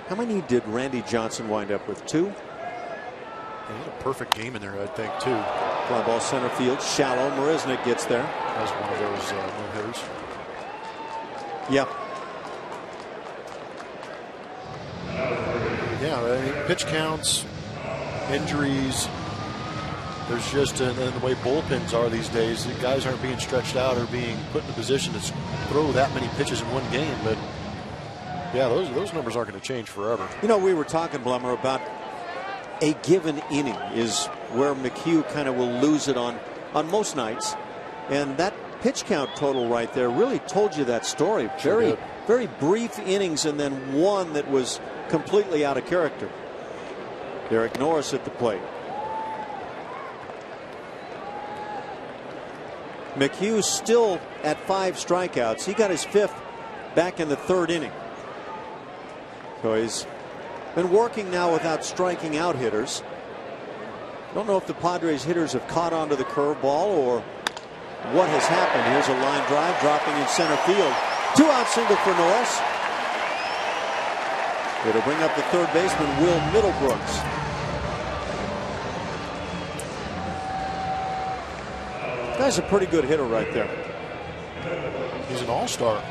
How many did Randy Johnson wind up with? 2? He had a perfect game in there, I think, too. Fly ball center field, shallow. Marisnik gets there. That was one of those no-hitters. Yep. Yeah, I mean, pitch counts, injuries. There's just, and the way bullpens are these days, the guys aren't being stretched out or being put in a position to throw that many pitches in one game. But yeah, those numbers aren't going to change forever. You know, we were talking, Blummer, about a given inning is where McHugh kind of will lose it on most nights, and that pitch count total right there really told you that story. Sure very brief innings, and then one that was completely out of character. Derek Norris at the plate. McHugh still at 5 strikeouts. He got his 5th back in the 3rd inning. So he's been working now without striking out hitters. Don't know if the Padres hitters have caught onto the curveball or what has happened. Here's a line drive dropping in center field. 2-out single for Norris. It'll bring up the 3rd baseman, Will Middlebrooks. Guy's a pretty good hitter right there. He's an all-star.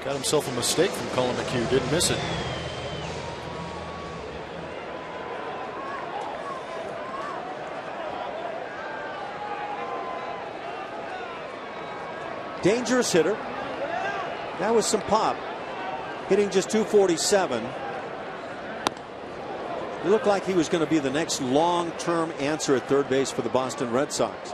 Got himself a mistake from Colin McHugh. Didn't miss it. Dangerous hitter. That was some pop. Hitting just 247. It looked like he was going to be the next long-term answer at 3rd base for the Boston Red Sox.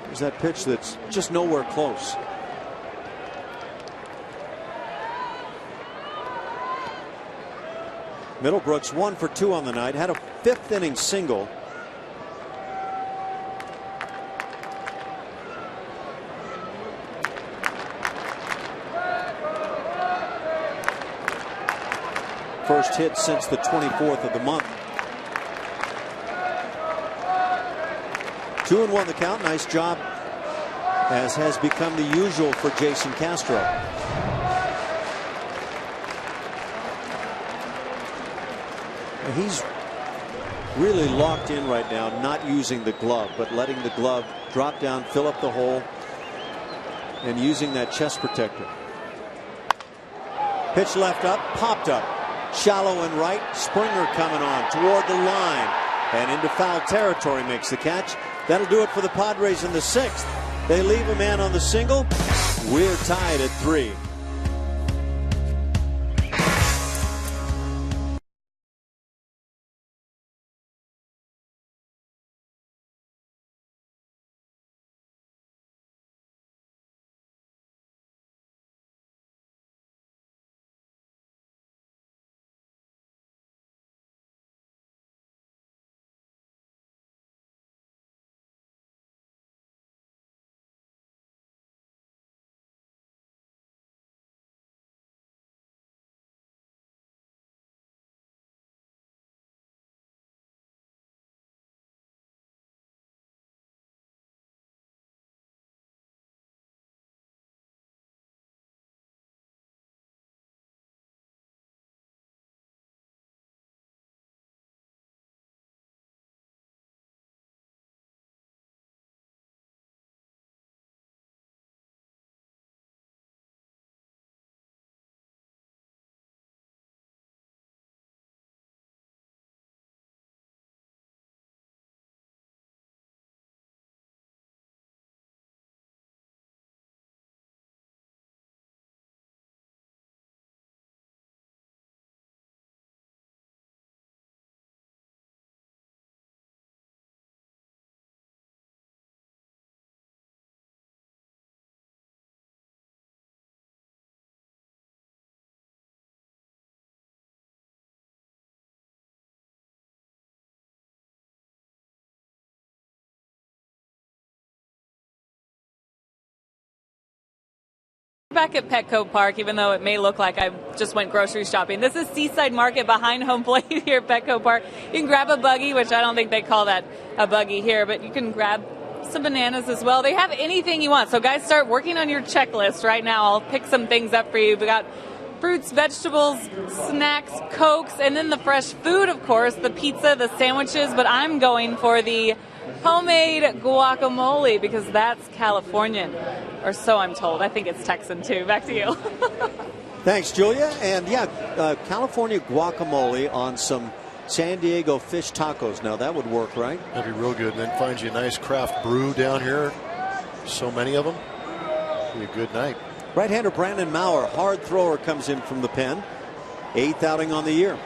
There's that pitch that's just nowhere close. Middlebrooks 1 for 2 on the night, had a 5th inning single. First hit since the 24th of the month. 2-1 the count. Nice job, as has become the usual for Jason Castro. He's really locked in right now, not using the glove, but letting the glove drop down, fill up the hole, and using that chest protector. Pitch left up, popped up, shallow and right. Springer coming on toward the line and into foul territory, makes the catch. That'll do it for the Padres in the 6th. They leave a man on the single. We're tied at 3. Back at Petco Park, even though it may look like I just went grocery shopping. This is Seaside Market behind home plate here at Petco Park. You can grab a buggy, which I don't think they call that a buggy here, but you can grab some bananas as well. They have anything you want. So guys, start working on your checklist right now. I'll pick some things up for you. We got fruits, vegetables, snacks, Cokes, and then the fresh food, of course, the pizza, the sandwiches, but I'm going for the homemade guacamole because that's Californian, or so I'm told. I think it's Texan too. Back to you. Thanks, Julia. And yeah, California guacamole on some San Diego fish tacos. Now that would work, right? That'd be real good. And then find you a nice craft brew down here. So many of them. Be a good night. Right-hander Brandon Maurer, hard thrower, comes in from the pen. 8th outing on the year.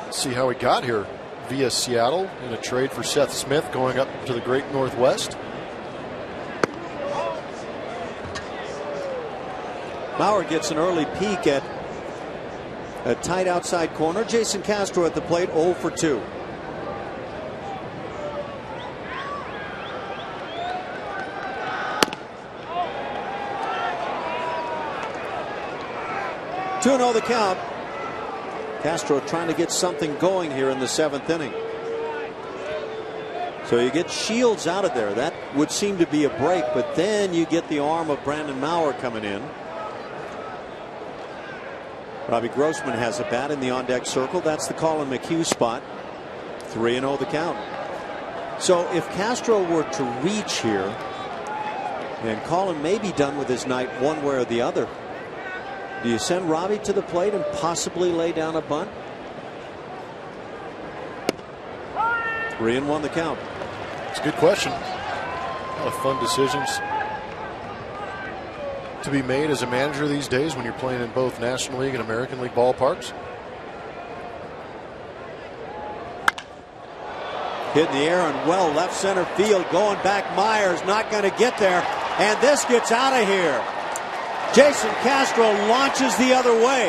Let's see how he got here. Via Seattle in a trade for Seth Smith, going up to the Great Northwest. Maurer gets an early peek at a tight outside corner. Jason Castro at the plate, 0 for 2. Two-0 the count. Castro trying to get something going here in the 7th inning. So you get Shields out of there. That would seem to be a break, but then you get the arm of Brandon Maurer coming in. Robbie Grossman has a bat in the on-deck circle. That's the Colin McHugh spot. 3-0 the count. So if Castro were to reach here, and Colin may be done with his night one way or the other, do you send Robbie to the plate and possibly lay down a bunt? 3-1 the count. It's a good question. A lot of fun decisions to be made as a manager these days when you're playing in both National League and American League ballparks. Hit in the air and well left center field. Going back, Myers not going to get there, and this gets out of here. Jason Castro launches the other way,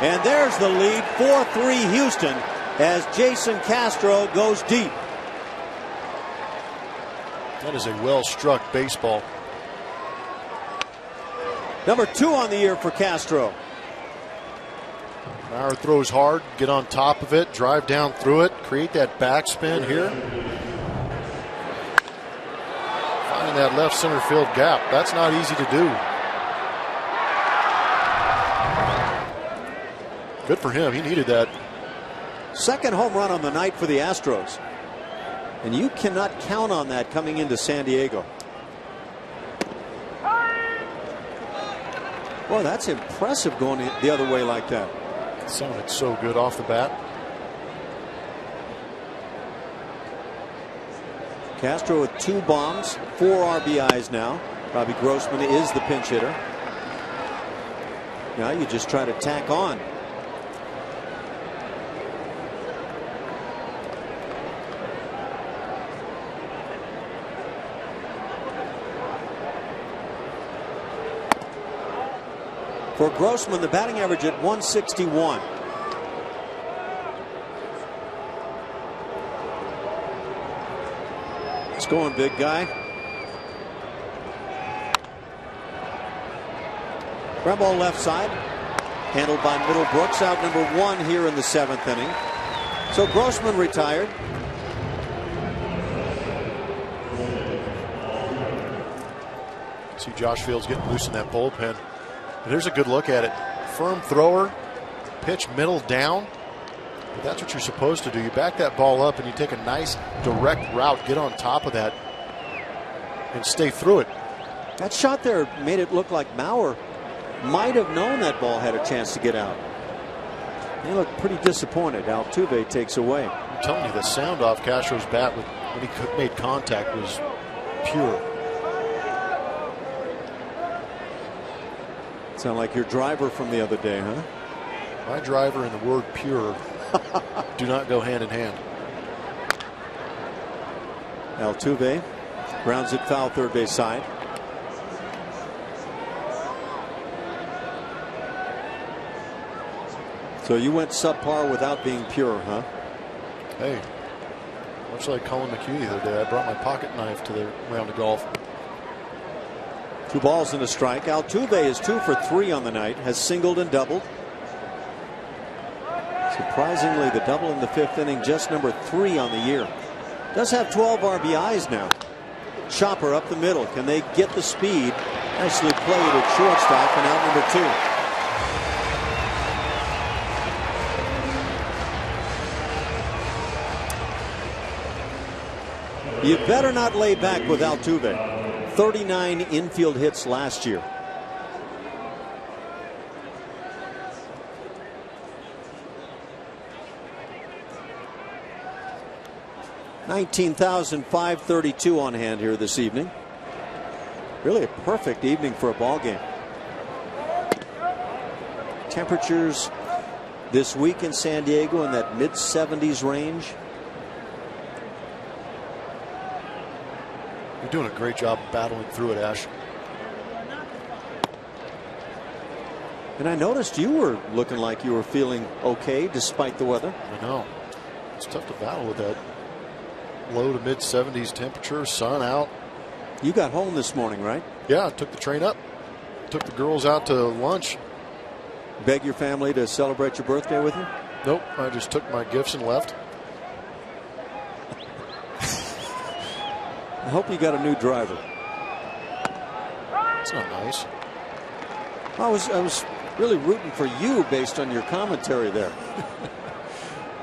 and there's the lead. 4-3 Houston as Jason Castro goes deep. That is a well-struck baseball. Number 2 on the year for Castro. Maurer throws hard, get on top of it, drive down through it, create that backspin here. Finding that left center field gap. That's not easy to do. Good for him. He needed that. Second home run on the night for the Astros. And you cannot count on that coming into San Diego. Boy, that's impressive going the other way like that. It sounded so good off the bat. Castro with 2 bombs, 4 RBIs now. Robbie Grossman is the pinch hitter. Now you just try to tack on. For Grossman, the batting average at 161. It's going, big guy. Ground ball left side. Handled by Middlebrooks, out number 1 here in the 7th inning. So Grossman retired. See Josh Fields getting loose in that bullpen. There's a good look at it. Firm thrower, pitch middle down. But that's what you're supposed to do. You back that ball up and you take a nice direct route, get on top of that, and stay through it. That shot there made it look like Maurer might have known that ball had a chance to get out. He looked pretty disappointed. Altuve takes away. I'm telling you, the sound off Castro's bat when he made contact was pure. Sound like your driver from the other day, huh? My driver and the word pure do not go hand in hand. Altuve grounds it foul third base side. So you went subpar without being pure, huh? Hey, much like Colin McHugh the other day, I brought my pocket knife to the round of golf. 2 balls and a strike. Altuve is 2 for 3 on the night, has singled and doubled. Surprisingly, the double in the 5th inning, just number 3 on the year. Does have 12 RBIs now. Chopper up the middle. Can they get the speed? Nicely played at shortstop, and out number 2. You better not lay back with Altuve. 39 infield hits last year. $19,532 on hand here this evening. Really a perfect evening for a ball game. Temperatures this week in San Diego in that mid-70s range. You're doing a great job battling through it, Ash. And I noticed you were looking like you were feeling okay despite the weather. I know. It's tough to battle with that low to mid 70s temperature, sun out. You got home this morning, right? Yeah, I took the train up. Took the girls out to lunch. Beg your family to celebrate your birthday with you? Nope, I just took my gifts and left. I hope you got a new driver. It's not nice. I was really rooting for you based on your commentary there.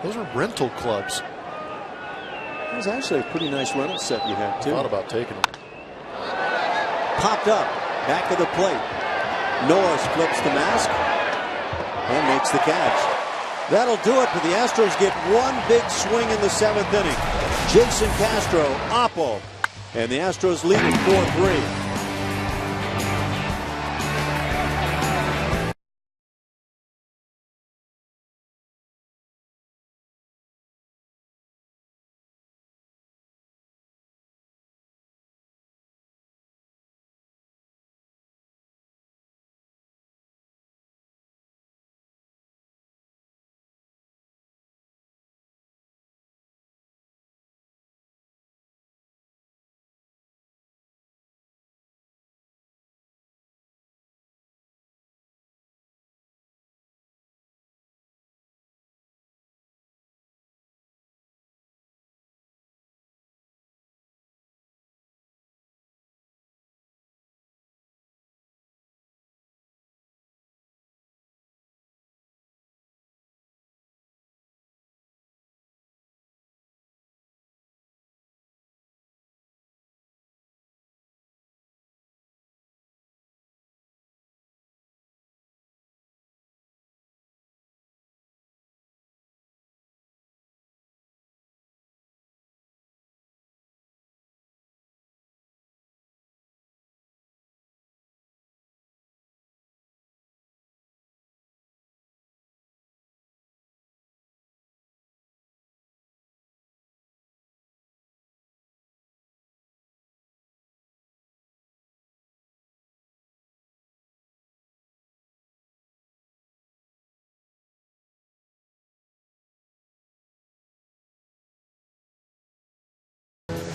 Those are rental clubs. It was actually a pretty nice rental set you had, too. I thought about taking them. Popped up, back of the plate. Norris flips the mask and makes the catch. That'll do it, but the Astros get one big swing in the 7th inning. Jason Castro, Oppo. And the Astros lead it 4-3.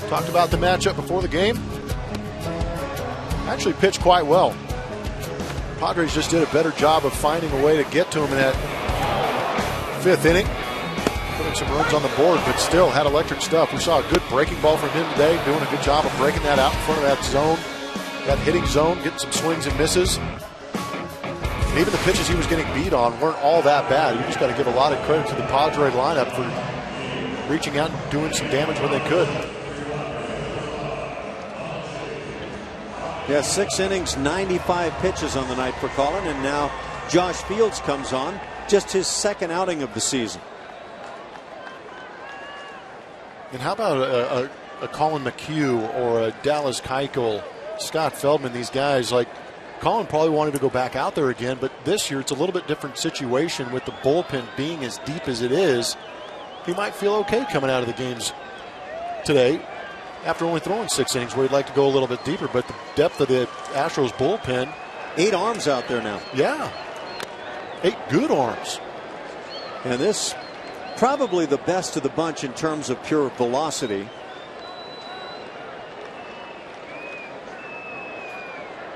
Talked about the matchup before the game. Actually pitched quite well. Padres just did a better job of finding a way to get to him in that 5th inning. Putting some runs on the board, but still had electric stuff. We saw a good breaking ball from him today, doing a good job of breaking that out in front of that zone, that hitting zone, getting some swings and misses. And even the pitches he was getting beat on weren't all that bad. You just got to give a lot of credit to the Padre lineup for reaching out and doing some damage when they could. Yeah, 6 innings, 95 pitches on the night for Colin, and now Josh Fields comes on, just his 2nd outing of the season. And how about a Colin McHugh or a Dallas Keuchel, Scott Feldman, these guys? Like, Colin probably wanted to go back out there again, but this year it's a little bit different situation with the bullpen being as deep as it is. He might feel okay coming out of the games today after only throwing 6 innings, where he'd like to go a little bit deeper. But the depth of the Astros bullpen. 8 arms out there now. Yeah. 8 good arms. And this probably the best of the bunch in terms of pure velocity.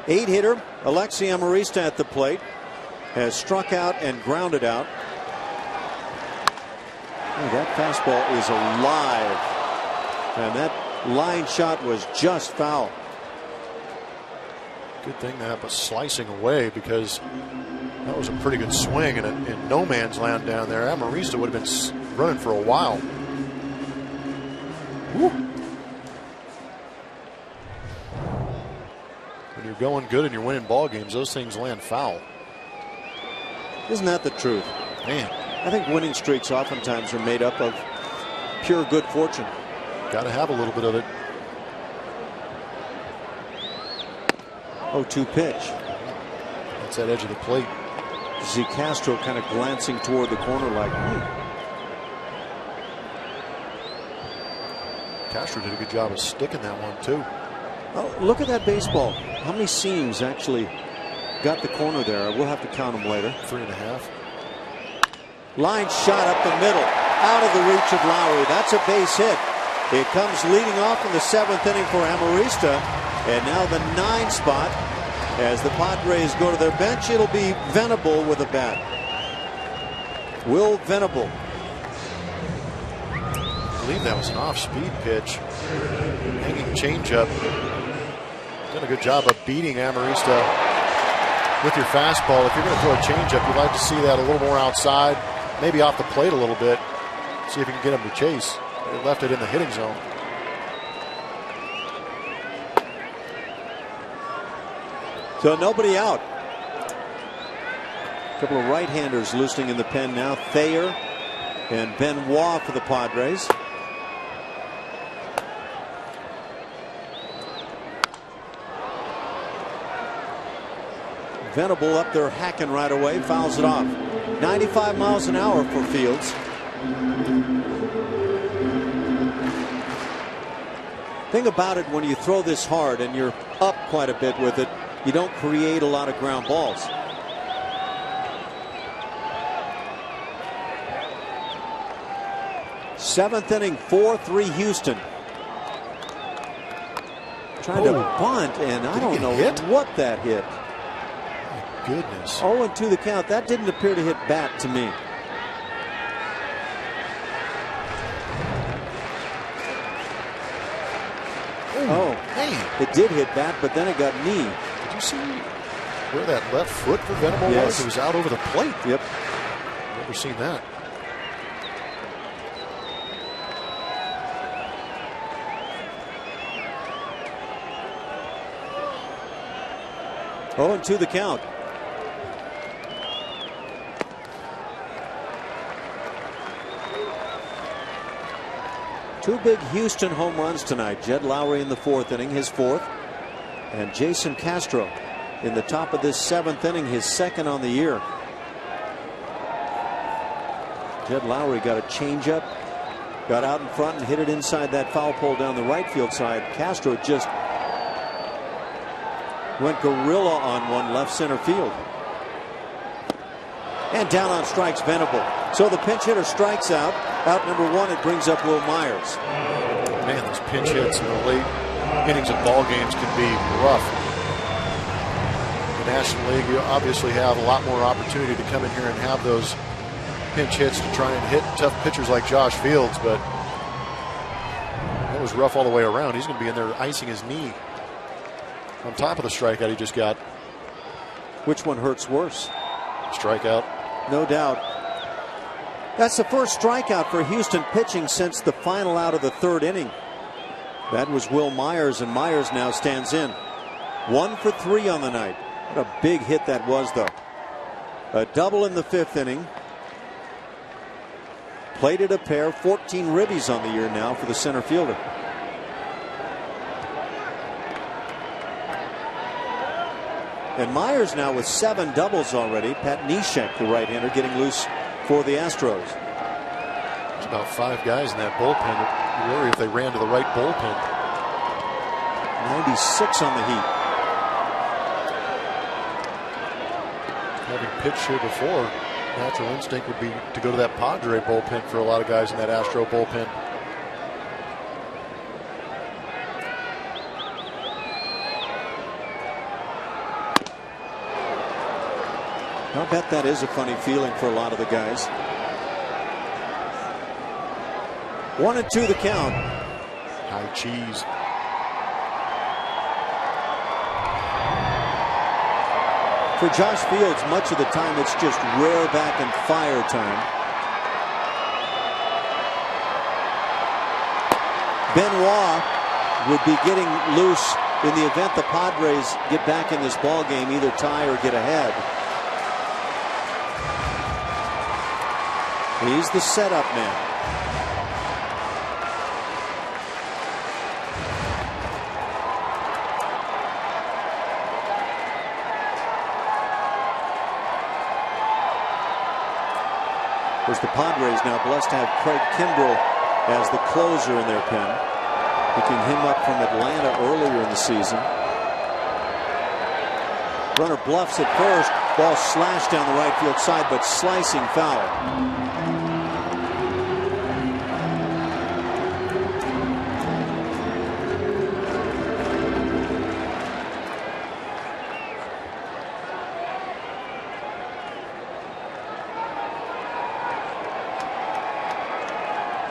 8-hitter Alexi Amarista at the plate has struck out and grounded out. Oh, that fastball is alive, and that line shot was just foul. Good thing that was slicing away, because that was a pretty good swing in no man's land down there. Amarista would have been running for a while. Woo. When you're going good and you're winning ball games, those things land foul. Isn't that the truth? Man, I think winning streaks oftentimes are made up of pure good fortune. Got to have a little bit of it. 0-2 pitch. That's that edge of the plate. Z. Castro kind of glancing toward the corner like, Castro did a good job of sticking that one too. Oh, look at that baseball. How many seams actually got the corner there? We'll have to count them later. 3.5. Line shot up the middle, out of the reach of Lowry. That's a base hit. It comes leading off in the 7th inning for Amarista. And now the 9 spot, as the Padres go to their bench, it'll be Venable with a bat. Will Venable. I believe that was an off-speed pitch. Hanging changeup. Done a good job of beating Amarista with your fastball. If you're going to throw a changeup, you'd like to see that a little more outside, maybe off the plate a little bit. See if you can get him to chase. They left it in the hitting zone. So nobody out. A couple of right-handers loosening in the pen now. Thayer and Benoit for the Padres. Venable up there hacking right away, fouls it off. 95 miles an hour for Fields. Thing about it, when you throw this hard and you're up quite a bit with it, you don't create a lot of ground balls. Seventh inning, 4-3 Houston. Trying to bunt, and I don't know what that hit. My goodness. 0-2 the count. That didn't appear to hit bat to me. Oh, man. It did hit bat, but then it got knee. Did you see where that left foot for Venable was? It was out over the plate. Yep. Never seen that. Oh, and 2 the count. Two big Houston home runs tonight. Jed Lowry in the 4th inning, his 4th. And Jason Castro in the top of this 7th inning, his 2nd on the year. Jed Lowry got a changeup, got out in front and hit it inside that foul pole down the right field side. Castro just went gorilla on one left center field. And down on strikes, Venable. So the pinch hitter strikes out. Out number 1, it brings up Will Myers. Man, those pinch hits in the late innings of ball games can be rough. The National League, you obviously have a lot more opportunity to come in here and have those pinch hits to try and hit tough pitchers like Josh Fields, but that was rough all the way around. He's going to be in there icing his knee on top of the strikeout he just got. Which one hurts worse? Strikeout. No doubt. That's the first strikeout for Houston pitching since the final out of the 3rd inning. That was Will Myers, and Myers now stands in. 1 for 3 on the night. What a big hit that was, though. A double in the 5th inning. Plated a pair, 14 ribbies on the year now for the center fielder. And Myers now with 7 doubles already. Pat Neshek, the right-hander, getting loose for the Astros. There's about 5 guys in that bullpen. You worry if they ran to the right bullpen. 96 on the Heat. Having pitched here before, natural instinct would be to go to that Padre bullpen for a lot of guys in that Astro bullpen. I'll bet that is a funny feeling for a lot of the guys. 1-2 the count. High cheese. For Josh Fields, much of the time it's just rare back and fire time. Benoit would be getting loose in the event the Padres get back in this ball game, either tie or get ahead. He's the setup man. Of course, the Padres now blessed to have Craig Kimbrell as the closer in their pen, picking him up from Atlanta earlier in the season. Runner bluffs at first, ball slashed down the right field side, but slicing foul.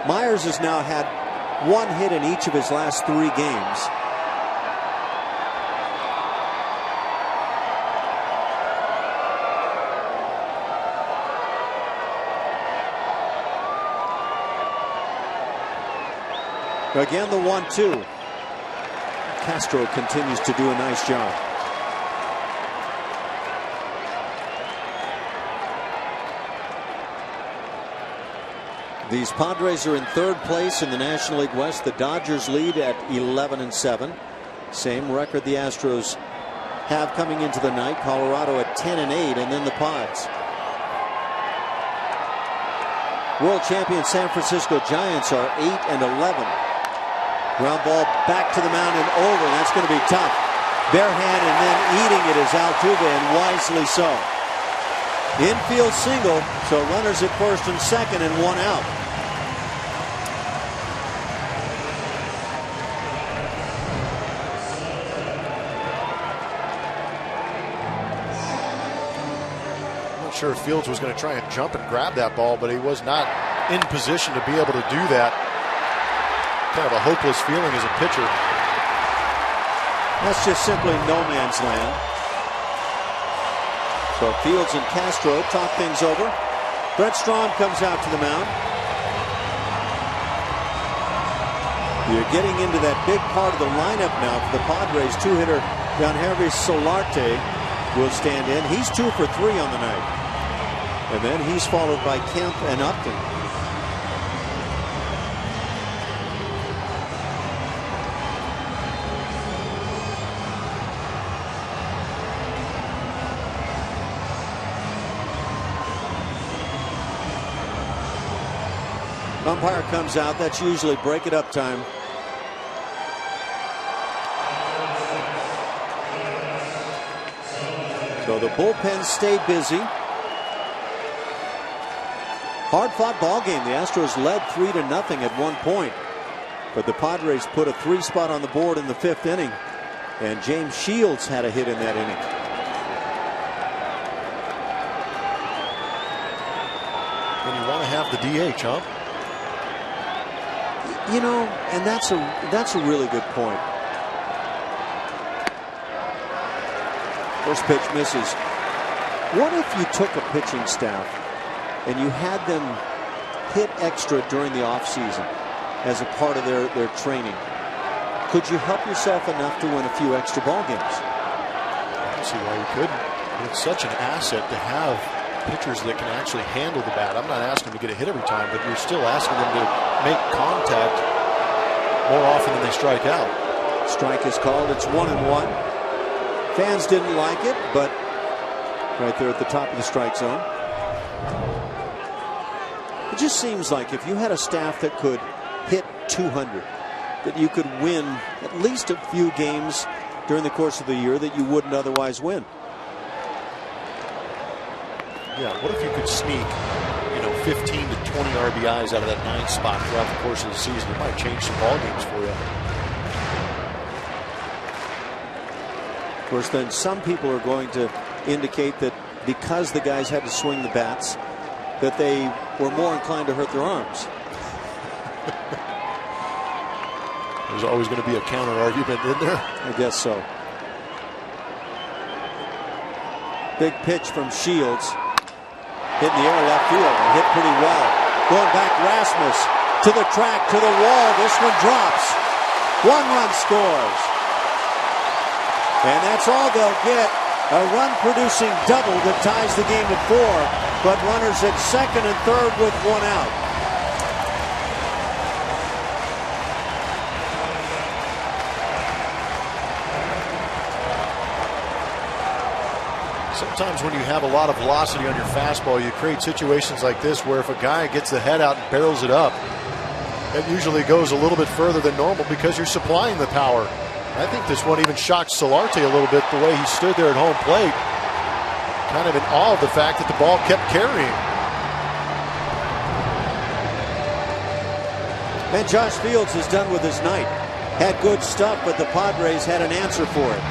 Myers has now had one hit in each of his last 3 games. Again, the 1-2. Castro continues to do a nice job. These Padres are in 3rd place in the National League West. The Dodgers lead at 11-7. Same record the Astros have coming into the night. Colorado at 10-8, and then the Pods. World champion San Francisco Giants are 8-11. Ground ball back to the mound and over. That's going to be tough. Bare hand and then eating it is Altuve, and wisely so. Infield single, so runners at first and second and 1 out. I'm not sure if Fields was going to try and jump and grab that ball, but he was not in position to be able to do that. Kind of a hopeless feeling as a pitcher. That's just simply no man's land. So Fields and Castro talk things over. Brett Strom comes out to the mound. You're getting into that big part of the lineup now for the Padres. 2-hitter Yangervis Solarte will stand in. He's 2 for 3 on the night. And then he's followed by Kemp and Upton. Umpire comes out. That's usually break it up time. So the bullpen stayed busy. Hard fought ball game. The Astros led 3-0 at one point, but the Padres put a 3 spot on the board in the 5th inning, and James Shields had a hit in that inning. When you want to have the DH, huh? You know, and that's a really good point. First pitch misses. What if you took a pitching staff and you had them hit extra during the offseason as a part of their training? Could you help yourself enough to win a few extra ball games? I don't see why you couldn't. It's such an asset to have pitchers that can actually handle the bat. I'm not asking them to get a hit every time, but you're still asking them to make contact more often than they strike out. Strike is called. It's 1-1. Fans didn't like it, but right there at the top of the strike zone. It just seems like if you had a staff that could hit 200, that you could win at least a few games during the course of the year that you wouldn't otherwise win. Yeah, what if you could sneak, 15 to 20 RBIs out of that 9th spot throughout the course of the season? It might change some ball games for you. Of course, then some people are going to indicate that because the guys had to swing the bats, that they were more inclined to hurt their arms. There's always going to be a counter argument in there. I guess so. Big pitch from Shields. Hit in the air left field and hit pretty well. Going back, Rasmus to the track, to the wall. This one drops. 1 run scores. And that's all they'll get. A run-producing double that ties the game at 4. But runners at second and third with 1 out. Sometimes when you have a lot of velocity on your fastball, you create situations like this where if a guy gets the head out and barrels it up, it usually goes a little bit further than normal because you're supplying the power. I think this one even shocked Solarte a little bit the way he stood there at home plate, kind of in awe of the fact that the ball kept carrying. And Josh Fields is done with his night. Had good stuff, but the Padres had an answer for it.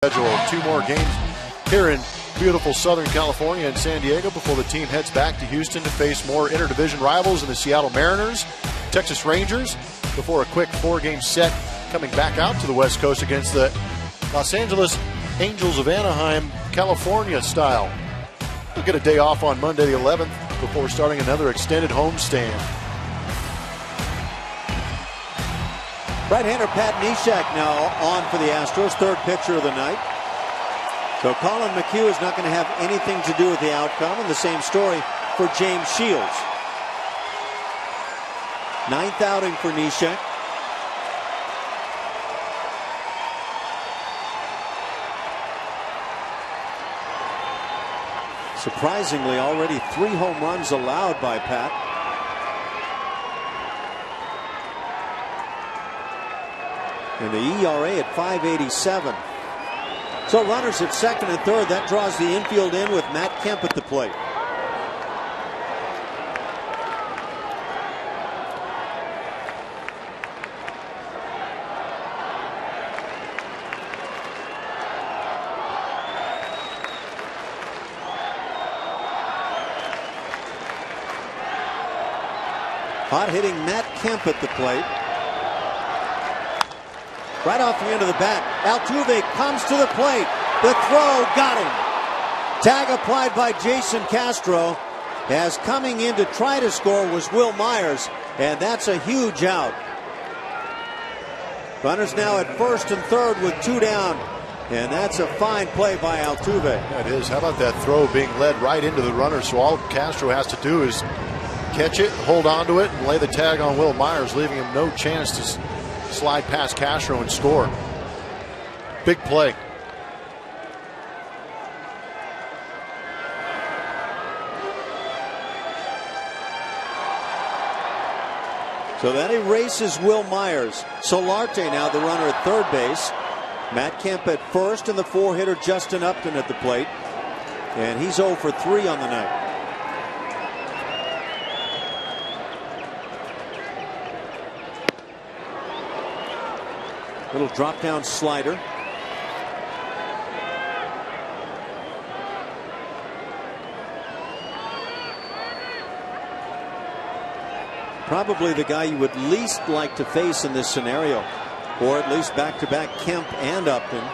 Schedule 2 more games here in beautiful Southern California and San Diego before the team heads back to Houston to face more interdivision rivals in the Seattle Mariners, Texas Rangers, before a quick 4-game set coming back out to the West Coast against the Los Angeles Angels of Anaheim, California style. We'll get a day off on Monday the 11th before starting another extended homestand. Right-hander Pat Neshek now on for the Astros, third pitcher of the night. So Colin McHugh is not going to have anything to do with the outcome, and the same story for James Shields. 9th outing for Neshek. Surprisingly, already 3 home runs allowed by Pat. And the ERA at 5.87. So runners at second and third. That draws the infield in with Matt Kemp at the plate. Hot hitting Matt Kemp at the plate. Right off the end of the bat, Altuve comes to the plate. The throw got him. Tag applied by Jason Castro, as coming in to try to score was Will Myers, and that's a huge out. Runners now at first and third with 2 down, and that's a fine play by Altuve. Yeah, it is. How about that throw being led right into the runner? So all Castro has to do is catch it, hold on to it, and lay the tag on Will Myers, leaving him no chance to slide past Castro and score. Big play. So that erases Will Myers. Solarte now the runner at third base. Matt Kemp at first, and the 4-hitter Justin Upton at the plate. And he's 0 for 3 on the night. Little drop down slider. Probably the guy you would least like to face in this scenario, or at least back-to-back Kemp and Upton.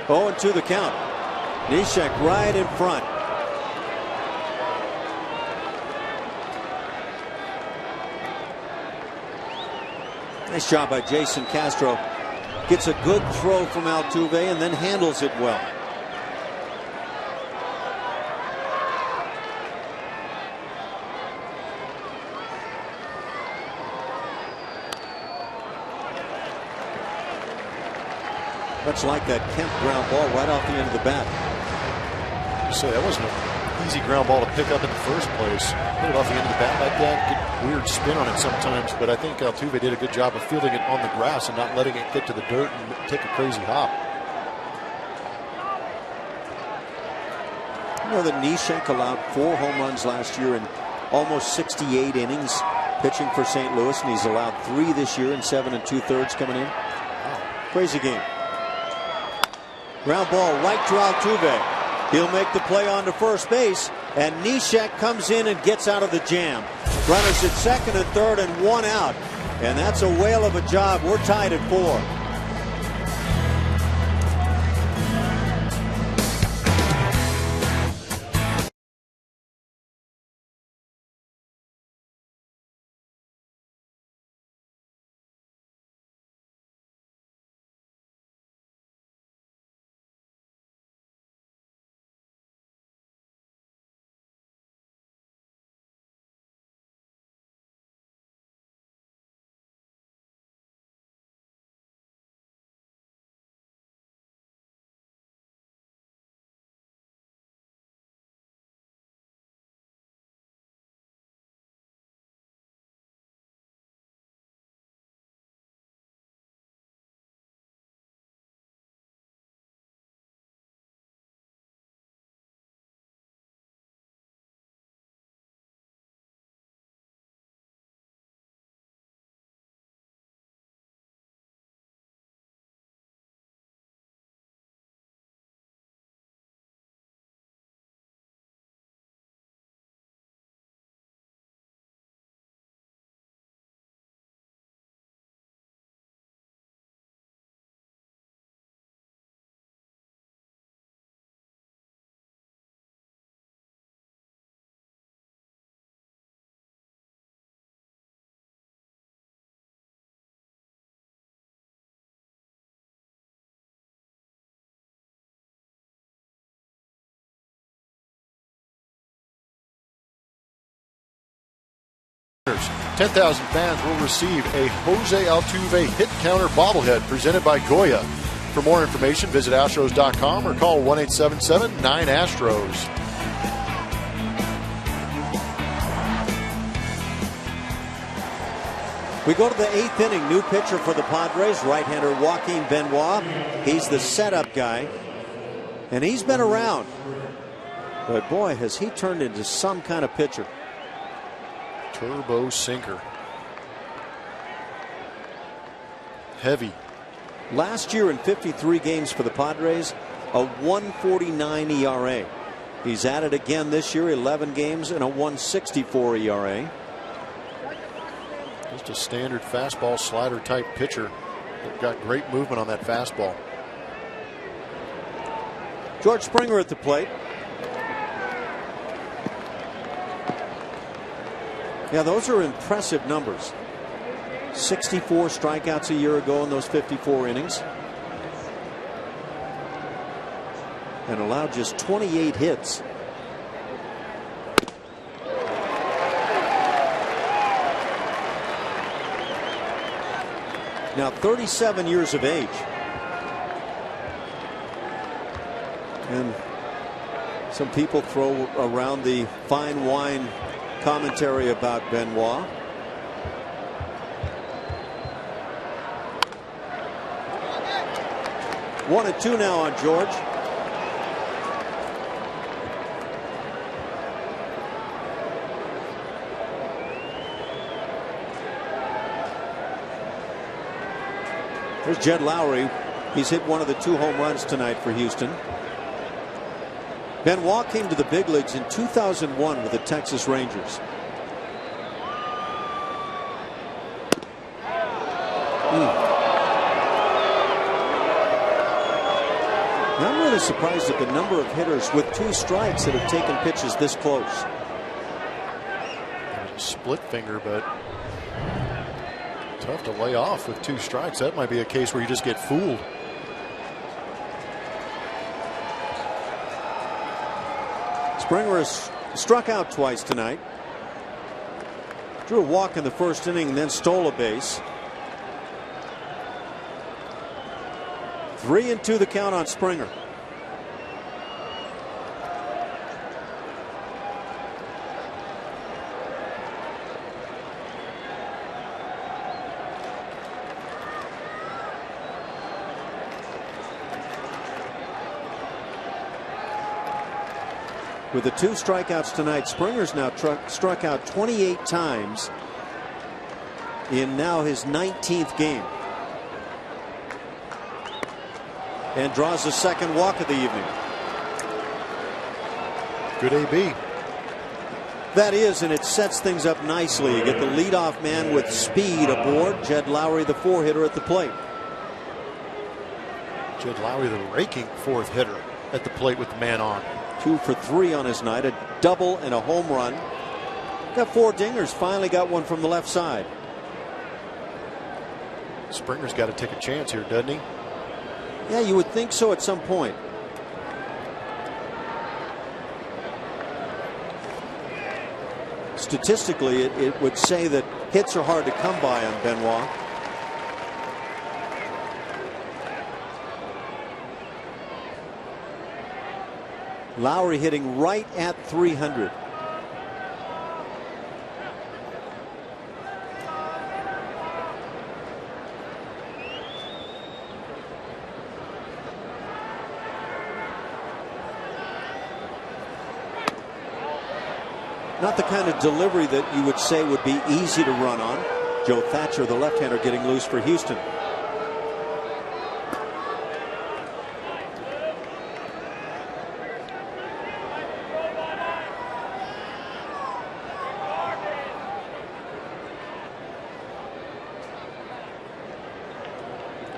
Oh, and 2 the count. Neshek right in front. Nice job by Jason Castro. Gets a good throw from Altuve and then handles it well. Much like that Kemp ground ball right off the end of the bat. So that wasn't an easy ground ball to pick up in the first place. Hit it off the end of the bat like that. Get weird spin on it sometimes, but I think Altuve did a good job of fielding it on the grass and not letting it get to the dirt and take a crazy hop. You know that Neshek allowed 4 home runs last year in almost 68 innings pitching for St. Louis, and he's allowed 3 this year in 7 2/3 coming in. Wow. Crazy game. Ground ball right to Altuve. He'll make the play on to first base, and Neshek comes in and gets out of the jam. Runners at second and third and 1 out. And that's a whale of a job. We're tied at 4. $10,000 fans will receive a Jose Altuve hit counter bobblehead presented by Goya. For more information, visit Astros.com or call 1-877-9-ASTROS. We go to the 8th inning. New pitcher for the Padres, right-hander Joaquin Benoit. He's the setup guy, and he's been around. But boy, has he turned into some kind of pitcher. Turbo sinker. Heavy. Last year in 53 games for the Padres, a 1.49 ERA. He's at it again this year, 11 games and a 1.64 ERA. Just a standard fastball slider type pitcher. They've got great movement on that fastball. George Springer at the plate. Yeah, those are impressive numbers. 64 strikeouts a year ago in those 54 innings. And allowed just 28 hits. Now 37 years of age. And Some people throw around the fine wine commentary about Benoit. One and two now on George. There's Jed Lowry. He's hit one of the 2 home runs tonight for Houston. Benoit came to the big leagues in 2001 with the Texas Rangers. Now, I'm really surprised at the number of hitters with 2 strikes that have taken pitches this close. Split finger, but tough to lay off with 2 strikes. That might be a case where you just get fooled. Springer has struck out twice tonight. Drew a walk in the first inning and then stole a base. 3-2 the count on Springer. With the 2 strikeouts tonight, Springer's now struck out 28 times in now his 19th game. And draws the second walk of the evening. Good AB. That is, and it sets things up nicely. You get the leadoff man with speed aboard. Jed Lowry, the 4-hitter at the plate. Jed Lowry, the raking 4th hitter at the plate with the man on. 2 for 3 on his night, a double and a home run. Got 4 dingers, finally got one from the left side. Springer's got to take a chance here, doesn't he? Yeah, you would think so at some point. Statistically, it would say that hits are hard to come by on Benoit. Lowry hitting right at 300. Not the kind of delivery that you would say would be easy to run on. Joe Thatcher, the left-hander, getting loose for Houston.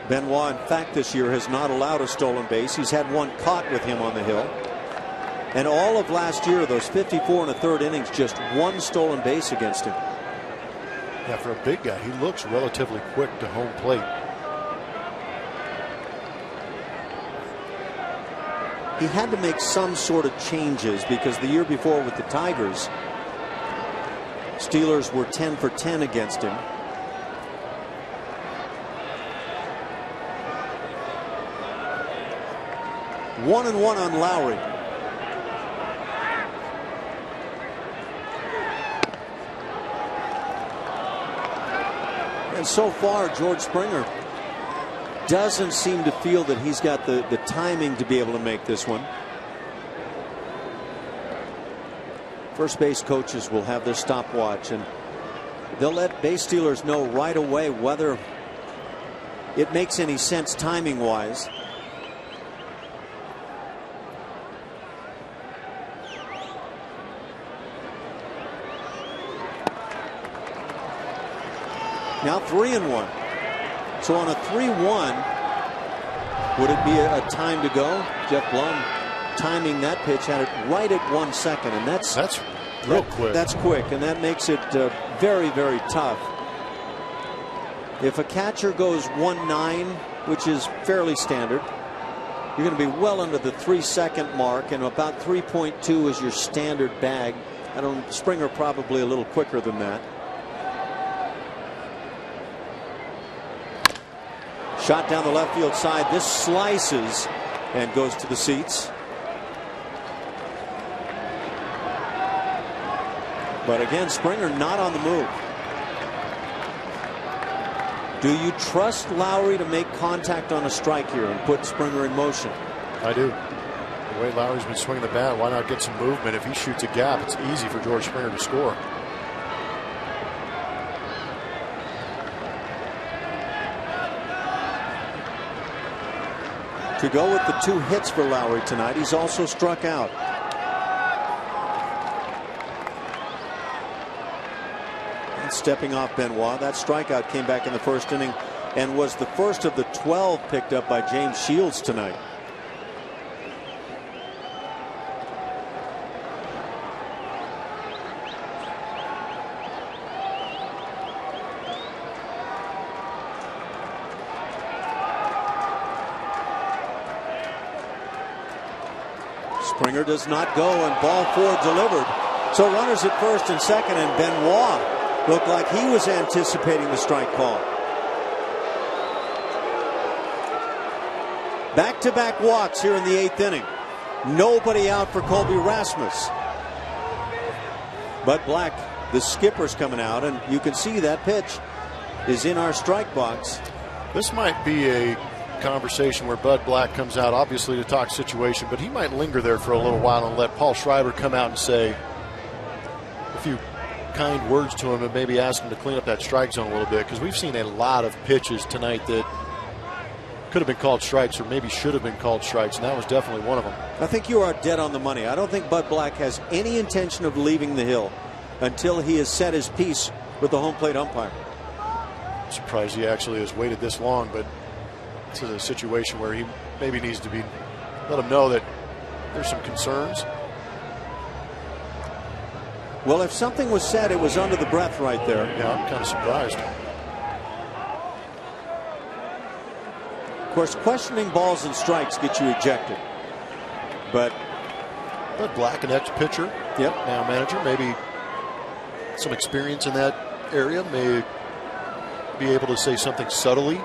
Benoit, in fact, this year has not allowed a stolen base. He's had one caught with him on the hill. And all of last year, those 54 1/3 innings, just 1 stolen base against him. Yeah, for a big guy, he looks relatively quick to home plate. He had to make some sort of changes because the year before with the Tigers, Steelers were 10 for 10 against him. One and one on Lowry. And so far, George Springer doesn't seem to feel that he's got the timing to be able to make this one. First base coaches will have their stopwatch, and they'll let base stealers know right away whether it makes any sense timing wise. Now 3-1. So on a 3-1, would it be a time to go? Jeff Blum timing that pitch, had it right at 1 second, and that's real quick. That's quick, and that makes it very, very tough. If a catcher goes 1-9, which is fairly standard, you're going to be well under the 3-second mark, and about 3.2 is your standard bag. Springer probably a little quicker than that. Shot down the left field side. This slices and goes to the seats. But again, Springer not on the move. Do you trust Lowry to make contact on a strike here and put Springer in motion? I do. The way Lowry's been swinging the bat, why not get some movement? If he shoots a gap, it's easy for George Springer to score. To go with the 2 hits for Lowry tonight, he's also struck out. And stepping off Benoit, that strikeout came back in the first inning and was the first of the 12 picked up by James Shields tonight. Springer does not go, and ball 4 delivered. So runners at first and second, and Benoit looked like he was anticipating the strike call. Back-to-back walks here in the 8th inning. Nobody out for Colby Rasmus. But Black, the skipper's coming out, and you can see that pitch is in our strike box. This might be a conversation where Bud Black comes out, obviously to talk situation, but he might linger there for a little while and let Paul Schreiber come out and say a few kind words to him and maybe ask him to clean up that strike zone a little bit, because we've seen a lot of pitches tonight that could have been called strikes or maybe should have been called strikes, and that was definitely one of them. I think you are dead on the money. I don't think Bud Black has any intention of leaving the hill until he has set his piece with the home plate umpire. I'm surprised he actually has waited this long, but this is a situation where he maybe needs to let him know that there's some concerns. Well, if something was said, it was under the breath right there. Yeah, I'm kind of surprised. Of course, questioning balls and strikes get you ejected. But Black, an ex-pitcher, now manager, maybe some experience in that area, may be able to say something subtly.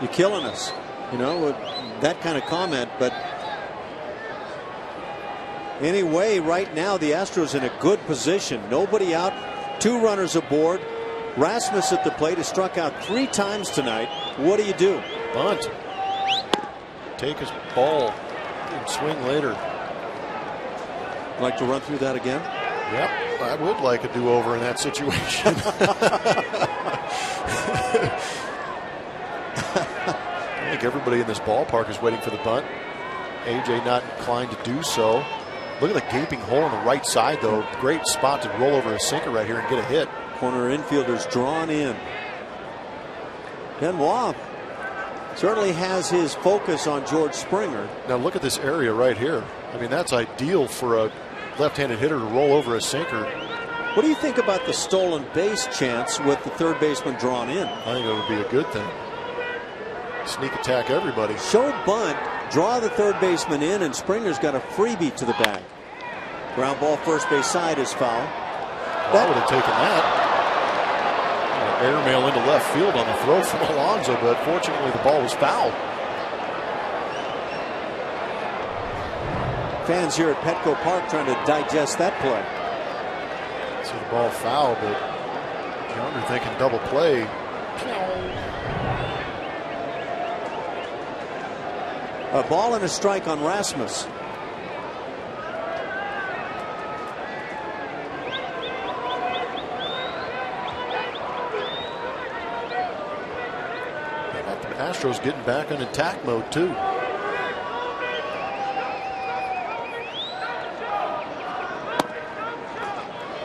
You're killing us, you know, with that kind of comment. But anyway, right now the Astros in a good position. Nobody out, 2 runners aboard. Rasmus at the plate has struck out 3 times tonight. What do you do? Bunt. Take his ball and swing later. Like to run through that again? Yep, I would like a do-over in that situation. I think everybody in this ballpark is waiting for the bunt. AJ not inclined to do so. Look at the gaping hole on the right side, though. Great spot to roll over a sinker right here and get a hit. Corner infielders drawn in. Benoit certainly has his focus on George Springer. Now look at this area right here. I mean, that's ideal for a left-handed hitter to roll over a sinker. What do you think about the stolen base chance with the third baseman drawn in? I think it would be a good thing. Sneak attack everybody. Show bunt, draw the third baseman in, and Springer's got a freebie to the bag. Ground ball first base side is foul. Well, I would have taken that. Airmail into left field on the throw from Alonso, but fortunately the ball was foul. Fans here at Petco Park trying to digest that play. See the ball foul, but Younger thinking double play. A ball and a strike on Rasmus. The Astros getting back on attack mode too.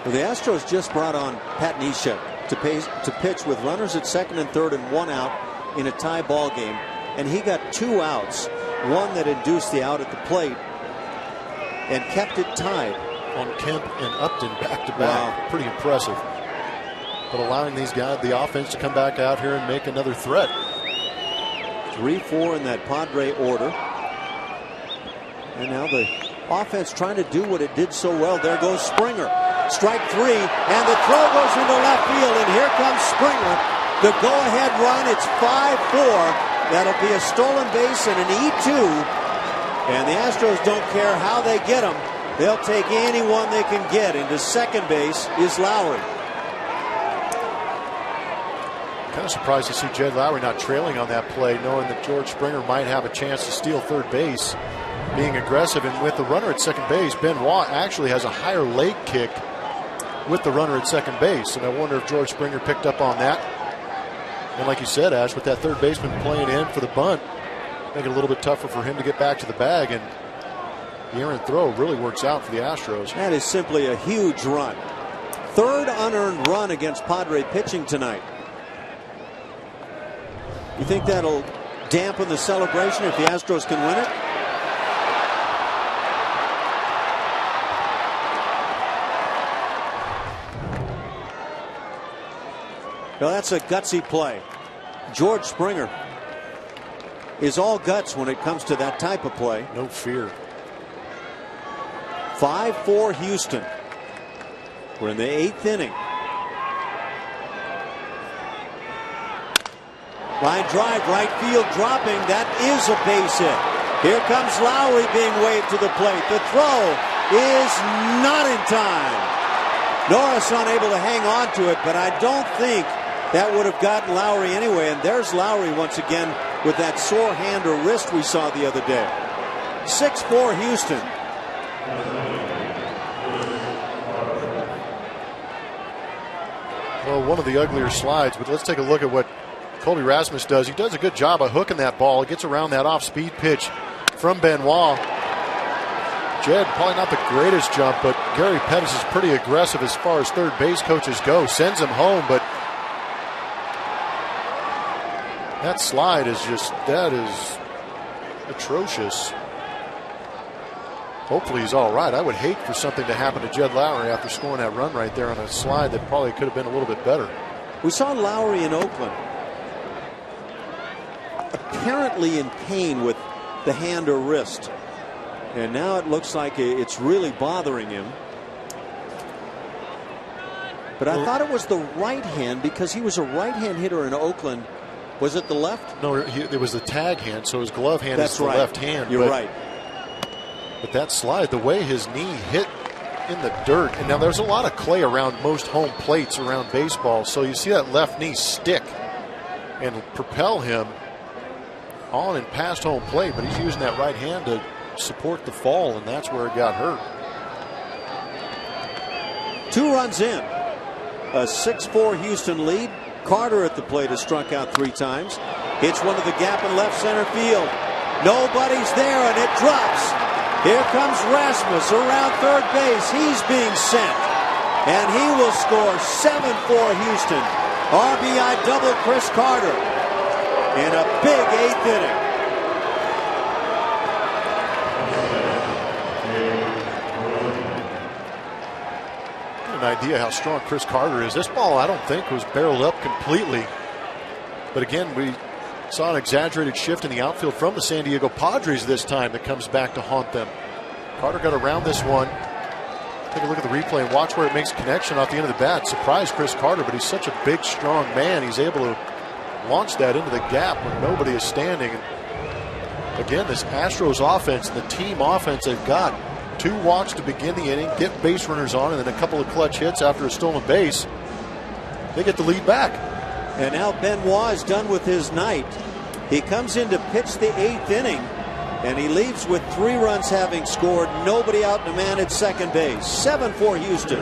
Well, the Astros just brought on Pat Neshek to pitch with runners at second and third and 1 out in a tie ball game, and he got 2 outs, one that induced the out at the plate and kept it tied. On Kemp and Upton back to back. Wow. Pretty impressive. But allowing these guys, the offense, to come back out here and make another threat. 3-4 in that Padre order. And now the offense trying to do what it did so well. There goes Springer. Strike 3, and the throw goes into left field, and here comes Springer. The go-ahead run, it's 5-4. That'll be a stolen base and an E2. And the Astros don't care how they get him. They'll take anyone they can get. Into second base is Lowry. Kind of surprised to see Jed Lowry not trailing on that play, knowing that George Springer might have a chance to steal third base, being aggressive. And with the runner at second base, Benoit actually has a higher leg kick with the runner at second base. And I wonder if George Springer picked up on that. And like you said, Ash, with that third baseman playing in for the bunt, make it a little bit tougher for him to get back to the bag. And the errant throw really works out for the Astros. That is simply a huge run. Third unearned run against Padre pitching tonight. You think that'll dampen the celebration if the Astros can win it? Well, that's a gutsy play. George Springer is all guts when it comes to that type of play. No fear. 5-4 Houston. We're in the 8th inning. Line drive, right field dropping. That is a base hit. Here comes Lowry being waved to the plate. The throw is not in time. Norris unable to hang on to it, but I don't think that would have gotten Lowry anyway. And there's Lowry once again with that sore hand or wrist we saw the other day. 6-4 Houston. Well, one of the uglier slides, but let's take a look at what Colby Rasmus does. He does a good job of hooking that ball. He gets around that off-speed pitch from Benoit. Jed, probably not the greatest jump, but Gary Pettis is pretty aggressive as far as third base coaches go. Sends him home, but that slide is just, that is atrocious. Hopefully he's all right. I would hate for something to happen to Jed Lowry after scoring that run right there on a slide that probably could have been a little bit better. We saw Lowry in Oakland apparently in pain with the hand or wrist. And now it looks like it's really bothering him. But I thought it was the right hand because he was a right-hand hitter in Oakland. Was it the left? No, it was the tag hand, so his glove hand is the left hand. You're right. But that slide, the way his knee hit in the dirt, and now there's a lot of clay around most home plates around baseball, so you see that left knee stick and propel him on and past home plate, but he's using that right hand to support the fall, and that's where it got hurt. 2 runs in. A 6-4 Houston lead. Carter at the plate has struck out 3 times. Hits one to the gap in left center field. Nobody's there, and it drops. Here comes Rasmus around third base. He's being sent. And he will score 7-4 Houston. RBI double Chris Carter in a big 8th inning. An idea how strong Chris Carter is. This ball, I don't think, was barreled up completely. But again, we saw an exaggerated shift in the outfield from the San Diego Padres this time that comes back to haunt them. Carter got around this one. Take a look at the replay and watch where it makes connection off the end of the bat. Surprised Chris Carter, but he's such a big, strong man. He's able to launch that into the gap when nobody is standing. And again, this Astros offense, the team offense they've got, 2 walks to begin the inning, get base runners on, and then a couple of clutch hits after a stolen base. They get the lead back. And now Benoit is done with his night. He comes in to pitch the 8th inning, and he leaves with 3 runs having scored. Nobody out and a man at second base. 7-4 Houston.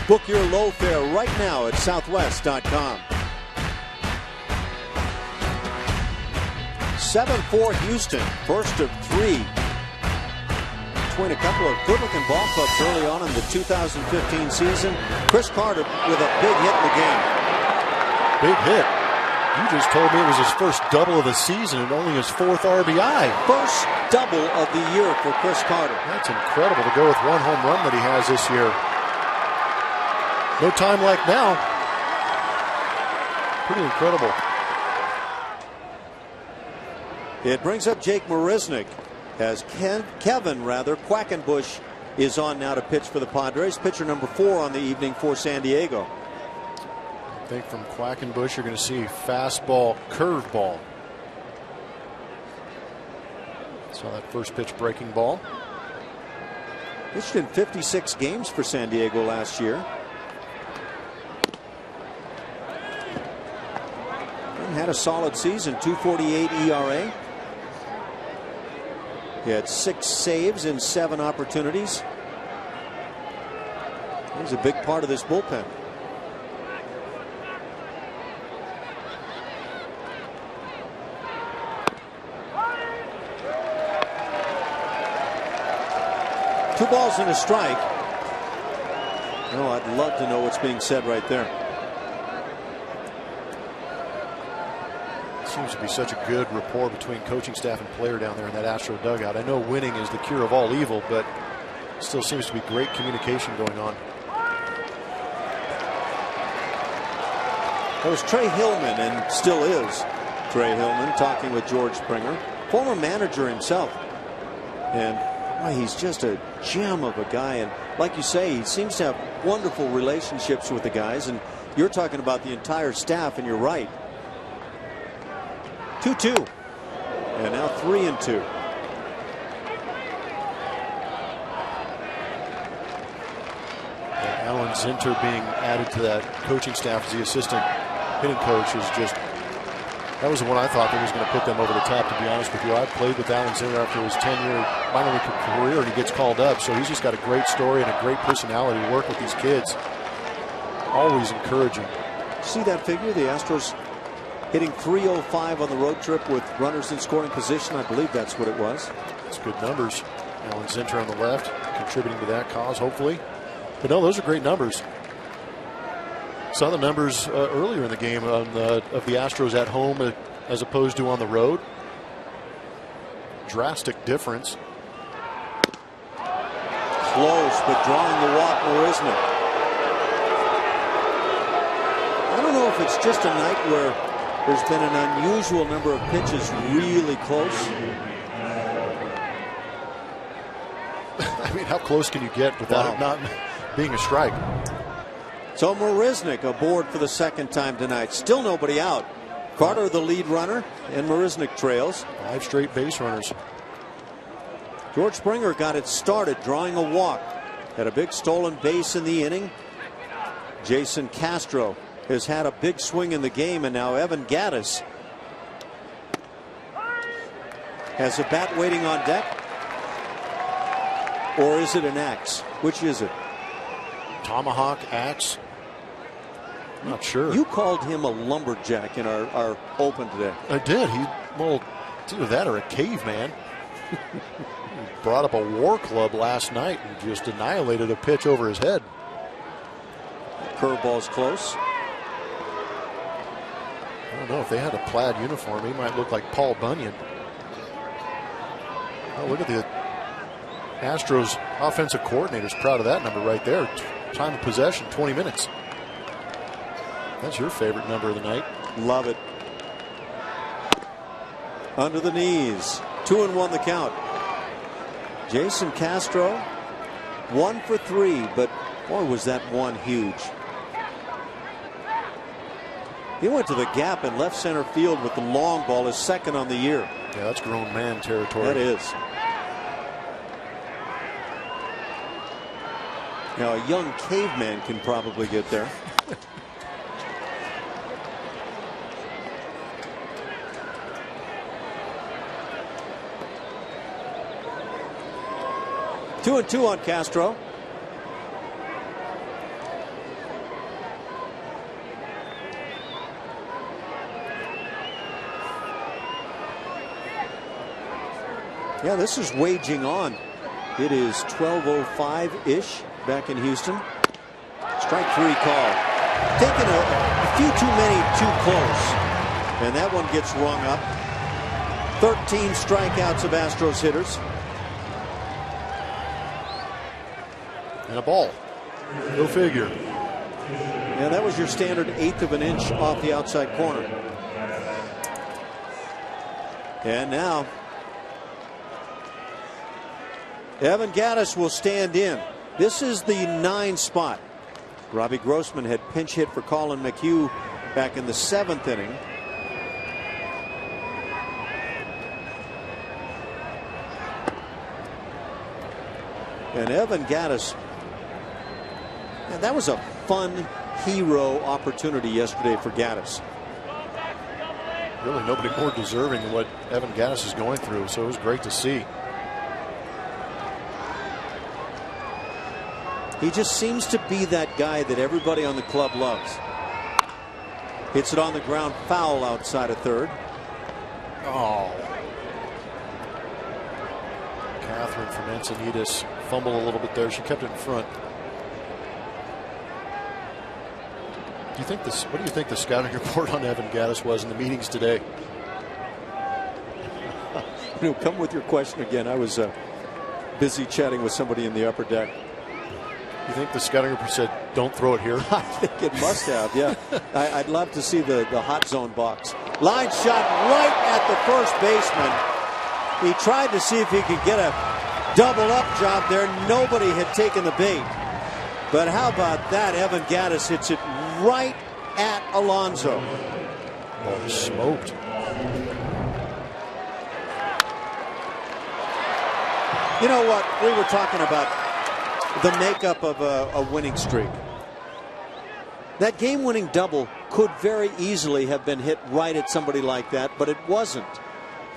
Book your low fare right now at southwest.com. 7-4 Houston, first of 3. Between a couple of good-looking ball clubs early on in the 2015 season. Chris Carter with a big hit in the game. Big hit. You just told me it was his first double of the season and only his 4th RBI. First double of the year for Chris Carter. That's incredible to go with 1 home run that he has this year. No time like now. Pretty incredible. It brings up Jake Marisnick as Kevin Quackenbush is on now to pitch for the Padres. Pitcher number 4 on the evening for San Diego. I think from Quackenbush you're going to see fastball, curveball. Saw that first pitch breaking ball. Pitched in 56 games for San Diego last year. And had a solid season, 2.48 ERA. He had 6 saves in 7 opportunities. He's a big part of this bullpen. Two balls and a strike. Oh, I'd love to know what's being said right there. Seems to be such a good rapport between coaching staff and player down there in that Astro dugout. I know winning is the cure of all evil, but still seems to be great communication going on. That was Trey Hillman, and still is Trey Hillman, talking with George Springer, former manager himself. And he's just a gem of a guy, and like you say, he seems to have wonderful relationships with the guys, and you're talking about the entire staff, and you're right. 2-2, and now 3-2. Alan Zinter being added to that coaching staff as the assistant hitting coach is just, that was the one I thought that was going to put them over the top, to be honest with you. I played with Alan Zinter after his 10-year minor league career, and he gets called up, so he's just got a great story and a great personality to work with these kids. Always encouraging. See that figure? The Astros hitting .305 on the road trip with runners in scoring position. I believe that's what it was. That's good numbers. Alan Zinter on the left, contributing to that cause, hopefully. But no, those are great numbers. Saw the numbers earlier in the game of the Astros at home as opposed to on the road. Drastic difference. Close, but drawing the walk, Marisnick. I don't know if it's just a night where there's been an unusual number of pitches really close. I mean, how close can you get without it not being a strike? So Marisnick aboard for the second time tonight. Still nobody out. Carter the lead runner, and Marisnick trails. 5 straight base runners. George Springer got it started, drawing a walk. Had a big stolen base in the inning. Jason Castro has had a big swing in the game, and now Evan Gattis has a bat waiting on deck. Or is it an axe? Which is it? Tomahawk, axe. I'm not sure. You called him a lumberjack in our open today. I did. Well, it's either that or a caveman. He brought up a war club last night and just annihilated a pitch over his head. Curveball's close. I don't know if they had a plaid uniform. He might look like Paul Bunyan. Oh, look at the Astros offensive coordinator's proud of that number right there. Time of possession, 20 minutes. That's your favorite number of the night. Love it. Under the knees. 2-1 the count. Jason Castro, 1 for 3, but boy, was that one huge. He went to the gap in left center field with the long ball, his second on the year. Yeah, that's grown man territory. That is. Now, a young caveman can probably get there. Two and two on Castro. Yeah, this is waging on. It is 12:05-ish back in Houston. Strike 3 call. Taking a few too many too close. And that one gets rung up. 13 strikeouts of Astros hitters. And a ball. Go figure. Yeah, that was your standard 1/8 of an inch off the outside corner. And now Evan Gattis will stand in. This is the 9 spot. Robbie Grossman had pinch hit for Colin McHugh back in the 7th inning. And Evan Gattis, and that was a fun hero opportunity yesterday for Gattis. Really nobody more deserving than what Evan Gattis is going through, so it was great to see. He just seems to be that guy that everybody on the club loves. Hits it on the ground, foul outside of third. Oh. Catherine from Encinitas fumbled a little bit there. She kept it in front. What do you think the scouting report on Evan Gattis was in the meetings today? Come with your question again. I was busy chatting with somebody in the upper deck. You think the scouting report said, don't throw it here? I think it must have, yeah. I'd love to see the hot zone box. Line shot right at the first baseman. He tried to see if he could get a double up job there. Nobody had taken the bait. But how about that? Evan Gattis hits it right at Alonso. Oh, smoked. You know what? We were talking about the makeup of a winning streak. That game-winning double could very easily have been hit right at somebody like that, but it wasn't.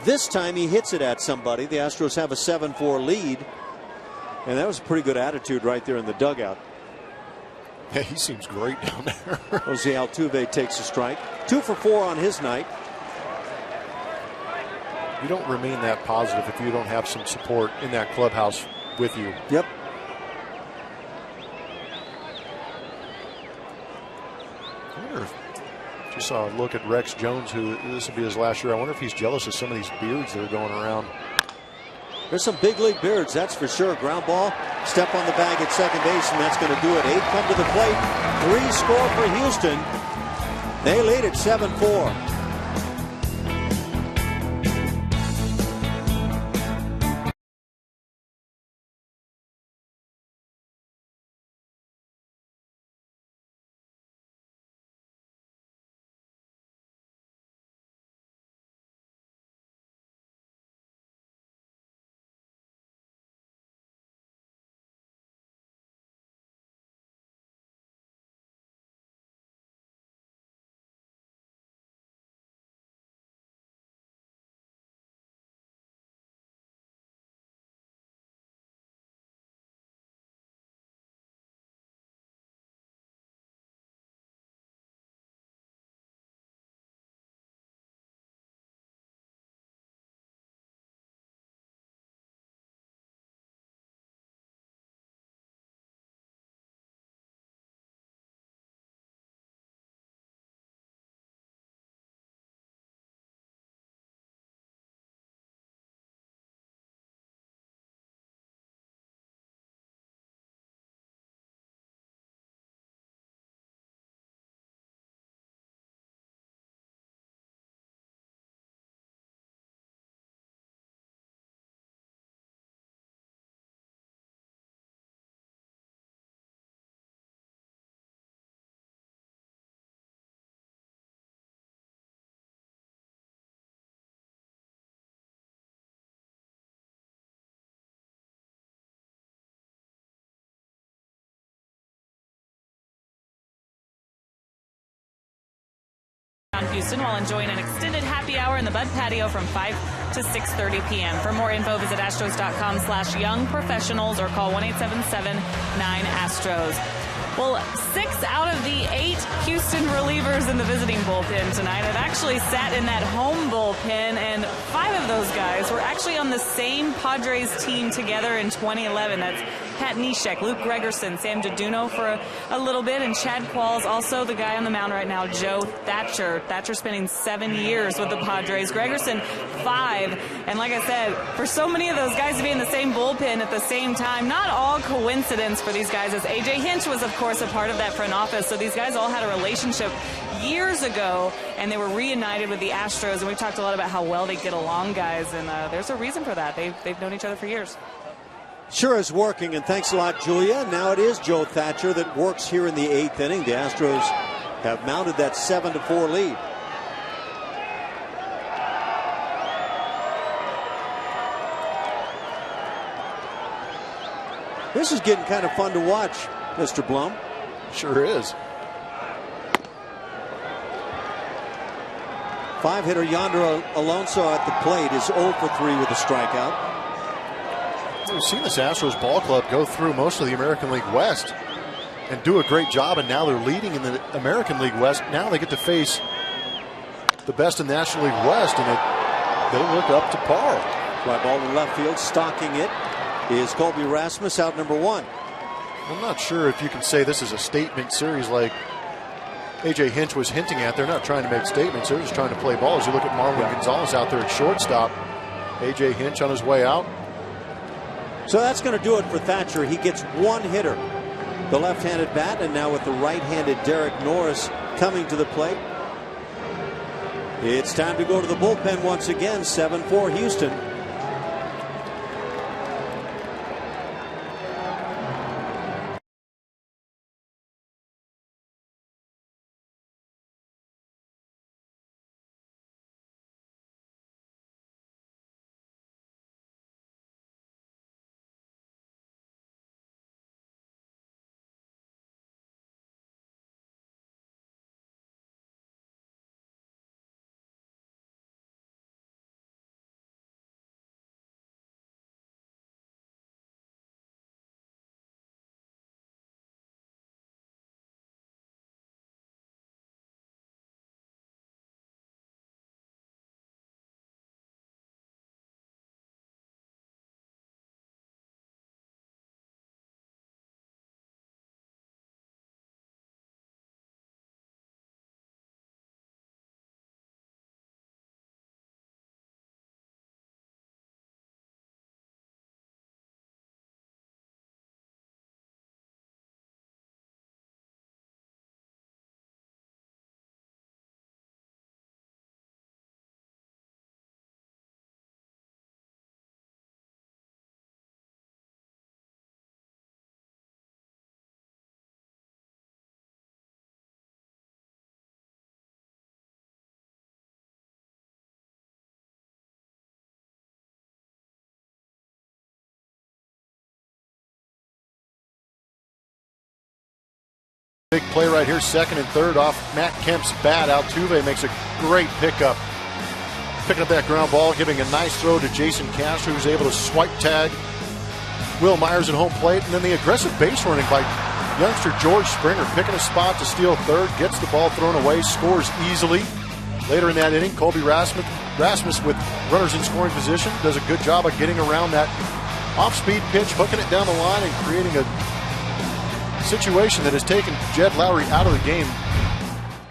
This time he hits it at somebody. The Astros have a 7-4 lead, and that was a pretty good attitude right there in the dugout. Yeah, he seems great down there. Jose Altuve takes a strike. 2 for 4 on his night. You don't remain that positive if you don't have some support in that clubhouse with you. Yep. I wonder if, just saw a look at Rex Jones, who this will be his last year. I wonder if he's jealous of some of these beards that are going around. There's some big league beards, that's for sure. Ground ball, step on the bag at second base, and that's going to do it. 8 come to the plate, 3 score for Houston. They lead at 7-4. Houston while enjoying an extended happy hour in the Bud Patio from 5 to 6:30 p.m. For more info, visit Astros.com/youngprofessionals or call 1-877-9-ASTROS. Well, 6 out of the 8 Houston relievers in the visiting bullpen tonight have actually sat in that home bullpen, and 5 of those guys were actually on the same Padres team together in 2011. That's Pat Neshek, Luke Gregerson, Sam Jaduno for a little bit, and Chad Qualls, also the guy on the mound right now, Joe Thatcher. Thatcher spending 7 years with the Padres. Gregerson, 5. And like I said, for so many of those guys to be in the same bullpen at the same time, not all coincidence for these guys, as A.J. Hinch was, of course, a part of that front office. So these guys all had a relationship years ago, and they were reunited with the Astros. And we talked a lot about how well they get along, guys, and there's a reason for that. They've known each other for years. Sure is working, and thanks a lot, Julia. Now it is Joe Thatcher that works here in the 8th inning. The Astros have mounted that 7-4 lead. This is getting kind of fun to watch, Mr. Blum. Sure is. 5-hitter Yonder Alonso at the plate is 0 for 3 with a strikeout. We've seen this Astros ball club go through most of the American League West and do a great job, and now they're leading in the American League West. Now they get to face the best in the National League West, and they look up to par. Fly ball in left field, stalking it is Colby Rasmus, out number 1. I'm not sure if you can say this is a statement series like A.J. Hinch was hinting at. They're not trying to make statements. They're just trying to play balls. You look at Marlon Gonzalez out there at shortstop. A.J. Hinch on his way out. So that's going to do it for Thatcher. He gets 1 hitter, the left-handed bat, and now with the right-handed Derek Norris coming to the plate. It's time to go to the bullpen once again. 7-4 Houston. Big play right here, second and third off Matt Kemp's bat. Altuve makes a great pickup. Picking up that ground ball, giving a nice throw to Jason Castro, who's able to swipe tag Will Myers at home plate. And then the aggressive base running by youngster George Springer, picking a spot to steal third, gets the ball thrown away, scores easily. Later in that inning, Colby Rasmus with runners in scoring position does a good job of getting around that off-speed pitch, hooking it down the line and creating a situation that has taken Jed Lowry out of the game.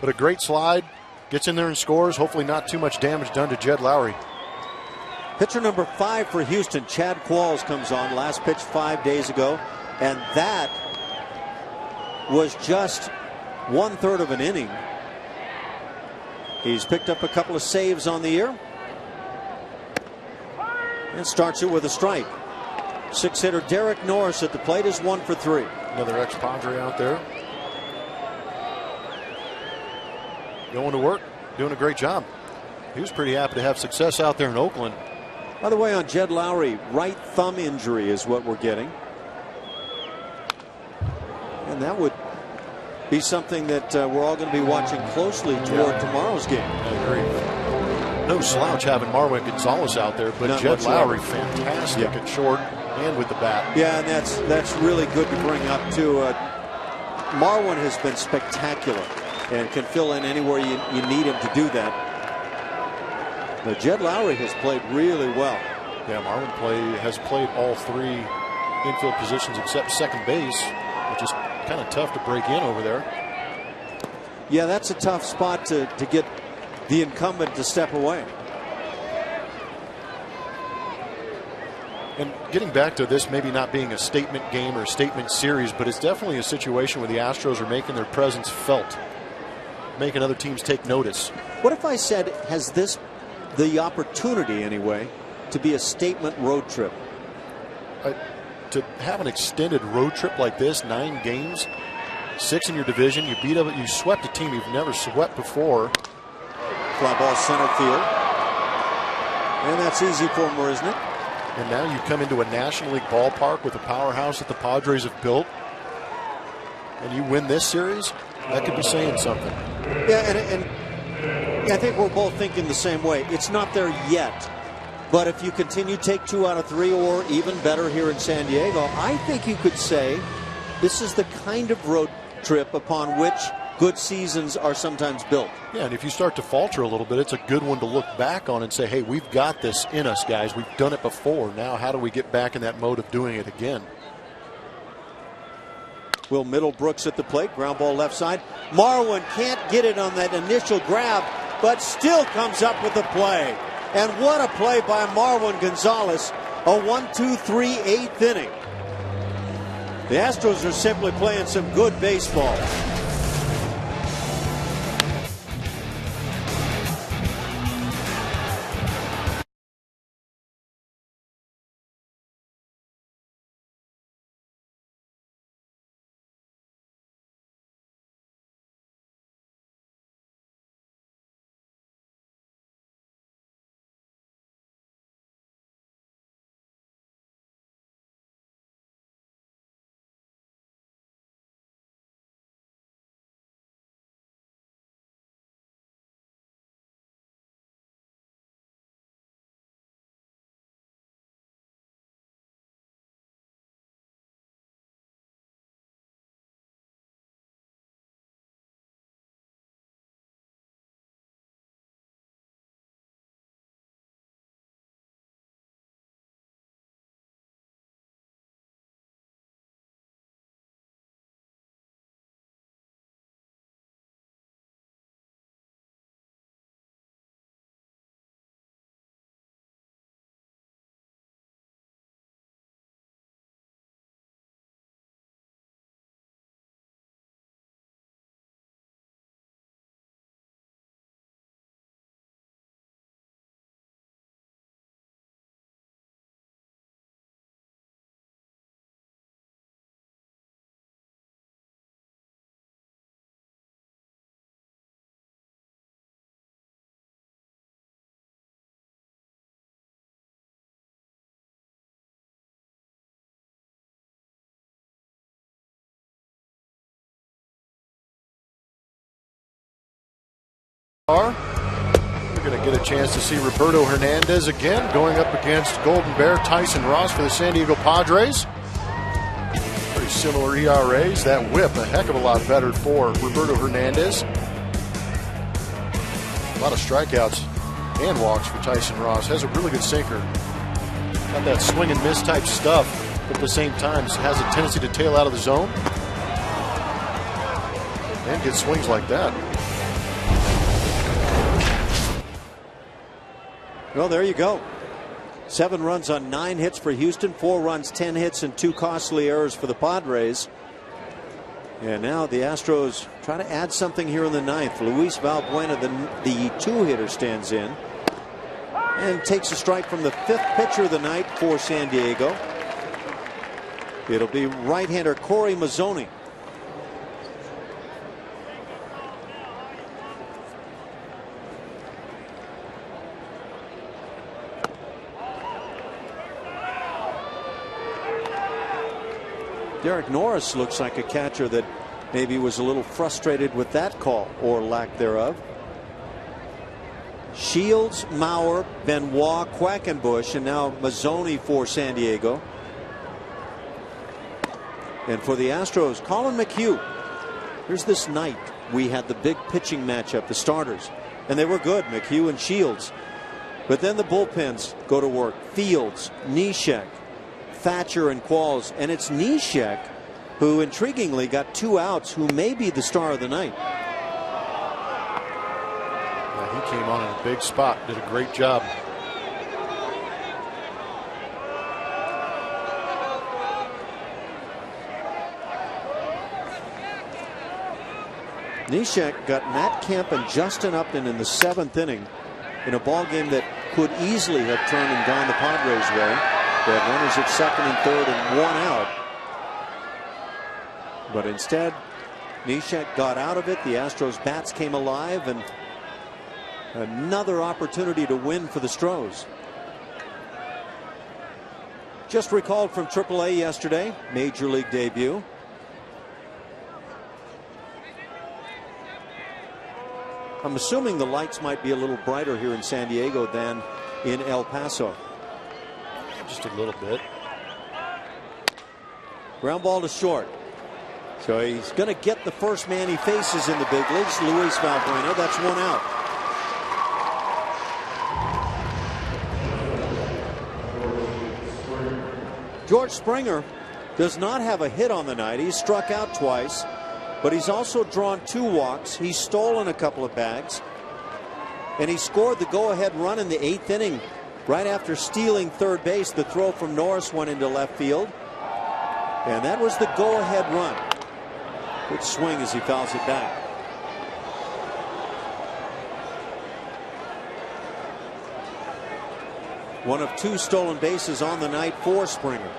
But a great slide, gets in there and scores. Hopefully not too much damage done to Jed Lowry. Pitcher number 5 for Houston, Chad Qualls, comes on. Last pitch 5 days ago, and that was just 1/3 of an inning. He's picked up a couple of saves on the year and starts it with a strike. 6-hitter Derek Norris at the plate is 1 for 3. Another ex-Padre out there. Going to work, doing a great job. He was pretty happy to have success out there in Oakland. By the way, on Jed Lowry, right thumb injury is what we're getting. And that would be something that we're all going to be watching closely toward tomorrow's game. I agree. No slouch having Marwin Gonzalez out there, but Not Jed whatsoever. Lowry fantastic at short and with the bat. Yeah, and that's really good to bring up too. Marwin has been spectacular and can fill in anywhere you need him to do that. Now, Jed Lowry has played really well. Yeah, Marwin has played all three infield positions except second base, which is kind of tough to break in over there. Yeah, that's a tough spot to get the incumbent to step away. And getting back to this maybe not being a statement game or a statement series, but it's definitely a situation where the Astros are making their presence felt, making other teams take notice. What if I said, has this the opportunity anyway to be a statement road trip? To have an extended road trip like this, 9 games, 6 in your division, you swept a team you've never swept before. Fly ball center field. And that's easy for them, isn't it? And now you come into a National League ballpark with a powerhouse that the Padres have built, and you win this series, that could be saying something. Yeah, and I think we're both thinking the same way. It's not there yet. But if you continue to take 2 out of 3 or even better here in San Diego, I think you could say this is the kind of road trip upon which good seasons are sometimes built. Yeah, and if you start to falter a little bit, it's a good one to look back on and say, hey, we've got this in us, guys. We've done it before. Now how do we get back in that mode of doing it again? Will Middlebrooks at the plate. Ground ball left side. Marwin can't get it on that initial grab, but still comes up with the play. And what a play by Marwin Gonzalez. A 1-2-3 8th inning. The Astros are simply playing some good baseball. We're going to get a chance to see Roberto Hernandez again going up against Golden Bear Tyson Ross for the San Diego Padres. Pretty similar ERAs. That whip a heck of a lot better for Roberto Hernandez. A lot of strikeouts and walks for Tyson Ross. Has a really good sinker. Got that swing and miss type stuff, but at the same time has a tendency to tail out of the zone and get swings like that. Well, there you go. 7 runs on 9 hits for Houston, 4 runs, 10 hits, and 2 costly errors for the Padres. And now the Astros try to add something here in the 9th. Luis Valbuena, the 2-hitter, stands in and takes a strike from the 5th pitcher of the night for San Diego. It'll be right-hander Corey Mazzoni. Derek Norris looks like a catcher that maybe was a little frustrated with that call or lack thereof. Shields, Mauer, Benoit, Quackenbush, and now Mazzoni for San Diego. And for the Astros, Colin McHugh. Here's this night. We had the big pitching matchup, the starters, and they were good, McHugh and Shields. But then the bullpens go to work. Fields, Neshek, Thatcher, and Qualls. And it's Neshek who intriguingly got 2 outs, who may be the star of the night. Yeah, he came on in a big spot, did a great job. Neshek got Matt Kemp and Justin Upton in the 7th inning in a ball game that could easily have turned and gone the Padres' way. They had runners at 2nd and 3rd and 1 out. But instead, Neshek got out of it. The Astros bats came alive, and another opportunity to win for the Stros. Just recalled from AAA yesterday, Major League debut. I'm assuming the lights might be a little brighter here in San Diego than in El Paso. Just a little bit. Ground ball to short. So he's going to get the first man he faces in the big leagues, Luis Valbuena. That's 1 out. George Springer does not have a hit on the night. He's struck out twice, but he's also drawn 2 walks. He's stolen a couple of bags, and he scored the go-ahead run in the 8th inning right after stealing third base. The throw from Norris went into left field, and that was the go-ahead run. Good swing as he fouls it back. One of 2 stolen bases on the night for Springer.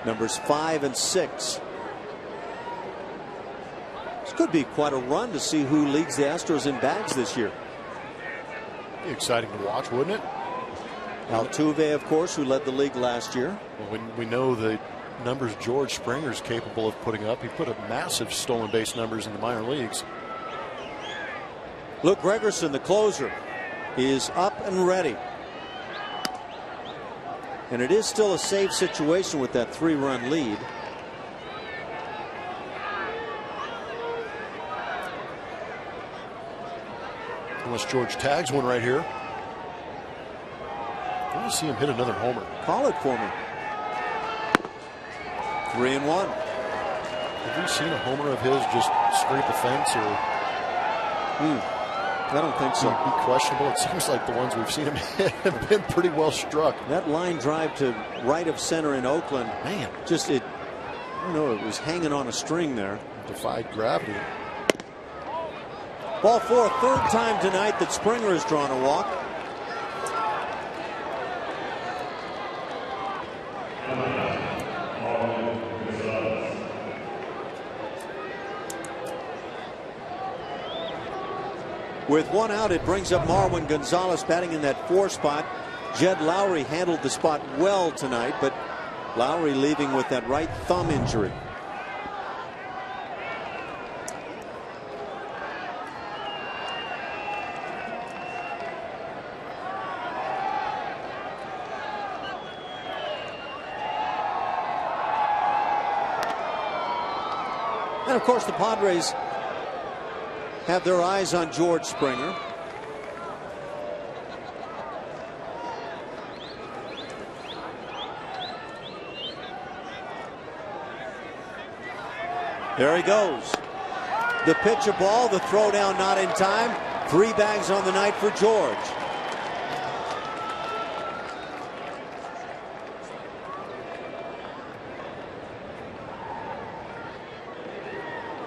Numbers 5 and 6. This could be quite a run to see who leads the Astros in bags this year. Be exciting to watch, wouldn't it? Altuve, of course, who led the league last year. Well, we know the numbers George Springer's capable of putting up. He put up massive stolen base numbers in the minor leagues. Luke Gregerson, the closer, is up and ready. And it is still a safe situation with that 3-run lead. Unless George tags one right here. I want to see him hit another homer. Call it for me. 3-1. Have you seen a homer of his just scrape a fence or? I don't think so. Be questionable. It seems like the ones we've seen him hit have been pretty well struck. That line drive to right of center in Oakland, man, just it was hanging on a string there. Defied gravity. Ball 4, 3rd time tonight that Springer has drawn a walk. With 1 out, it brings up Marwin Gonzalez batting in that 4 spot. Jed Lowry handled the spot well tonight, but Lowry leaving with that right thumb injury. And of course, the Padres have their eyes on George Springer. There he goes. The pitch, a ball, the throw down not in time. 3 bags on the night for George.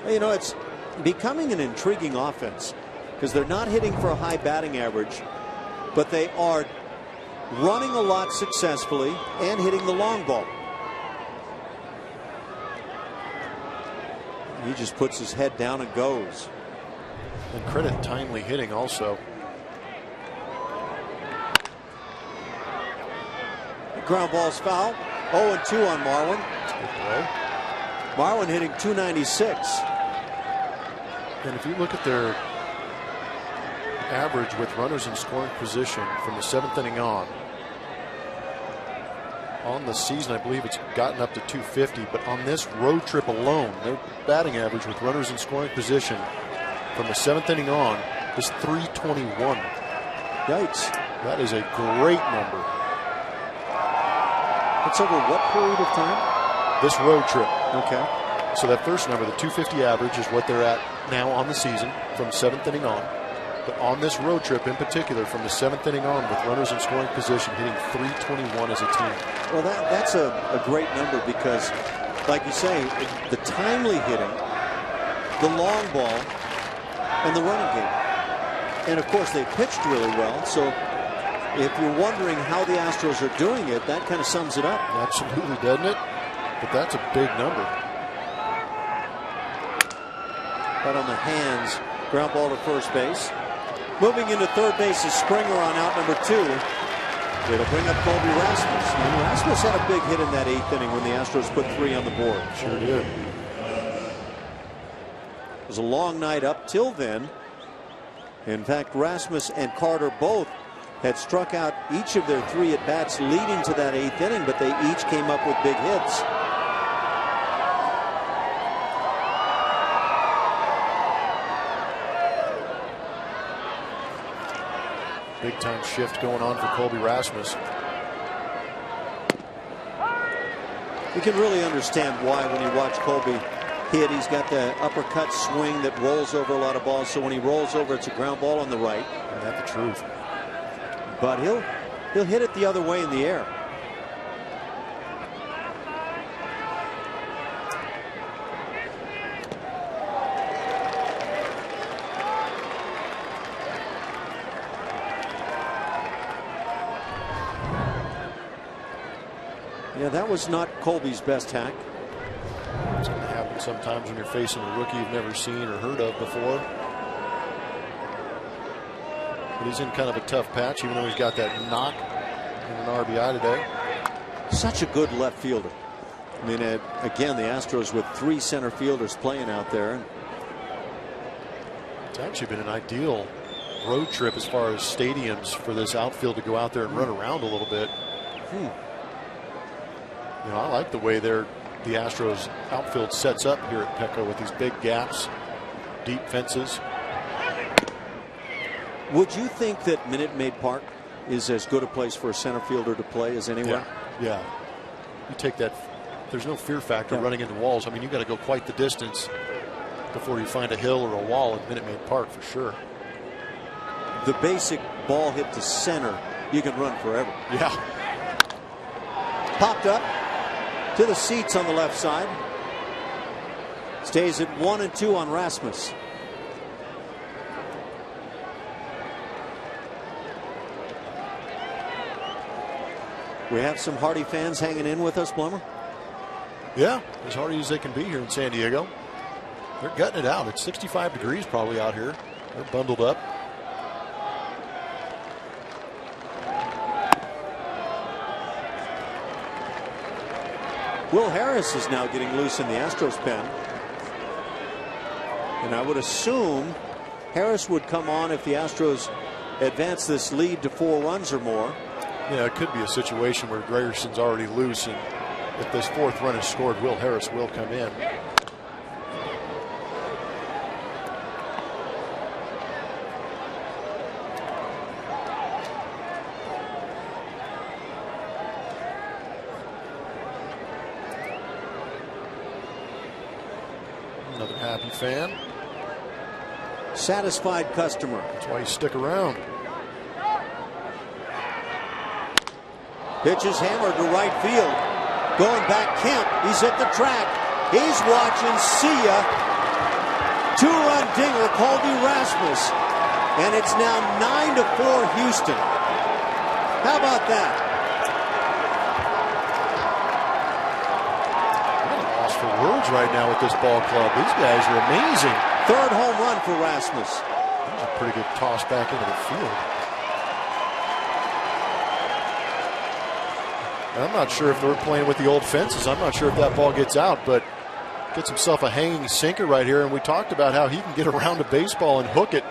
You know, it's becoming an intriguing offense because they're not hitting for a high batting average, but they are running a lot successfully and hitting the long ball. He just puts his head down and goes. And credit timely hitting also. Ground ball's foul. 0-2 on Marwin. Marwin hitting .296. And if you look at their average with runners in scoring position from the 7th inning on, On the season, I believe it's gotten up to 250, but on this road trip alone, their batting average with runners in scoring position from the 7th inning on is 321. Yikes. That is a great number. That's over what period of time? This road trip. Okay. So that first number, the 250 average, is what they're at now on the season from 7th inning on. But on this road trip in particular, from the 7th inning on, with runners in scoring position, hitting 321 as a team. Well, that's a great number because, like you say, the timely hitting, the long ball, and the running game. And, of course, they pitched really well. So if you're wondering how the Astros are doing it, that kind of sums it up. Absolutely, doesn't it? But that's a big number. Right on the hands. Ground ball to first base. Moving into third base is Springer on out number 2. It'll bring up Colby Rasmus. And Rasmus had a big hit in that 8th inning when the Astros put 3 on the board. Sure did. It was a long night up till then. In fact, Rasmus and Carter both had struck out each of their 3 at-bats leading to that 8th inning, but they each came up with big hits. Big time shift going on for Colby Rasmus. You can really understand why when you watch Colby hit. He's got the uppercut swing that rolls over a lot of balls. So when he rolls over, it's a ground ball on the right. And that's the truth. But he'll hit it the other way in the air. Yeah, that was not Colby's best hack. It's going to happen sometimes when you're facing a rookie you've never seen or heard of before. But he's in kind of a tough patch, even though he's got that knock and an RBI today. Such a good left fielder. I mean, again, the Astros with 3 center fielders playing out there. It's actually been an ideal road trip as far as stadiums for this outfield to go out there and run around a little bit. You know, I like the way the Astros outfield sets up here at Petco with these big gaps, deep fences. Would you think that Minute Maid Park is as good a place for a center fielder to play as anywhere? Yeah. You take that. There's no fear factor running into walls. I mean, you got to go quite the distance before you find a hill or a wall at Minute Maid Park for sure. The basic ball hit to center, you can run forever. Yeah. Popped up to the seats on the left side. Stays at 1-2 on Rasmus. We have some Hardy fans hanging in with us, Blummer. Yeah, as hardy as they can be here in San Diego. They're gutting it out. It's 65 degrees probably out here. They're bundled up. Will Harris is now getting loose in the Astros pen. And I would assume Harris would come on if the Astros advance this lead to 4 runs or more. Yeah, it could be a situation where Gregerson's already loose, and if this 4th run is scored, Will Harris will come in. Another happy fan. Satisfied customer. That's why you stick around. Pitch is hammered to right field. Going back, Kemp. He's at the track. He's watching. See ya. 2-run dinger, Colby Rasmus. And it's now 9-4 Houston. How about that? I'm at a loss for words right now with this ball club. These guys are amazing. 3rd home run for Rasmus. That was a pretty good toss back into the field. I'm not sure if they're playing with the old fences. I'm not sure if that ball gets out, but gets himself a hanging sinker right here. And we talked about how he can get around a baseball and hook it.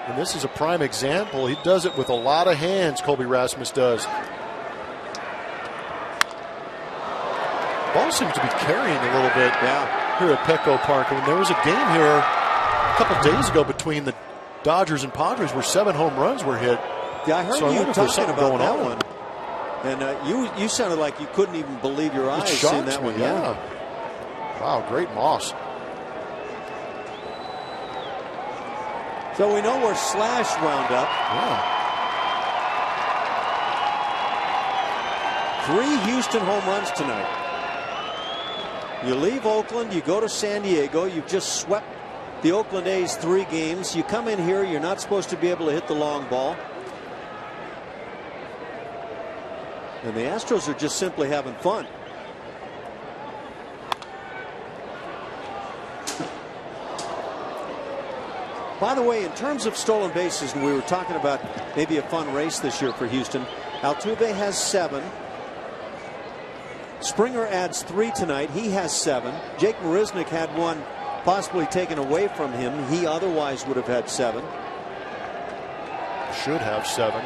And this is a prime example. He does it with a lot of hands, Colby Rasmus does. Ball seems to be carrying a little bit here at Petco Park. I mean, there was a game here a couple days ago between the Dodgers and Padres where 7 home runs were hit. Yeah, I heard you talking about that one. And you sounded like you couldn't even believe your eyes seeing that one. Yeah. Wow, great moss. So we know where Slash wound up. Yeah. 3 Houston home runs tonight. You leave Oakland, you go to San Diego, you've just swept the Oakland A's 3 games. You come in here, you're not supposed to be able to hit the long ball. And the Astros are just simply having fun. By the way, in terms of stolen bases, and we were talking about maybe a fun race this year for Houston, Altuve has 7. Springer adds 3 tonight. He has 7. Jake Marisnick had 1 possibly taken away from him. He otherwise would have had 7. Should have 7.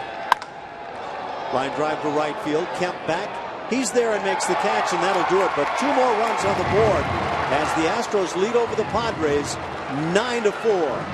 Line drive to right field. Kemp back. He's there and makes the catch, and that'll do it. But 2 more runs on the board as the Astros lead over the Padres 9-4.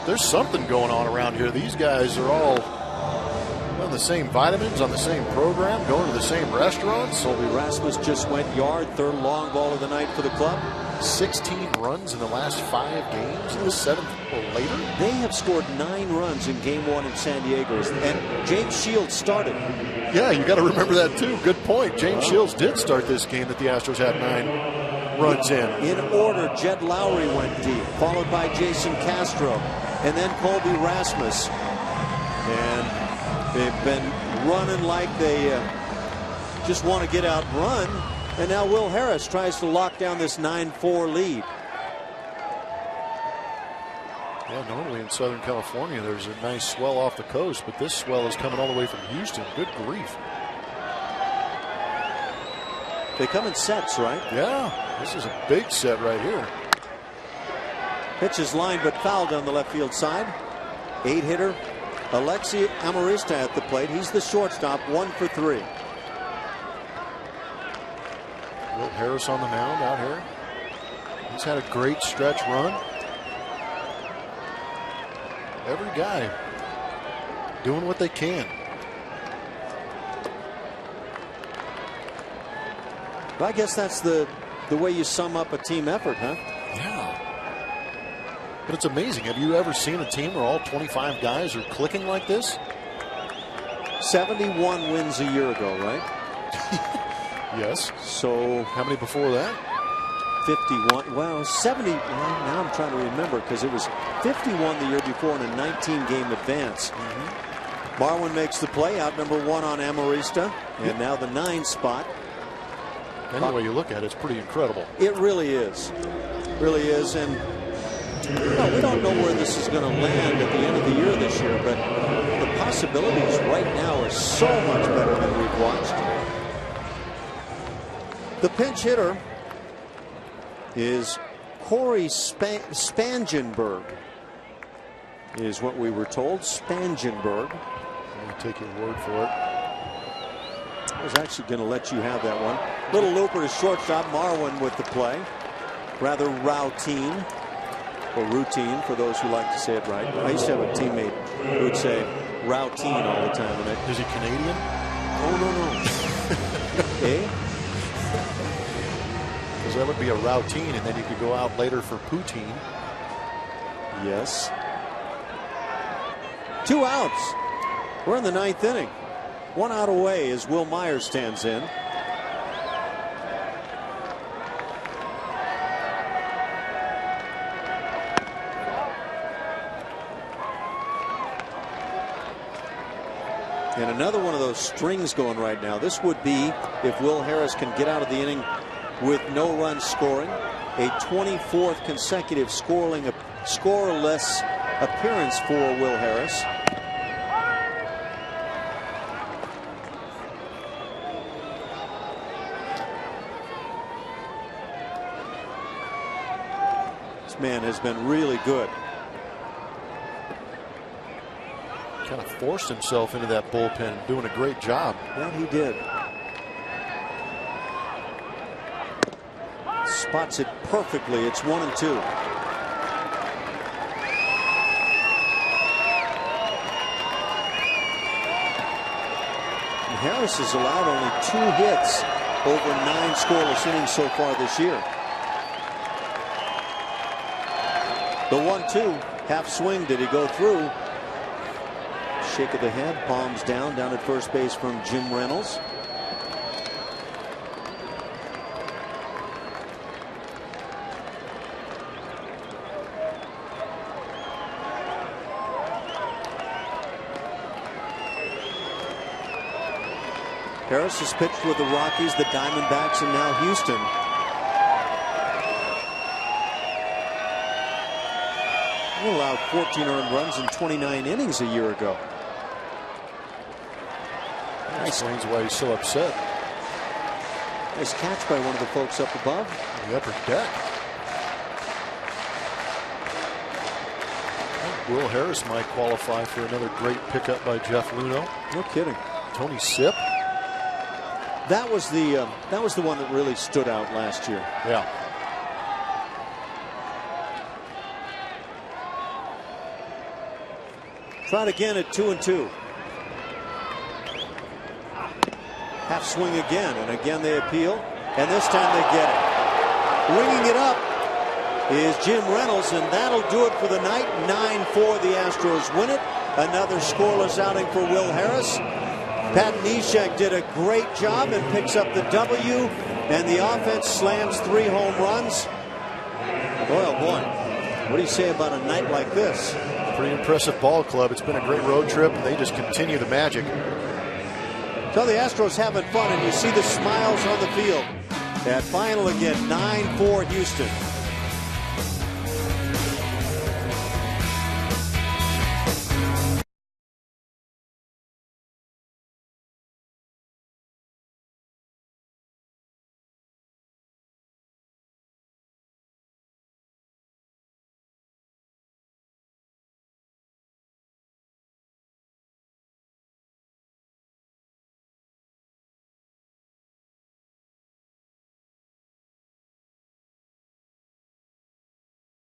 There's something going on around here. These guys are all on the same vitamins, on the same program, going to the same restaurants. Colby Rasmus just went yard, 3rd long ball of the night for the club. 16 runs in the last 5 games, and the 7th or later. They have scored 9 runs in Game 1 in San Diego, and James Shields started. Yeah, you got to remember that too. Good point. James Shields did start this game that the Astros had 9 runs in. In order, Jed Lowry went deep, followed by Jason Castro, and then Colby Rasmus. And they've been running like they just want to get out and run. And now Will Harris tries to lock down this 9-4 lead. Yeah, normally in Southern California there's a nice swell off the coast, but this swell is coming all the way from Houston. Good grief. They come in sets, right? Yeah, this is a big set right here. Pitch is lined but fouled on the left field side. 8-hitter Alexi Amarista at the plate. He's the shortstop, 1 for 3. Will Harris on the mound out here. He's had a great stretch run. Every guy doing what they can. Well, I guess that's the way you sum up a team effort, huh? Yeah. But it's amazing. Have you ever seen a team where all 25 guys are clicking like this? 71 wins a year ago, right? Yes. So how many before that? 51. Well, 70. Well, now I'm trying to remember because it was 51 the year before in a 19-game advance. Marwin makes the play, out number 1 on Amarista, and now the 9 spot. Any way you look at it, it's pretty incredible. It really is. Really is. And we don't know where this is going to land at the end of the year this year, but the possibilities right now are so much better than we've watched. The pinch hitter is Corey Spangenberg, is what we were told. Spangenberg. I'll take your word for it. I was actually going to let you have that one. Little looper to shortstop. Marwin with the play. Rather routine, or routine for those who like to say it right. I used to have a teammate who would say routine all the time. And is he Canadian? Oh, no. Eh? Because that would be a routine, and then you could go out later for poutine. Yes. 2 outs. We're in the 9th inning. 1 out away as Will Myers stands in. And another one of those strings going right now. This would be if Will Harris can get out of the inning with no runs scoring. A 24th consecutive scoreless appearance for Will Harris. This man has been really good. Kind of forced himself into that bullpen, doing a great job. That he did. Spots it perfectly. It's 1-2. And Harris has allowed only 2 hits over 9 scoreless innings so far this year. The 1-2, half swing. Did he go through? Shake of the head, palms down at first base from Jim Reynolds. Harris has pitched with the Rockies, the Diamondbacks, and now Houston. He allowed 14 earned runs in 29 innings a year ago. That explains why he's so upset. Nice catch by one of the folks up above. The upper deck. Will Harris might qualify for another great pickup by Jeff Luhnow. No kidding. Tony Sipp. That was the one that really stood out last year. Yeah. Tried again at 2-2. Half swing again, and again they appeal, and this time they get it. Ringing it up is Jim Reynolds, and that'll do it for the night. 9-4, the Astros win it. Another scoreless outing for Will Harris. Pat Neshek did a great job and picks up the W, and the offense slams 3 home runs. Boy, oh boy, what do you say about a night like this? Pretty impressive ball club. It's been a great road trip, and they just continue the magic. So the Astros having fun, and you see the smiles on the field. At final again, 9-4 Houston.